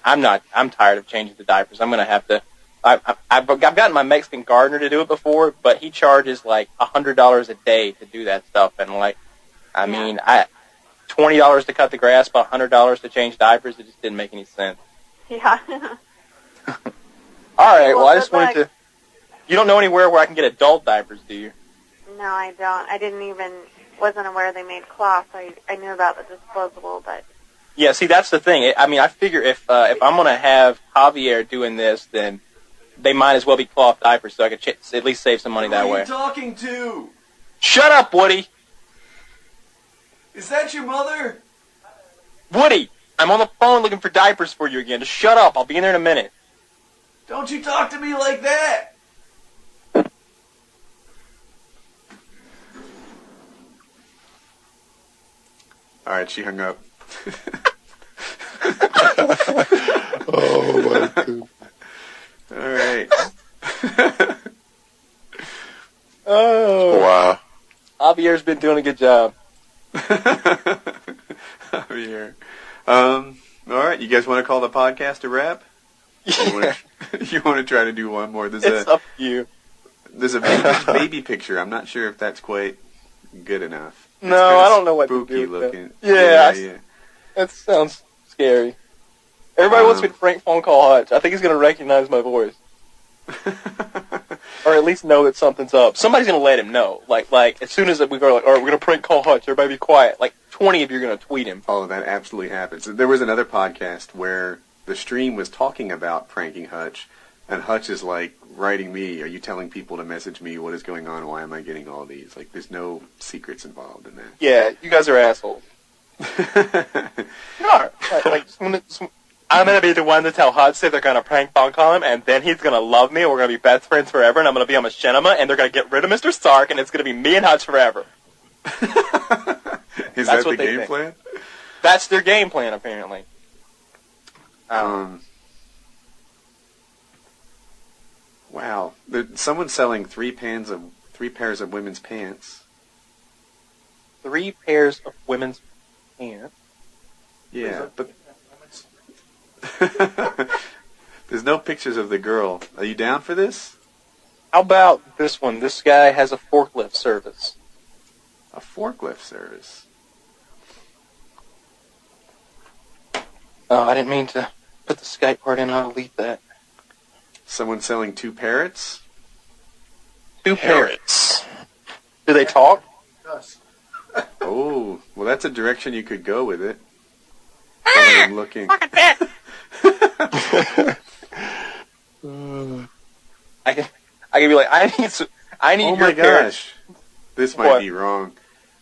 I'm tired of changing the diapers. I'm gonna have to. I've gotten my Mexican gardener to do it before, but he charges like $100 a day to do that stuff, and $20 to cut the grass, but $100 to change diapers. It just didn't make any sense. Yeah. All right. Well, I Well, just wanted to. You don't know anywhere where I can get adult diapers, do you? No, I don't. I wasn't aware they made cloth. I knew about the disposable, but... Yeah, see, that's the thing. I figure if I'm going to have Javier doing this, then they might as well be cloth diapers, so I could at least save some money that way. Who are you talking to? Shut up, Woody! Is that your mother? Woody! I'm on the phone looking for diapers for you again. Just shut up. I'll be in there in a minute. Don't you talk to me like that! Alright, she hung up. Oh my god. Alright. Oh. Wow. Javier's been doing a good job. Javier. All right, you guys want to call the podcast a wrap? Yeah. You want to try to do one more? It's up to you. There's a baby picture. I'm not sure if that's quite good enough. It's No, kinda I don't know what to spooky do with looking. that. Yeah. That sounds scary. Everybody wants me to prank phone call Hutch. I think he's going to recognize my voice. Or at least know that something's up. Somebody's going to let him know. Like as soon as we go, like, all right, we're going to prank call Hutch. Everybody be quiet. Like, 20 of you are going to tweet him. Oh, that absolutely happens. There was another podcast where the stream was talking about pranking Hutch, and Hutch is like writing me, are you telling people to message me? What is going on? Why am I getting all these? Like, there's no secrets involved in that. Yeah, you guys are assholes. You are. I'm going to be the one to tell Hutch that they're going to prank phone call him, and then he's going to love me, and we're going to be best friends forever, and I'm going to be on machinima, and they're going to get rid of Mr. Stark, and it's going to be me and Hutch forever. Is that the game plan? That's their game plan, apparently. Wow. Someone's selling 3 pairs of women's pants. 3 pairs of women's pants? Yeah, but there's no pictures of the girl. Are you down for this? How about this one? This guy has a forklift service. A forklift service? Oh, I didn't mean to put the Skype part in. I'll delete that. Someone selling 2 parrots? 2 parrots. Do they talk? Oh, well, that's a direction you could go with it. I'm looking. Fucking pet! I can be like, I need oh your my parrots. gosh. This might be wrong.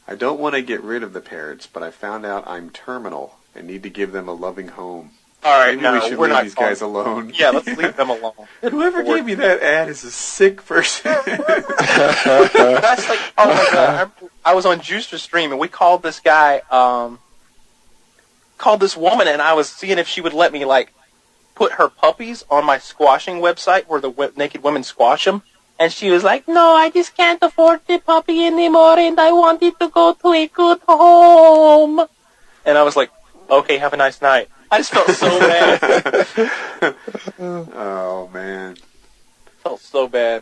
I don't want to get rid of the parrots, but I found out I'm terminal and need to give them a loving home. Alright, Maybe we should leave these guys alone. Yeah, let's leave them alone. Whoever gave me that ad is a sick person. That's like, oh my god. I was on Juicer's stream and we called this guy, called this woman, and I was seeing if she would let me, like, put her puppies on my squashing website where the naked women squash them. And she was like, no, I just can't afford the puppy anymore, and I want it to go to a good home. And I was like, okay, have a nice night. I just felt so bad. Oh, man. Felt so bad.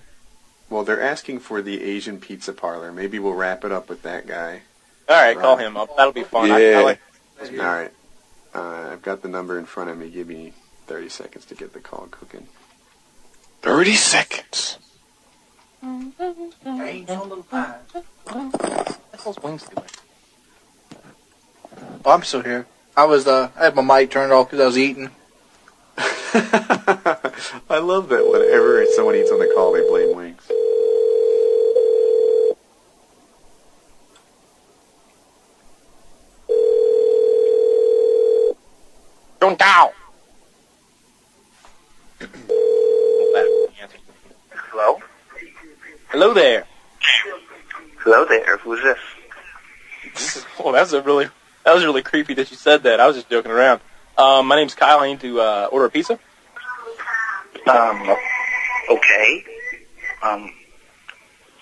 Well, they're asking for the Asian pizza parlor. Maybe we'll wrap it up with that guy. Alright, call him up. That'll be fun. Yeah. I like Alright. I've got the number in front of me. Give me 30 seconds to get the call cooking. 30 seconds. What's those wings doing? Oh, I'm still here. I had my mic turned off because I was eating. I love that whenever someone eats on the call, they blame wings. Don't doubt. Hello? Hello there. Hello there. Who's this? Well, that was really creepy that you said that. I was just joking around. My name's Kyle. I need to order a pizza. Okay.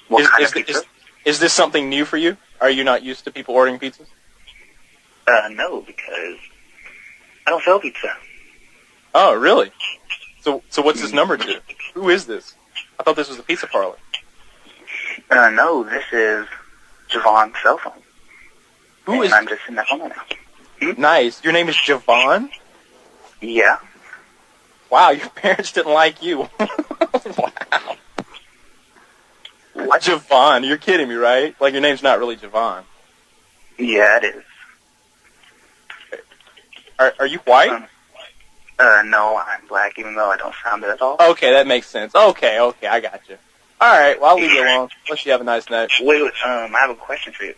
What kind of pizza? Is this something new for you? Are you not used to people ordering pizzas? No, because I don't sell pizza. Oh, really? So what's this number to? Who is this? I thought this was a pizza parlor. No, this is Javon's cell phone. Who is? I'm just in that phone right now. Nice. Your name is Javon? Yeah. Wow, your parents didn't like you. Wow. What? Javon, you're kidding me, right? Like, your name's not really Javon. Yeah, it is. Are you white? No, I'm black, even though I don't sound it at all. Okay, that makes sense. Okay, I got you. All right, well, I'll leave you alone. Let you have a nice night. Wait, I have a question for you.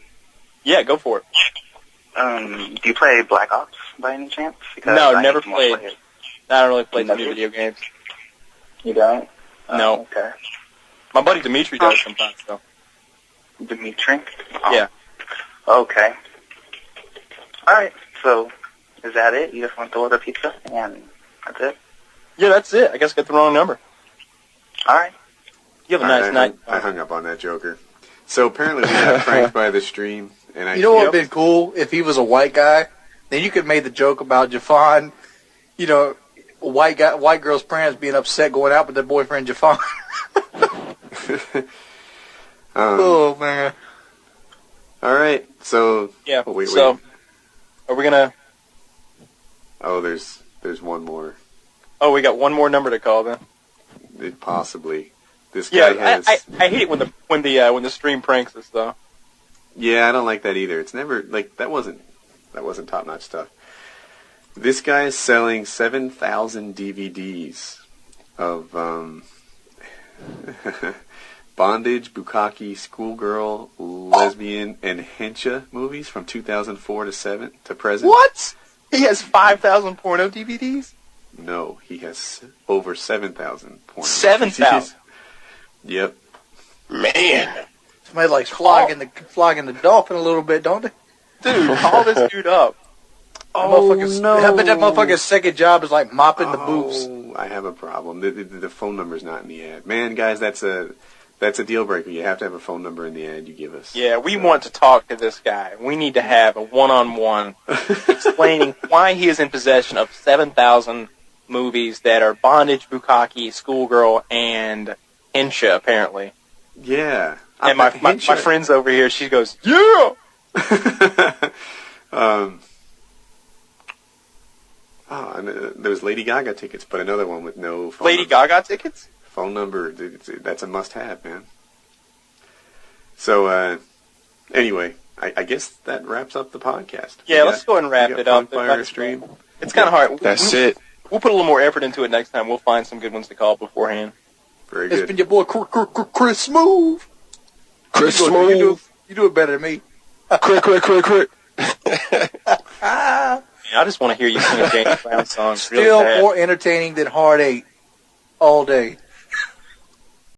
Yeah, go for it. Do you play Black Ops by any chance? Because No, I never need some more played. players. I don't really play too Never? many video games. You don't? No. Okay. My buddy Dimitri does sometimes, though. Dimitri? Oh. Yeah. Okay. Alright, so is that it? You just want to order pizza and that's it? Yeah, that's it. I guess I got the wrong number. Alright. You have a nice night. I hung up on that joker. So apparently we got pranked by the stream. And you know what would have been cool if he was a white guy? Then you could make the joke about Jafon, you know, white girl's parents being upset going out with their boyfriend Jafon. Oh man! All right, so yeah. Oh, wait. Are we gonna? Oh, there's one more. Oh, we got one more number to call then. Possibly. This guy has. I hate it when the stream pranks us though. Yeah, I don't like that either. It's never like that wasn't top notch stuff. This guy is selling 7,000 DVDs of bondage, bukkake, schoolgirl, lesbian, and hencha movies from 2004 to present. What? He has 5,000 porno DVDs? No, he has over 7,000 porno. 7,000. Yep. Man. Somebody likes flogging the dolphin a little bit, don't they? Dude, call this dude up. Oh, no. I bet that motherfucker's second job is like mopping the boobs. I have a problem. The phone number's not in the ad. Man, guys, that's a deal breaker. You have to have a phone number in the ad you give us. Yeah, we want to talk to this guy. We need to have a one-on-one explaining why he is in possession of 7,000 movies that are bondage, bukkake, schoolgirl, and hencha, apparently. Yeah. And my friend's over here, she goes, yeah! And there's Lady Gaga tickets, but another one with no phone Lady number. Gaga tickets? Phone number, that's a must-have, man. So, anyway, I guess that wraps up the podcast. Yeah, let's go ahead and wrap it up. Stream. It's kind of hard. That's it. We'll put a little more effort into it next time. We'll find some good ones to call beforehand. Very It's good. been your boy Chris Smoove. Chris You Smoove. do it better than me. Crit. I just want to hear you sing a James Brown song. Still more entertaining than Hard 8 all day.